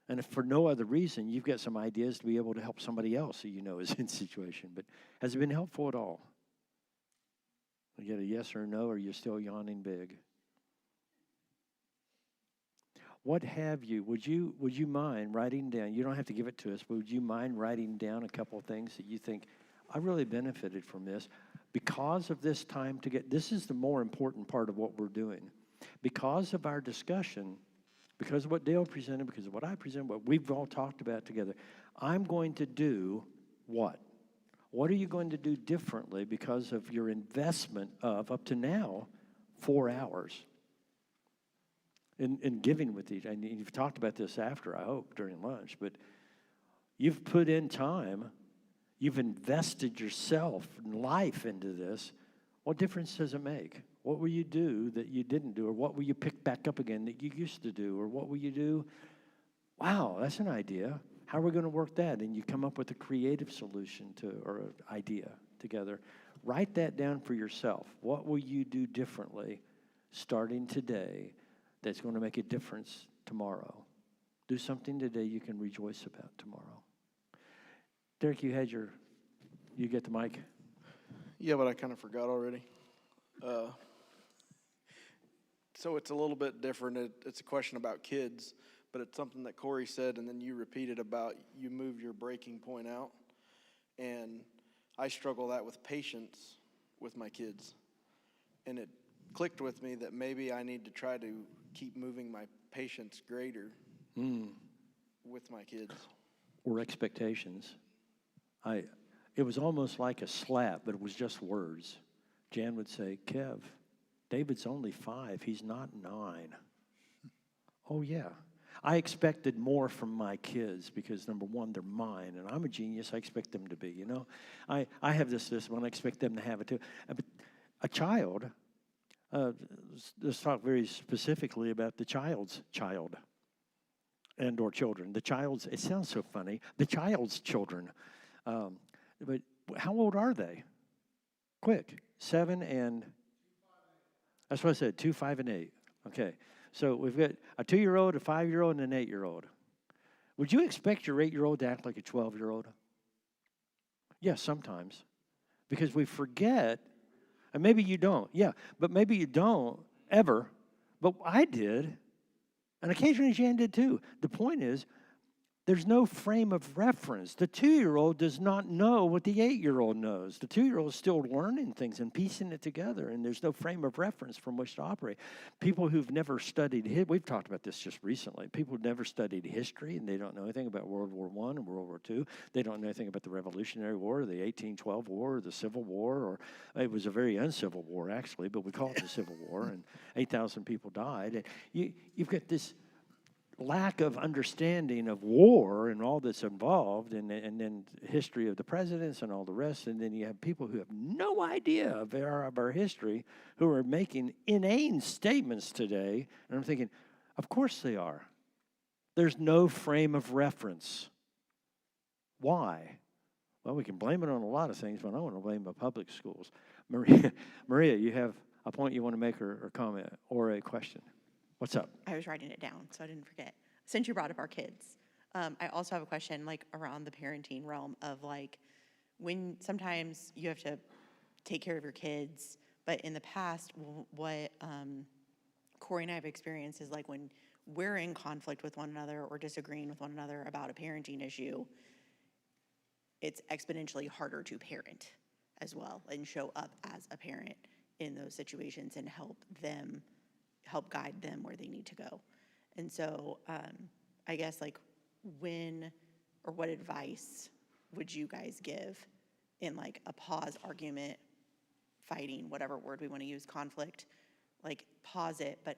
And if for no other reason, you've got some ideas to be able to help somebody else who you know is in a situation. But has it been helpful at all? You get a yes or a no, or you're still yawning big? What have you? Would you mind writing down? You don't have to give it to us, but would you mind writing down a couple of things that you think I really benefited from this because of this time to get? This is the more important part of what we're doing, because of our discussion. Because of what Dale presented, because of what I presented, what we've all talked about together, I'm going to do what? What are you going to do differently because of your investment of, up to now, 4 hours in giving with each? And you've talked about this after, I hope, during lunch, but you've put in time, you've invested yourself and life into this. What difference does it make? What will you do that you didn't do? Or what will you pick back up again that you used to do? Or what will you do? Wow, that's an idea. How are we going to work that? And you come up with a creative solution or an idea together. Write that down for yourself. What will you do differently starting today that's going to make a difference tomorrow? Do something today you can rejoice about tomorrow. Derek, you get the mic? Yeah, but I kind of forgot already. So it's a little bit different. It's a question about kids, but it's something that Corey said, and then you repeated about you moved your breaking point out. And I struggle that with patience with my kids. And it clicked with me that maybe I need to try to keep moving my patience greater with my kids. Or expectations. It was almost like a slap, but it was just words. Jan would say, Kev, David's only 5. He's not 9. Oh, yeah. I expected more from my kids because, number one, they're mine, and I'm a genius. I expect them to be, you know. I have this one. I expect them to have it, too. But a child, let's talk very specifically about the child's child and or children. The child's, it sounds so funny, the child's children. But how old are they? Quick. 7 and, that's what I said, 2, 5, and 8. Okay, so we've got a 2-year-old, a 5-year-old, and an 8-year-old. Would you expect your 8-year-old to act like a 12-year-old? Yes, sometimes. Because we forget, and maybe you don't, yeah, but maybe you don't ever, but I did, and occasionally Jan did too. The point is, There's no frame of reference. The 2-year-old does not know what the 8-year-old knows. The 2-year-old is still learning things and piecing it together, and there's no frame of reference from which to operate. People who've never studied, we've talked about this just recently, people who've never studied history, and they don't know anything about World War I and World War II. They don't know anything about the Revolutionary War, or the 1812 War, or the Civil War, or it was a very uncivil war, actually, but we call it the Civil War, and 8,000 people died. And you've got this lack of understanding of war and all that's involved, and then history of the presidents and all the rest, and then you have people who have no idea of our history who are making inane statements today, and I'm thinking, of course they are. There's no frame of reference. Why? Well, we can blame it on a lot of things, but I want to blame the public schools. Maria, you have a point you want to make or comment or a question? What's up? I was writing it down, so I didn't forget. Since you brought up our kids, I also have a question, like, around the parenting realm of, like, when sometimes you have to take care of your kids, but in the past, what Corey and I have experienced is, like, when we're in conflict with one another or disagreeing with one another about a parenting issue, it's exponentially harder to parent as well and show up as a parent in those situations and help guide them where they need to go. And so I guess, like, when or what advice would you guys give in, like, a pause, argument, fighting, whatever word we want to use, conflict, like, pause it, but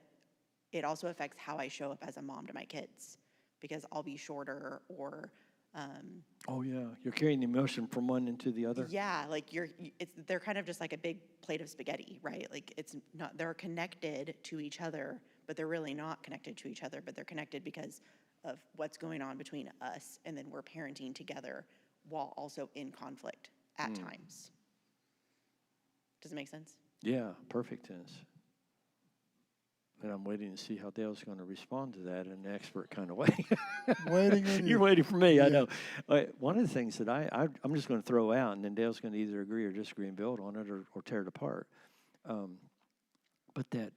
it also affects how I show up as a mom to my kids, because I'll be shorter or Oh yeah, you're carrying the emotion from one into the other. yeah, like they're kind of just like a big plate of spaghetti, right? Like, it's not, they're connected to each other, but they're really not connected to each other, but they're connected because of what's going on between us, and then we're parenting together while also in conflict at times. Does it make sense? Yeah, perfect tense. And I'm waiting to see how Dale's going to respond to that in an expert kind of way. Waiting on you. You're waiting for me, I Yeah. know. One of the things that I'm just going to throw out, and then Dale's going to either agree or disagree and build on it or tear it apart. But that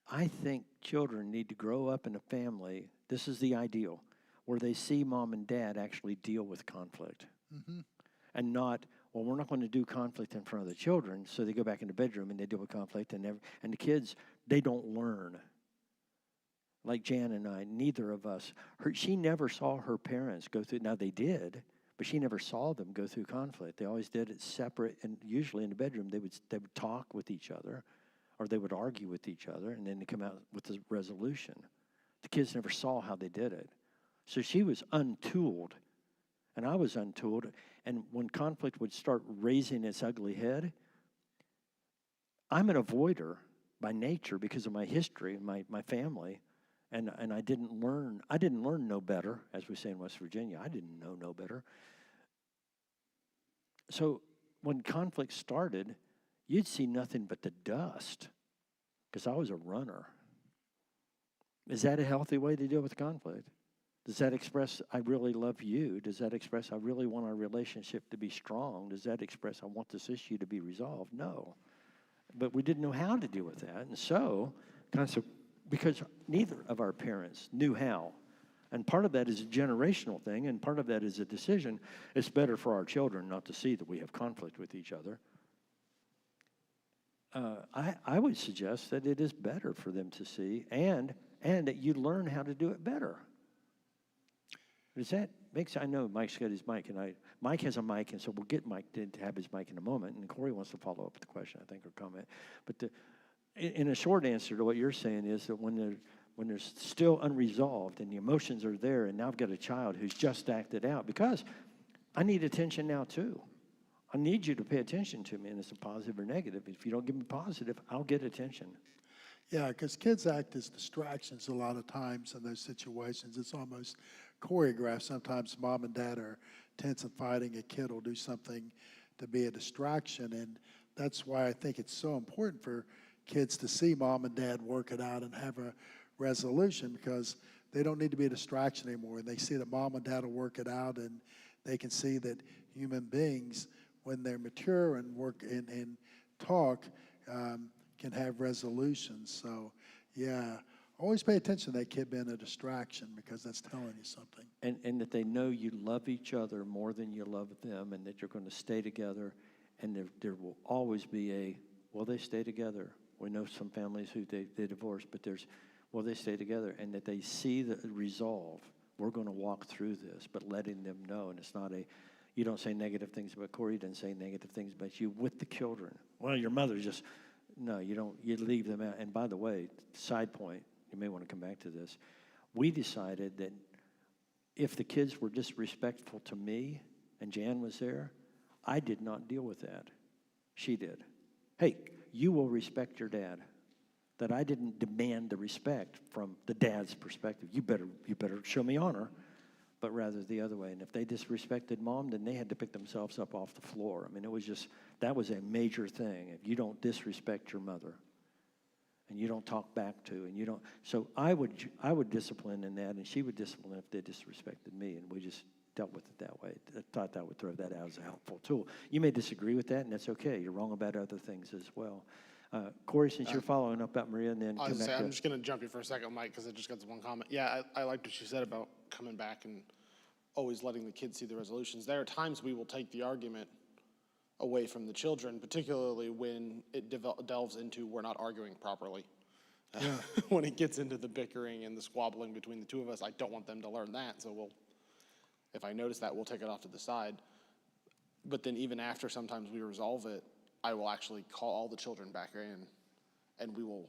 I think children need to grow up in a family, this is the ideal, where they see mom and dad actually deal with conflict. Mm-hmm. And not, well, we're not going to do conflict in front of the children, so they go back in the bedroom and they deal with conflict, and the kids, they don't learn. Like Jan and I, neither of us, she never saw her parents go through, now they did, but she never saw them go through conflict. They always did it separate, and usually in the bedroom they would talk with each other, or they would argue with each other, and then they come out with a resolution. The kids never saw how they did it. So she was untooled, and I was untooled. And when conflict would start raising its ugly head, I'm an avoider by nature because of my history, my family, and I didn't learn no better, as we say in West Virginia. I didn't know no better. So when conflict started, you'd see nothing but the dust, because I was a runner. Is that a healthy way to deal with conflict? Does that express, I really love you? Does that express, I really want our relationship to be strong? Does that express, I want this issue to be resolved? No. But we didn't know how to deal with that. And so, because neither of our parents knew how. And part of that is a generational thing, and part of that is a decision. It's better for our children not to see that we have conflict with each other. I would suggest that it is better for them to see, and that you learn how to do it better. Does that make sense? I know Mike's got his mic, and Mike has a mic, and so we'll get Mike to have his mic in a moment, and Corey wants to follow up with the question, I think, or comment. But in a short answer to what you're saying is that when there's still unresolved and the emotions are there, and now I've got a child who's just acted out, because I need attention now too. I need you to pay attention to me, and it's a positive or negative. If you don't give me positive, I'll get attention. Yeah, because kids act as distractions a lot of times in those situations. It's almost choreographed. Sometimes mom and dad are tense and fighting. A kid will do something to be a distraction, and that's why I think it's so important for kids to see mom and dad work it out and have a resolution, because they don't need to be a distraction anymore. And they see that mom and dad will work it out, and they can see that human beings, when they're mature and work and talk, can have resolutions. So, yeah, always pay attention to that kid being a distraction, because that's telling you something. And that they know you love each other more than you love them, and that you're going to stay together, and there will always be they stay together. We know some families who they divorce, but they stay together, and that they see the resolve. We're going to walk through this, but letting them know, and it's not you don't say negative things about Corey, you didn't say negative things about you with the children. Well, your mother just, no, you don't, you leave them out. And by the way, side point, you may want to come back to this. We decided that if the kids were disrespectful to me and Jan was there, I did not deal with that. She did. Hey, you will respect your dad. That I didn't demand the respect from the dad's perspective. You better show me honor, but rather the other way. And if they disrespected mom, then they had to pick themselves up off the floor. I mean, that was a major thing. If you don't disrespect your mother, and you don't talk back to, and you don't, so I would discipline in that, and she would discipline if they disrespected me, and we just dealt with it that way. I thought I would throw that out as a helpful tool. You may disagree with that, and that's okay. You're wrong about other things as well. Corey, since you're following up about Maria, and then I was come back gonna say, to I'm just going to jump you for a second, Mike, because I just got this one comment. Yeah, I liked what you said about coming back and always letting the kids see the resolutions. There are times we will take the argument away from the children, particularly when it delves into we're not arguing properly. Yeah. When it gets into the bickering and the squabbling between the two of us, I don't want them to learn that. So if I notice that, we'll take it off to the side. But then even after sometimes we resolve it, I will actually call all the children back in, and we will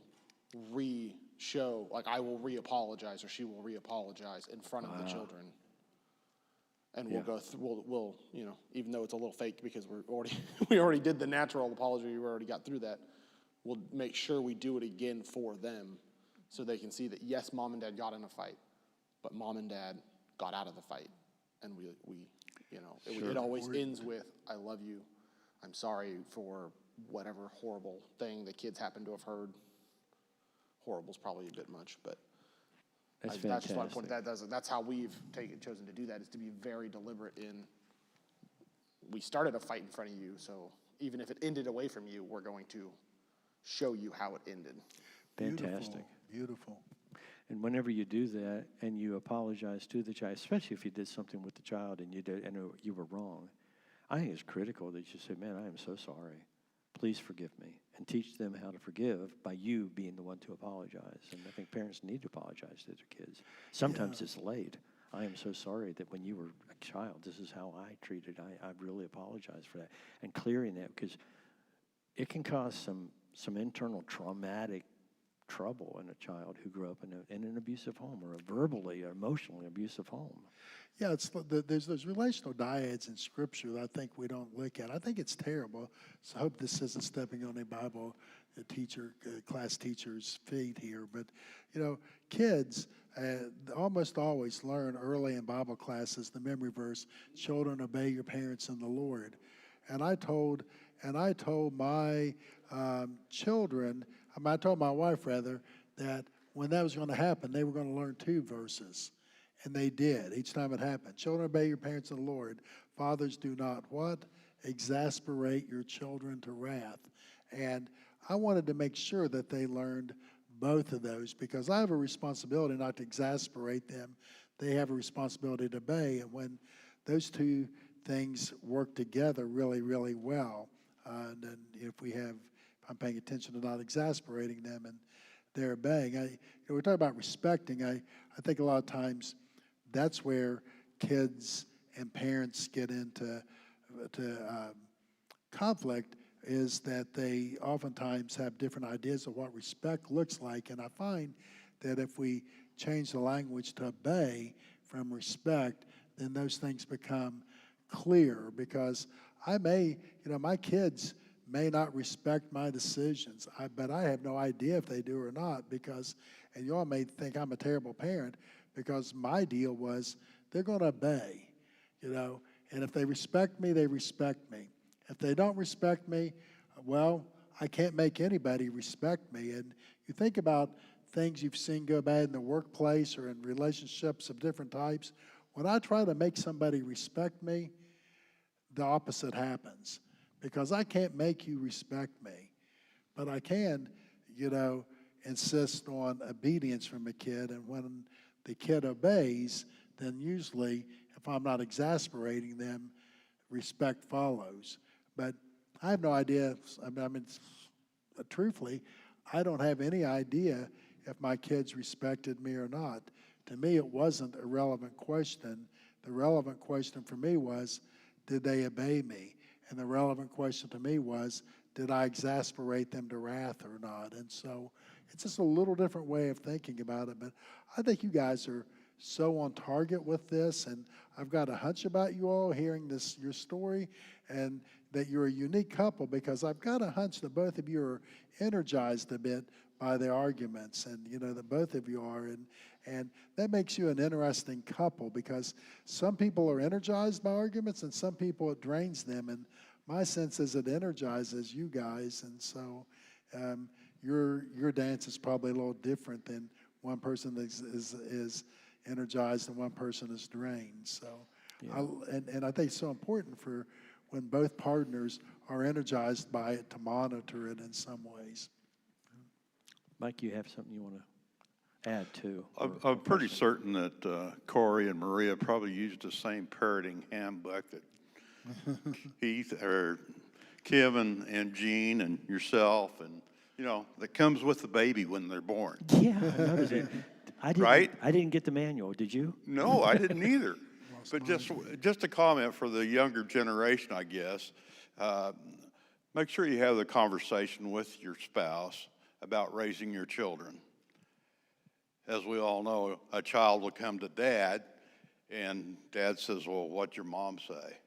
I will re-apologize, or she will re-apologize in front of the children. And we'll go through, we'll, even though it's a little fake because we already did the natural apology, we already got through that, we'll make sure we do it again for them so they can see that, yes, mom and dad got in a fight, but mom and dad got out of the fight. And it always ends with, I love you. I'm sorry for whatever horrible thing the kids happen to have heard. Horrible's probably a bit much, but that's that's just one fantastic. point. That's how we've chosen to do that, is to be very deliberate in, we started a fight in front of you, so even if it ended away from you, we're going to show you how it ended. Fantastic. Beautiful. And whenever you do that and you apologize to the child, especially if you did something with the child and you were wrong, I think it's critical that you say, man, I am so sorry. Please forgive me. And teach them how to forgive by you being the one to apologize. And I think parents need to apologize to their kids. Sometimes it's late. I am so sorry that when you were a child, this is how I treated. I really apologize for that. And clearing that, because it can cause some internal traumatic trouble in a child who grew up in an abusive home, or a verbally or emotionally abusive home. Yeah, there's those relational dyads in Scripture that I think we don't look at. I think it's terrible. So I hope this isn't stepping on a Bible class teacher's feet here. But, kids almost always learn early in Bible classes the memory verse, children, obey your parents in the Lord. And I told my children, I told my wife rather, that when that was going to happen, they were going to learn 2 verses. And they did, each time it happened. Children, obey your parents in the Lord. Fathers, do not what? Exasperate your children to wrath. And I wanted to make sure that they learned both of those, because I have a responsibility not to exasperate them. They have a responsibility to obey. And when those 2 things work together really, really well, then if I'm paying attention to not exasperating them and they're obeying. We're talking about respecting. I think a lot of times that's where kids and parents get into conflict, is that they oftentimes have different ideas of what respect looks like. And I find that if we change the language to obey from respect, then those things become clear, because my kids may not respect my decisions, but I have no idea if they do or not, and you all may think I'm a terrible parent, because my deal was they're going to obey, and if they respect me, they respect me. If they don't respect me, well, I can't make anybody respect me. And you think about things you've seen go bad in the workplace or in relationships of different types. When I try to make somebody respect me, the opposite happens, because I can't make you respect me, but I can, insist on obedience from a kid, and when the kid obeys, then usually, if I'm not exasperating them, respect follows. But I have no idea. I mean, truthfully, I don't have any idea if my kids respected me or not. To me, it wasn't a relevant question. The relevant question for me was, did they obey me? And the relevant question to me was, did I exasperate them to wrath or not? And so it's just a little different way of thinking about it. But I think you guys are so on target with this, and I've got a hunch about you all hearing your story, and that you're a unique couple, because I've got a hunch that both of you are energized a bit by the arguments, and that both of you are, and that makes you an interesting couple, because some people are energized by arguments and some people it drains them, and my sense is it energizes you guys, and so your dance is probably a little different than one person that is energized and one person is drained. So, Yeah. and I think it's so important for when both partners are energized by it to monitor it in some ways. Mike, you have something you want to add to? I'm pretty certain that Corey and Maria probably used the same parenting handbook that Keith or Kim and Jean and yourself, and that comes with the baby when they're born. Yeah, I noticed it. Right? I didn't get the manual. Did you? No, I didn't either. But just a comment for the younger generation, I guess. Make sure you have the conversation with your spouse about raising your children. As we all know, a child will come to dad, and dad says, well, what'd your mom say?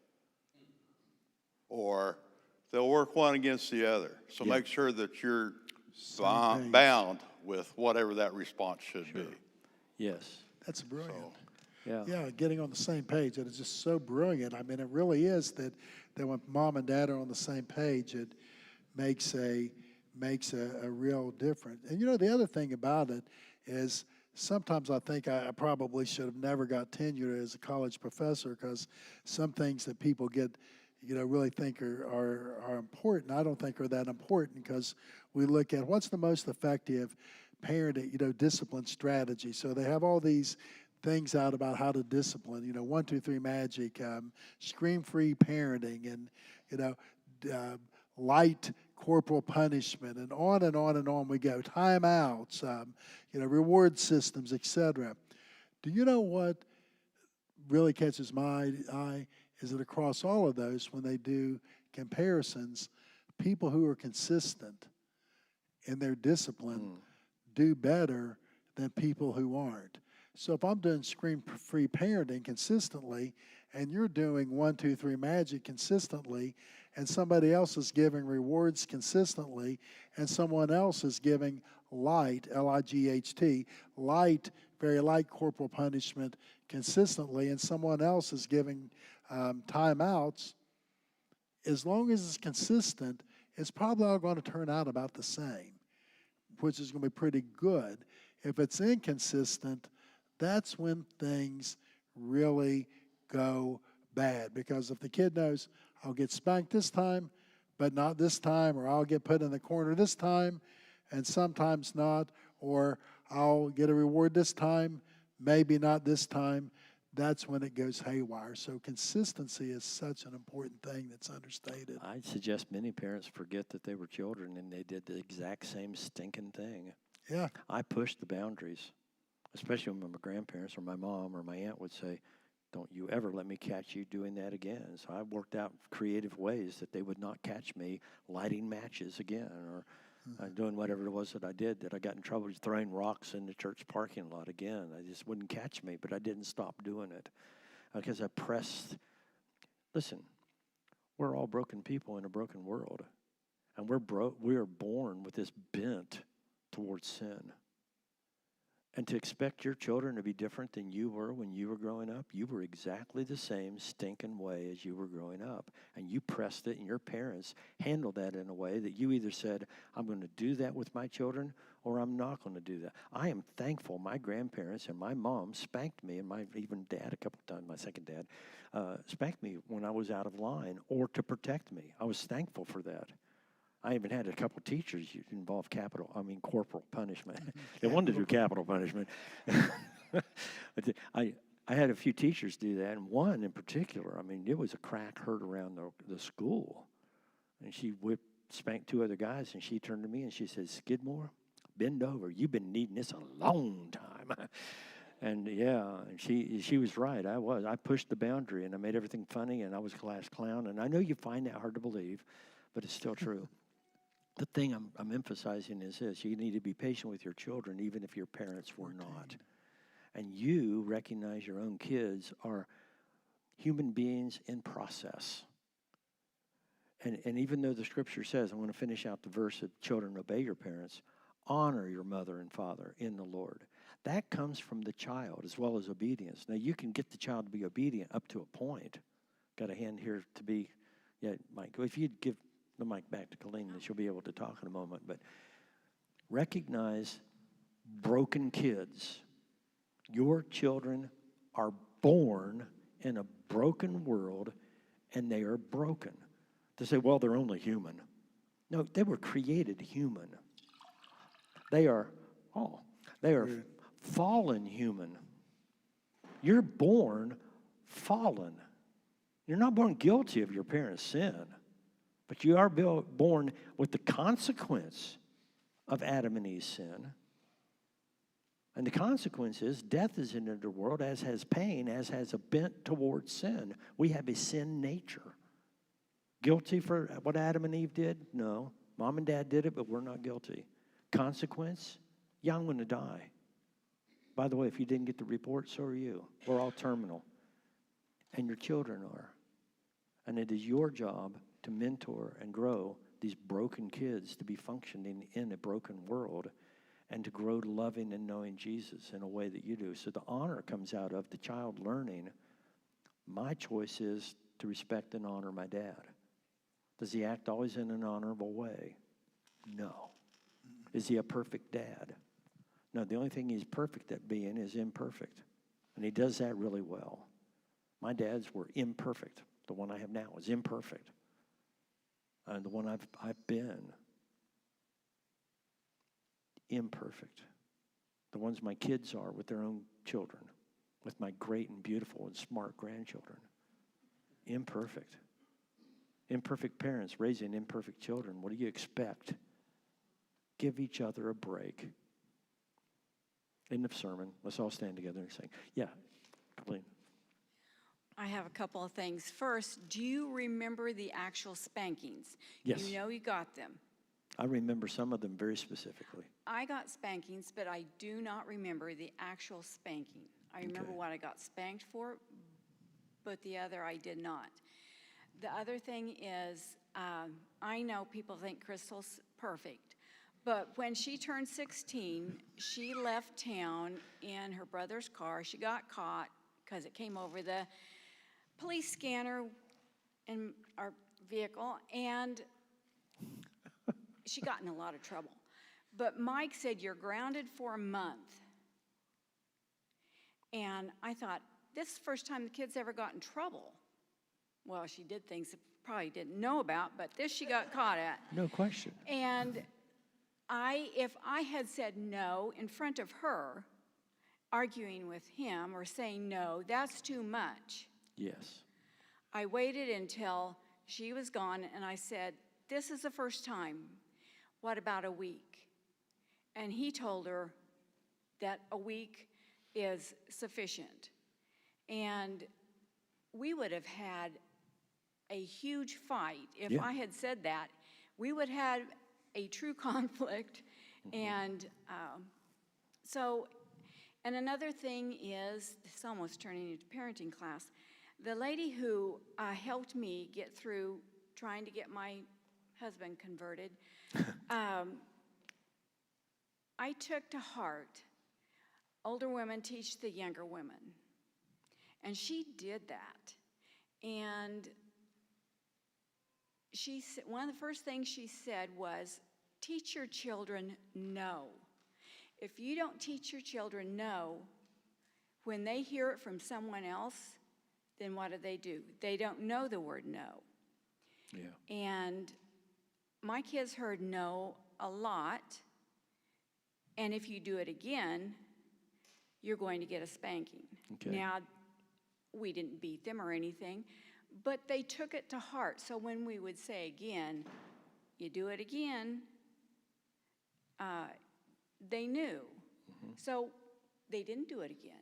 Or they'll work one against the other. So make sure that you're bound with whatever that response should be. Yes. That's brilliant. Yeah. Yeah, getting on the same page. That is just so brilliant. I mean, it really is that when mom and dad are on the same page, it makes a real difference. And the other thing about it is sometimes I think I probably should have never got tenure as a college professor, because some things that people get, really think are important, I don't think are that important, because we look at what's the most effective parenting, discipline strategy. So they have all these things out about how to discipline, 1, 2, 3 magic, scream-free parenting, and, light corporal punishment, and on and on and on we go. Timeouts, reward systems, etc. Do you know what really catches my eye is that across all of those, when they do comparisons, people who are consistent in their discipline do better than people who aren't. So if I'm doing screen-free parenting consistently, and you're doing 1, 2, 3 magic consistently, and somebody else is giving rewards consistently, and someone else is giving light, L-I-G-H-T, light, very light corporal punishment consistently, and someone else is giving timeouts, as long as it's consistent, it's probably all going to turn out about the same, which is going to be pretty good. If it's inconsistent, that's when things really go bad, because if the kid knows, I'll get spanked this time, but not this time, or I'll get put in the corner this time, and sometimes not, or I'll get a reward this time, maybe not this time, that's when it goes haywire. So consistency is such an important thing that's understated. I'd suggest many parents forget that they were children and they did the exact same stinking thing. Yeah. I pushed the boundaries, especially when my grandparents or my mom or my aunt would say, don't you ever let me catch you doing that again. So I worked out creative ways that they would not catch me lighting matches again, or doing whatever it was that I did, that I got in trouble throwing rocks in the church parking lot again. They just wouldn't catch me, but I didn't stop doing it because I pressed. Listen, we're all broken people in a broken world, and we are born with this bent towards sin. And to expect your children to be different than you were when you were growing up, you were exactly the same stinking way as you were growing up. And you pressed it, and your parents handled that in a way that you either said, I'm going to do that with my children, or I'm not going to do that. I am thankful my grandparents and my mom spanked me, and my even dad a couple of times, my second dad, spanked me when I was out of line, or to protect me. I was thankful for that. I even had a couple teachers involve corporal punishment. They wanted to do capital punishment. But I had a few teachers do that, and one in particular, I mean, it was a crack heard around the school. And she spanked two other guys, and she turned to me and she said, Skidmore, bend over. You've been needing this a long time. And yeah, and she was right. I pushed the boundary, and I made everything funny, and I was a class clown. And I know you find that hard to believe, but it's still true. The thing I'm emphasizing is this: you need to be patient with your children, even if your parents were not. And you recognize your own kids are human beings in process. And even though the scripture says, I'm going to finish out the verse of children, obey your parents, honor your mother and father in the Lord. That comes from the child as well as obedience. Now, you can get the child to be obedient up to a point. Got a hand here to be, yeah, Mike. If you'd give the mic back to Colleen, she'll be able to talk in a moment. But recognize broken kids. Your children are born in a broken world, and they are broken. To say, well, they're only human. No, they were created human. They are fallen human. You're born fallen. You're not born guilty of your parents' sin, but you are born with the consequence of Adam and Eve's sin. And the consequence is death is in the world, as has pain, as has a bent towards sin. We have a sin nature. Guilty for what Adam and Eve did? No. Mom and Dad did it, but we're not guilty. Consequence? Yeah, I'm going to die. By the way, if you didn't get the report, so are you. We're all terminal. And your children are. And it is your job to mentor and grow these broken kids to be functioning in a broken world and to grow to loving and knowing Jesus in a way that you do. So the honor comes out of the child learning. My choice is to respect and honor my dad. Does he act always in an honorable way? No. Is he a perfect dad? No, the only thing he's perfect at being is imperfect. And he does that really well. My dads were imperfect. The one I have now is imperfect. And the one I've been, imperfect. The ones my kids are with their own children, with my great and beautiful and smart grandchildren, imperfect. Imperfect parents raising imperfect children. What do you expect? Give each other a break. End of sermon. Let's all stand together and sing. Yeah, Colleen. I have a couple of things. First, do you remember the actual spankings? Yes. You know you got them. I remember some of them very specifically. I got spankings, but I do not remember the actual spanking. I remember Okay. what I got spanked for, but the other I did not. The other thing is, I know people think Crystal's perfect, but when she turned 16, she left town in her brother's car. She got caught because it came over the police scanner in our vehicle, and she got in a lot of trouble. But Mike said, you're grounded for a month. And I thought, this is the first time the kid's ever got in trouble. Well, she did things that probably didn't know about, but this she got caught at. No question. And if I had said no in front of her, arguing with him or saying no, that's too much. Yes. I waited until she was gone, and I said, this is the first time. What about a week? And he told her that a week is sufficient. And we would have had a huge fight. If Yeah. I had said that, we would have a true conflict. And and another thing is, it's almost turning into parenting class. The lady who helped me get through trying to get my husband converted, I took to heart, older women teach the younger women. And she did that. And one of the first things she said was, teach your children no. If you don't teach your children no, when they hear it from someone else, then what do? They don't know the word no. Yeah. And my kids heard no a lot, and if you do it again, you're going to get a spanking. Okay. Now, we didn't beat them or anything, but they took it to heart. So when we would say again, you do it again, they knew. So they didn't do it again.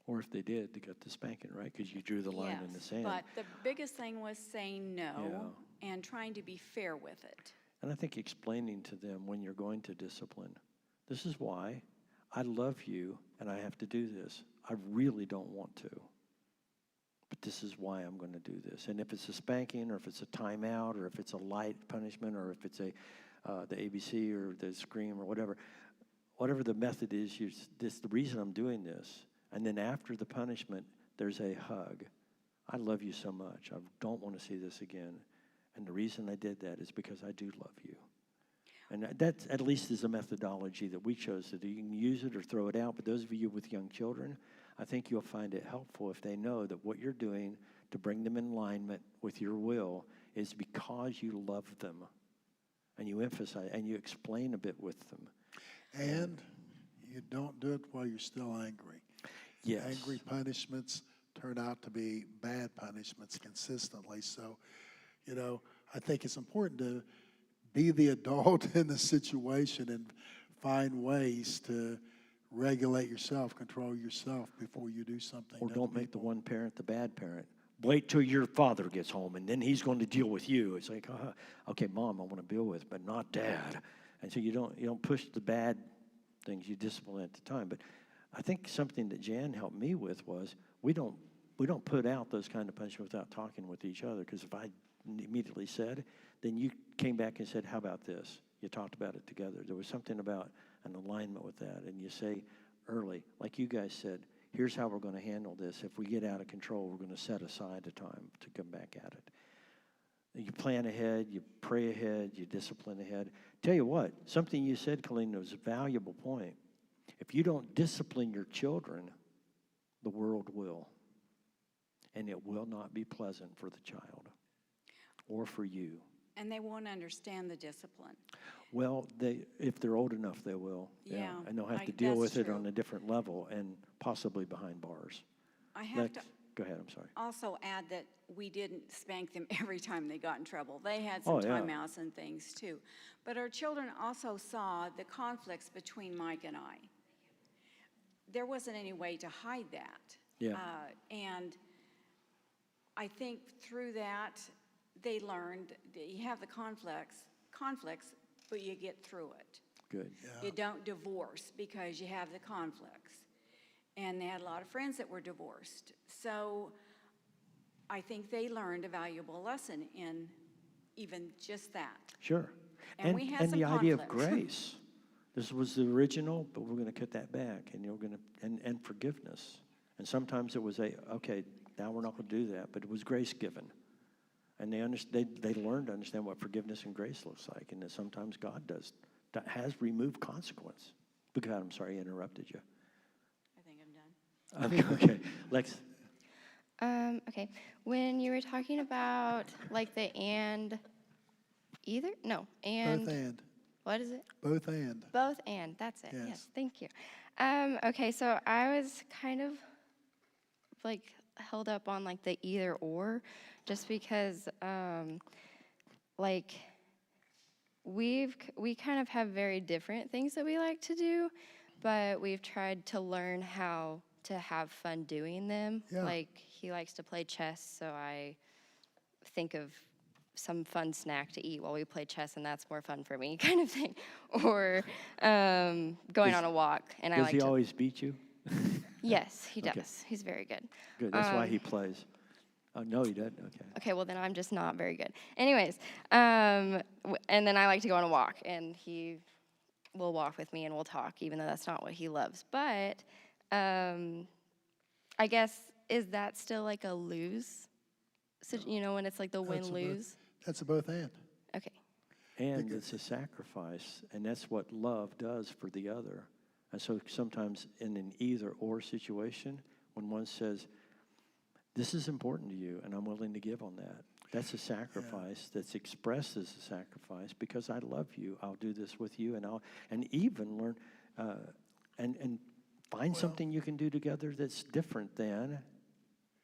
Or if they did, they got the spanking, right? Because you drew the line in the Yes, sand. but the biggest thing was saying no and trying to be fair with it. And I think explaining to them when you're going to discipline, this is why I love you and I have to do this. I really don't want to, but this is why I'm going to do this. And if it's a spanking, or if it's a timeout, or if it's a light punishment, or if it's the ABC or the scream or whatever the method is, this the reason I'm doing this. And then after the punishment, there's a hug. I love you so much. I don't want to see this again. And the reason I did that is because I do love you. And that at least is a methodology that we chose to do. You can use it or throw it out, but those of you with young children, I think you'll find it helpful if they know that what you're doing to bring them in alignment with your will is because you love them. And you emphasize and you explain a bit with them. And you don't do it while you're still angry. Yes. Angry punishments turn out to be bad punishments consistently. So, I think it's important to be the adult in the situation and find ways to regulate yourself, control yourself before you do something. Or to don't other make the people. one parent the bad parent. Wait till your father gets home, and then he's going to deal with you. It's like, okay, Mom, I want to deal with, but not Dad. And so you don't push the bad things. You discipline at the time. But I think something that Jan helped me with was we don't put out those kind of punishments without talking with each other. Because if I immediately said, then you came back and said, how about this? You talked about it together. There was something about an alignment with that. And you say early, like you guys said, here's how we're going to handle this. If we get out of control, we're going to set aside a time to come back at it. You plan ahead, you pray ahead, you discipline ahead. Tell you what, something you said, Colleen, was a valuable point. If you don't discipline your children, the world will. And it will not be pleasant for the child or for you. And they won't understand the discipline. Well, if they're old enough, they will. Yeah, And they'll have to deal that's with it true. on a different level and possibly behind bars. I have to Go ahead, I'm sorry. also add that we didn't spank them every time they got in trouble. They had some Oh, yeah. timeouts and things too. But our children also saw the conflicts between Mike and I. There wasn't any way to hide that. Yeah. And I think through that, they learned that you have the conflicts, but you get through it. Good. You don't divorce because you have the conflicts. And they had a lot of friends that were divorced. So I think they learned a valuable lesson in even just that. Sure. And we had some the idea of conflict. grace. This was the original, but we're going to cut that back, and you're going to and forgiveness. And sometimes it was okay, now we're not going to do that, but it was grace given. And they learned to understand what forgiveness and grace looks like, and that sometimes God has removed consequence. God, I'm sorry, I interrupted you. I think I'm done. Okay, Lex. Okay. When you were talking about like the and either? No, and. Both and. What is it? Both and. Both and. That's it. Yes. Yes. Thank you. Okay, so I was kind of like held up on like the either or, just because like we kind of have very different things that we like to do, but we've tried to learn how to have fun doing them. Yeah. Like he likes to play chess, so I think of some fun snack to eat while we play chess, and that's more fun for me, kind of thing. Or going on a walk, and I Does like he to. always beat you? Yes, he does. Okay. He's very good. Good, that's why he plays. Oh, no, he doesn't, okay. Okay, well then I'm just not very good. Anyways, and then I like to go on a walk, and he will walk with me and we'll talk, even though that's not what he loves. But I guess, is that still like a lose? So, when it's like the win-lose? That's a both and. Okay. And it's a sacrifice, and that's what love does for the other. And so sometimes in an either-or situation, when one says, this is important to you, and I'm willing to give on that. That's a sacrifice that's expressed as a sacrifice because I love you. I'll do this with you, and even learn and find something you can do together that's different than,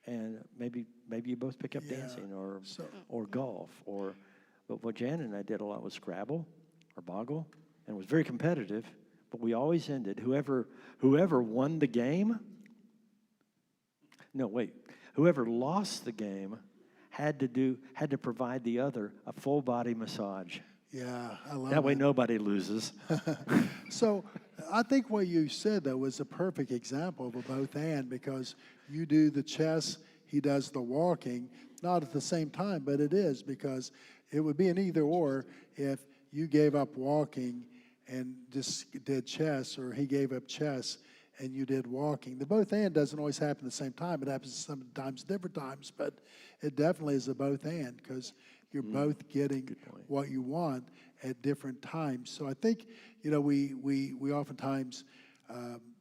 and maybe you both pick up dancing or golf but what Jan and I did a lot was Scrabble or Boggle, and it was very competitive. But we always ended whoever won the game. No, wait. Whoever lost the game had to provide the other a full body massage. Yeah, I love That way it. nobody loses. So I think what you said, though, was a perfect example of a both and, because you do the chess, he does the walking, not at the same time, but it is, because it would be an either or if you gave up walking and just did chess, or he gave up chess and you did walking. The both and doesn't always happen at the same time. It happens sometimes different times, but it definitely is a both and, because you're both getting what you want at different times. So I think, we oftentimes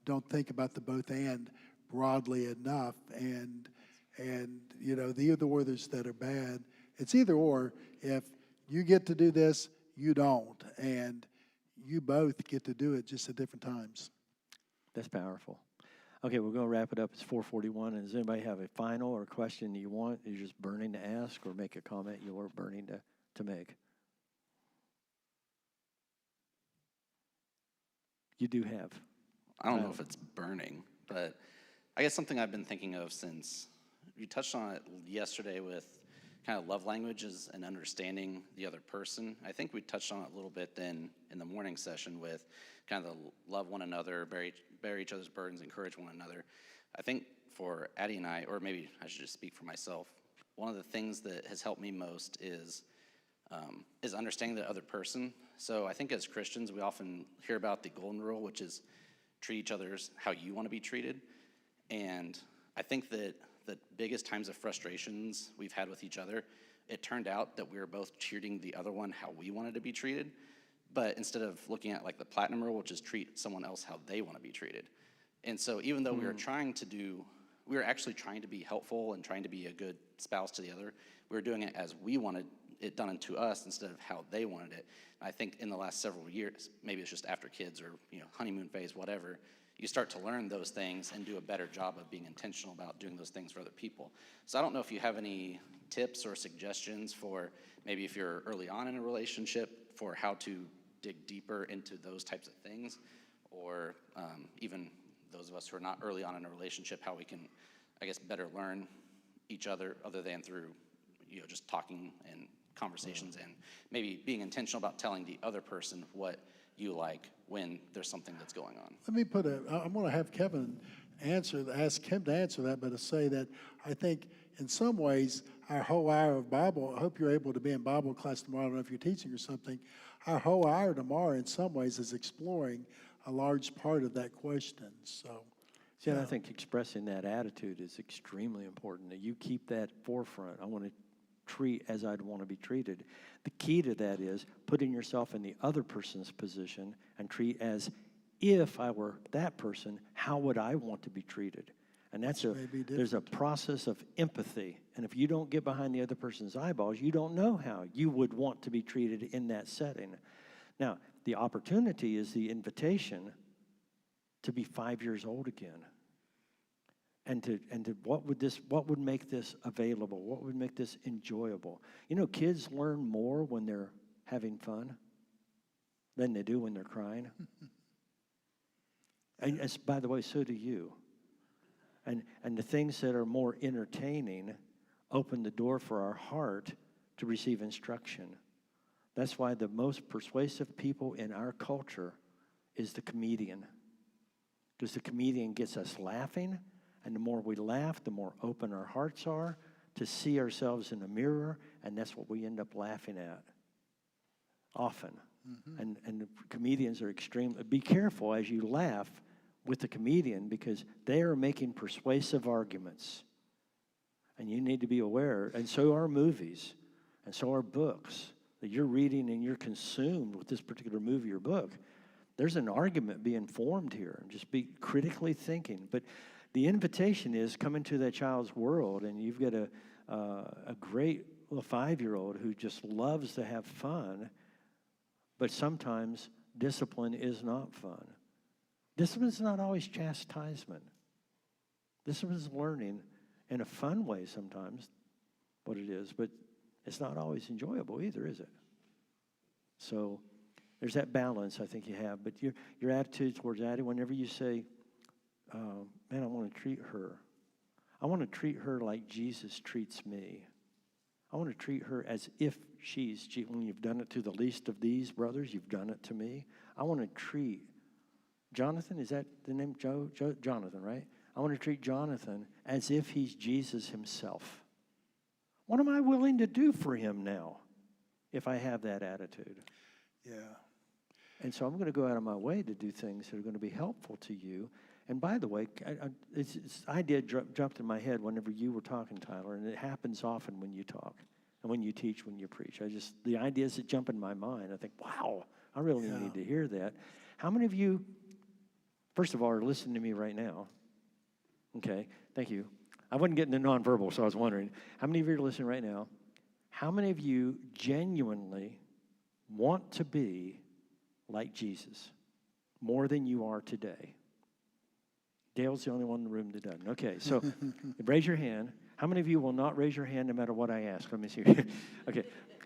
don't think about the both and broadly enough, and the either orders that are bad. It's either or. If you get to do this, you don't, and you both get to do it just at different times. That's powerful. Okay, we're going to wrap it up. It's 4:41. And does anybody have a final or question you want? You're just burning to ask, or make a comment you're burning to make? You do have. I don't know if it's burning, but I guess something I've been thinking of since you touched on it yesterday with kind of love languages and understanding the other person. I think we touched on it a little bit then in the morning session with kind of the love one another, bear each other's burdens, encourage one another. I think for Addie and I, or maybe I should just speak for myself, one of the things that has helped me most is understanding the other person. So I think as Christians, we often hear about the golden rule, which is treat each other how you want to be treated. And I think that the biggest times of frustrations we've had with each other, it turned out that we were both treating the other one how we wanted to be treated. But instead of looking at like the platinum rule, which is treat someone else how they want to be treated. And so even though we were actually trying to be helpful and trying to be a good spouse to the other, we were doing it as we wanted it done unto us instead of how they wanted it. And I think in the last several years, maybe it's just after kids or honeymoon phase, whatever, you start to learn those things and do a better job of being intentional about doing those things for other people. So I don't know if you have any tips or suggestions for maybe if you're early on in a relationship for how to dig deeper into those types of things, or even those of us who are not early on in a relationship, how we can, I guess, better learn each other than through, just talking and conversations, and maybe being intentional about telling the other person what you like when there's something that's going on. Let me I'm going to have Kevin ask him to answer that, but to say that I think in some ways our whole hour of Bible, I hope you're able to be in Bible class tomorrow, I don't know if you're teaching or something, our whole hour tomorrow in some ways is exploring a large part of that question. So, See, and I think expressing that attitude is extremely important, that you keep that forefront. I want to treat as I'd want to be treated. The key to that is putting yourself in the other person's position and treat as if I were that person, how would I want to be treated? And there's a process of empathy. And if you don't get behind the other person's eyeballs, you don't know how you would want to be treated in that setting. Now, the opportunity is the invitation to be 5 years old again. And to what would make this available? What would make this enjoyable? Kids learn more when they're having fun than they do when they're crying. And by the way, so do you. And the things that are more entertaining open the door for our heart to receive instruction. That's why the most persuasive people in our culture is the comedian. Because the comedian gets us laughing. And the more we laugh, the more open our hearts are to see ourselves in a mirror, and that's what we end up laughing at often. Mm-hmm. And the comedians are extremely, be careful as you laugh with the comedian, because they are making persuasive arguments. And you need to be aware, and so are movies, and so are books, that you're reading and you're consumed with this particular movie or book. There's an argument being formed here, and just be critically thinking. But the invitation is come into that child's world, and you've got a great a 5-year-old who just loves to have fun, but sometimes discipline is not fun. Discipline is not always chastisement. Discipline is learning in a fun way sometimes what it is, but it's not always enjoyable either, is it? So there's that balance I think you have. But your attitude towards Addie, whenever you say, man, I want to treat her. I want to treat her like Jesus treats me. I want to treat her as if when you've done it to the least of these brothers, you've done it to me. I want to treat Jonathan, is that the name? Jonathan, right? I want to treat Jonathan as if he's Jesus himself. What am I willing to do for him now if I have that attitude? Yeah. And so I'm going to go out of my way to do things that are going to be helpful to you. And by the way, this idea jumped in my head whenever you were talking, Tyler, and it happens often when you talk and when you teach, when you preach. The ideas that jump in my mind, I think, wow, I really need to hear that. How many of you, first of all, are listening to me right now? Okay, thank you. I wasn't getting the nonverbal, so I was wondering, how many of you are listening right now? How many of you genuinely want to be like Jesus more than you are today? Dale's the only one in the room that doesn't. Okay, so raise your hand. How many of you will not raise your hand no matter what I ask? Let me see. Okay,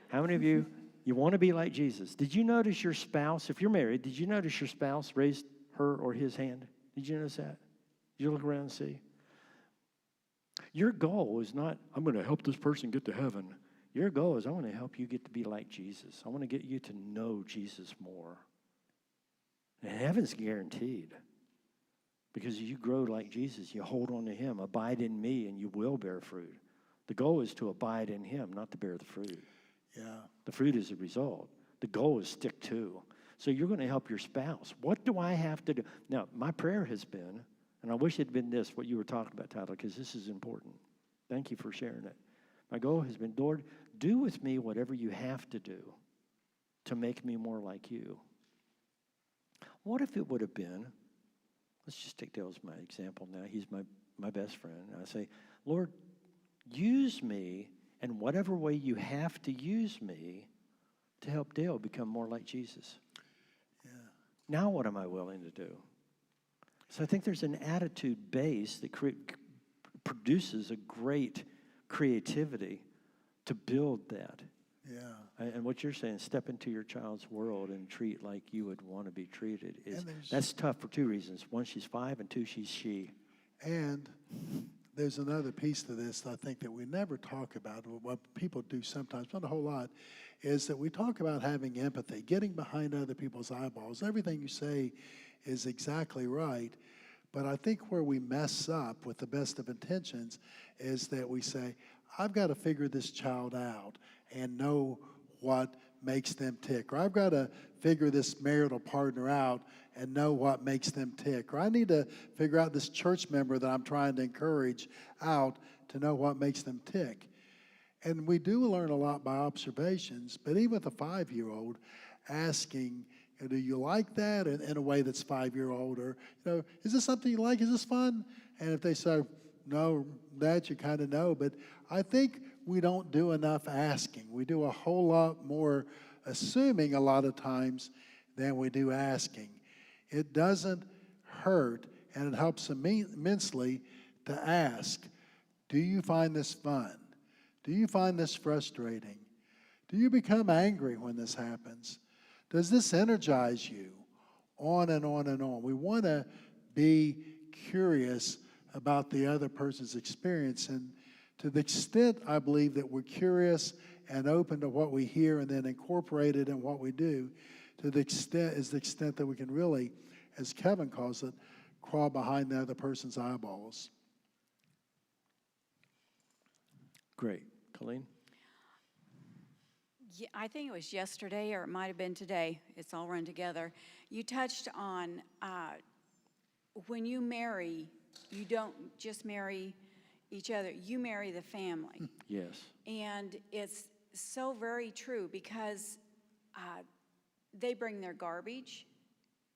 how many of you want to be like Jesus? Did you notice your spouse, if you're married, did you notice your spouse raised her or his hand? Did you notice that? Did you look around and see? Your goal is not, I'm going to help this person get to heaven. Your goal is, I want to help you get to be like Jesus. I want to get you to know Jesus more. And heaven's guaranteed. Because you grow like Jesus, you hold on to him, abide in me, and you will bear fruit. The goal is to abide in him, not to bear the fruit. Yeah. The fruit is a result. The goal is stick to. So you're going to help your spouse. What do I have to do? Now, my prayer has been, and I wish it had been this, what you were talking about, Tyler, because this is important. Thank you for sharing it. My goal has been, Lord, do with me whatever you have to do to make me more like you. What if it would have been, let's just take Dale as my example now. He's my best friend. I say, Lord, use me in whatever way you have to use me to help Dale become more like Jesus. Yeah. Now what am I willing to do? So I think there's an attitude base that produces a great creativity to build that. Yeah. And what you're saying, step into your child's world and treat like you would want to be treated. That's tough for two reasons. One, she's 5, and 2, she's she. And there's another piece to this I think that we never talk about, what people do sometimes, not a whole lot, is that we talk about having empathy, getting behind other people's eyeballs. Everything you say is exactly right. But I think where we mess up with the best of intentions is that we say, I've got to figure this child out and know what makes them tick. Or I've got to figure this marital partner out and know what makes them tick. Or I need to figure out this church member that I'm trying to encourage out to know what makes them tick. And we do learn a lot by observations, but even with a 5-year-old, asking, do you like that in a way that's 5-year-old? Or, is this something you like? Is this fun? And if they say, no, that you kind of know. But I think we don't do enough asking. We do a whole lot more assuming a lot of times than we do asking. It doesn't hurt, and it helps immensely to ask, do you find this fun? Do you find this frustrating? Do you become angry when this happens? Does this energize you? On and on and on. We want to be curious about the other person's experience. And to the extent I believe that we're curious and open to what we hear and then incorporate it in what we do, to the extent that we can really, as Kevin calls it, crawl behind the other person's eyeballs. Great. Colleen? Yeah, I think it was yesterday, or it might have been today. It's all run together. You touched on when you marry, you don't just marry each other, you marry the family. Yes. And it's so very true because they bring their garbage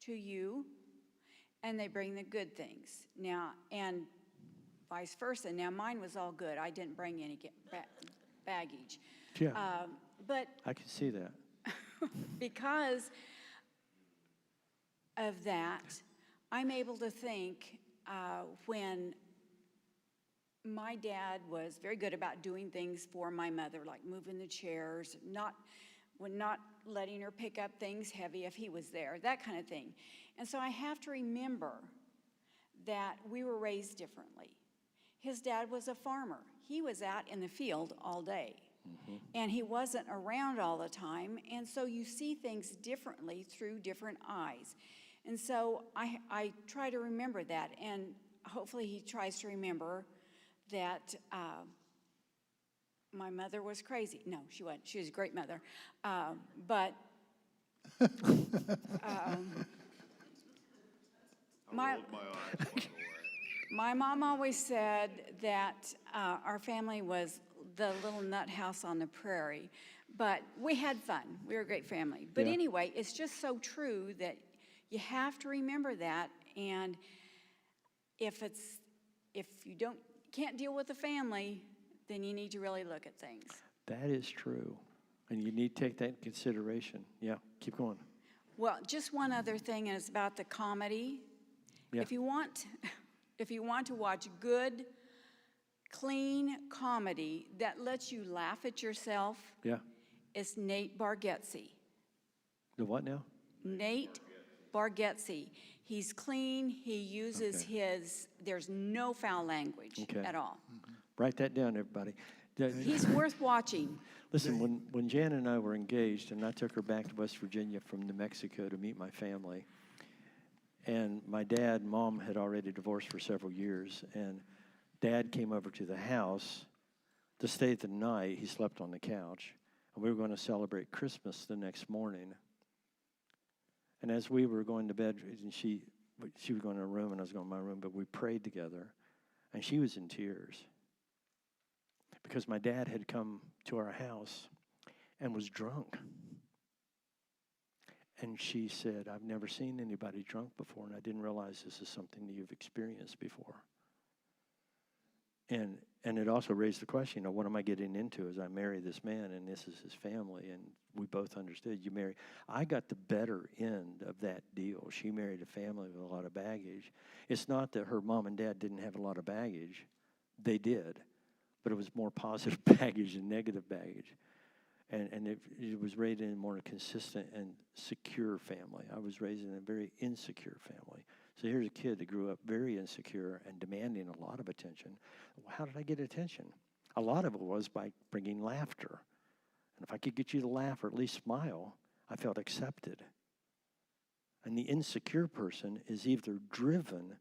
to you and they bring the good things. Now, and vice versa. Now, mine was all good. I didn't bring any baggage. Yeah, But I can see that. because of that, I'm able to think when my dad was very good about doing things for my mother, like moving the chairs, not letting her pick up things heavy if he was there, that kind of thing. And so I have to remember that we were raised differently. His dad was a farmer. He was out in the field all day. And he wasn't around all the time, and so you see things differently through different eyes. And so I try to remember that, and hopefully he tries to remember that my mother was crazy. No, she wasn't. She was a great mother. But my mom always said that our family was the little nut house on the prairie, but we had fun. We were a great family. But Yeah. anyway, it's just so true that you have to remember that. And if you can't deal with the family, then you need to really look at things. That is true. And you need to take that in consideration. Yeah, keep going. Well, just one other thing, and it's about the comedy. Yeah. If you want to watch good, clean comedy that lets you laugh at yourself, Yeah. it's Nate Bargatze. The what now? Nate Bargatze. He's clean. He uses there's no foul language at all. Write that down, everybody. He's worth watching. Listen, when Jan and I were engaged, and I took her back to West Virginia from New Mexico to meet my family, and my dad and mom had already divorced for several years, and Dad came over to the house to stay the night. He slept on the couch, and we were going to celebrate Christmas the next morning. And as we were going to bed, and she was going to her room, and I was going to my room, but we prayed together, and she was in tears because my dad had come to our house and was drunk. And she said, "I've never seen anybody drunk before, and I didn't realize this is something that you've experienced before." And it also raised the question, what am I getting into as I marry this man, and this is his family, and we both understood I got the better end of that deal. She married a family with a lot of baggage. It's not that her mom and dad didn't have a lot of baggage. They did, but it was more positive baggage than negative baggage. And it was raised in a more consistent and secure family. I was raised in a very insecure family. So here's a kid that grew up very insecure and demanding a lot of attention. How did I get attention? A lot of it was by bringing laughter. And if I could get you to laugh or at least smile, I felt accepted. And the insecure person is either driven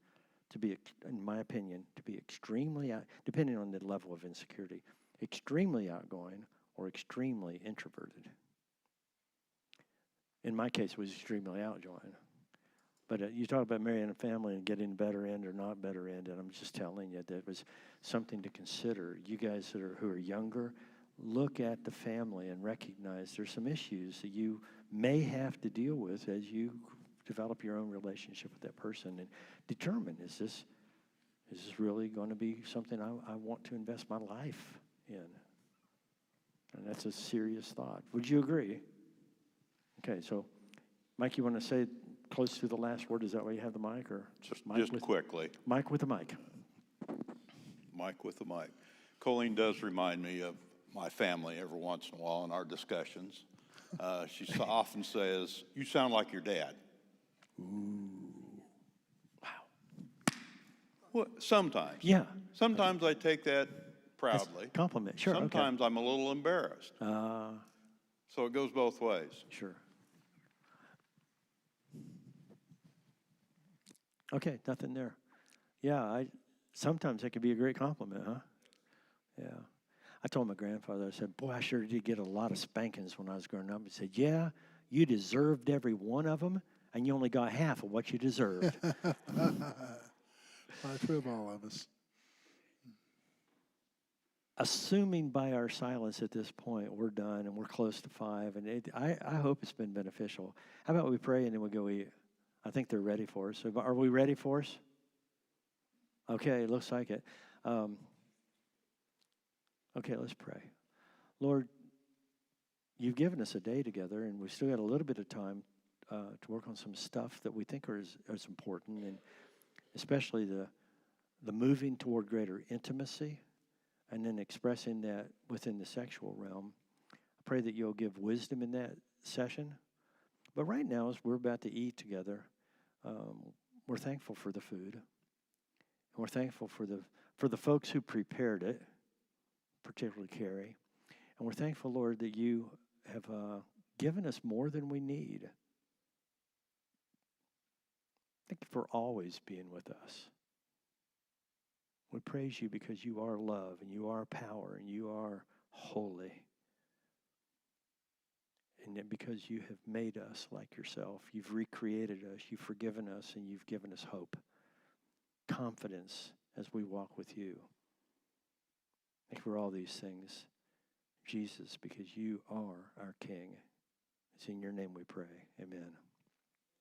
to be, in my opinion, to be extremely, depending on the level of insecurity, extremely outgoing or extremely introverted. In my case, it was extremely outgoing. But you talk about marrying a family and getting better end or not better end, and I'm just telling you that was something to consider. You guys who are younger, look at the family and recognize there's some issues that you may have to deal with as you develop your own relationship with that person, and determine, is this really going to be something I want to invest my life in? And that's a serious thought. Would you agree? Okay, so Mike, you want to say close to the last word? Is that why you have the mic, or Just Mike quickly. Mike with the mic. Mike with the mic. Colleen does remind me of my family every once in a while in our discussions. She often says, "You sound like your dad." Ooh. Wow. Well, sometimes. Yeah. Sometimes I take that proudly. Compliment, sure. Sometimes I'm a little embarrassed. Okay. So it goes both ways. Sure. Okay, nothing there. Yeah, sometimes that could be a great compliment, huh? Yeah. I told my grandfather, I said, "Boy, I sure did get a lot of spankings when I was growing up." He said, "Yeah, you deserved every one of them, and you only got half of what you deserved." True of all of us. Assuming by our silence at this point, we're done and we're close to 5, and I hope it's been beneficial. How about we pray and then we go eat? I think they're ready for us. So are we ready for us? Okay, it looks like it. Okay, let's pray. Lord, you've given us a day together, and we've still got a little bit of time to work on some stuff that we think is important, and especially the moving toward greater intimacy and then expressing that within the sexual realm. I pray that you'll give wisdom in that session. But right now, as we're about to eat together, we're thankful for the food. And we're thankful for the folks who prepared it, particularly Carrie. And we're thankful, Lord, that you have given us more than we need. Thank you for always being with us. We praise you because you are love and you are power and you are holy. And that because you have made us like yourself, you've recreated us, you've forgiven us, and you've given us hope, confidence as we walk with you. Thank you for all these things, Jesus, because you are our King. It's in your name we pray. Amen.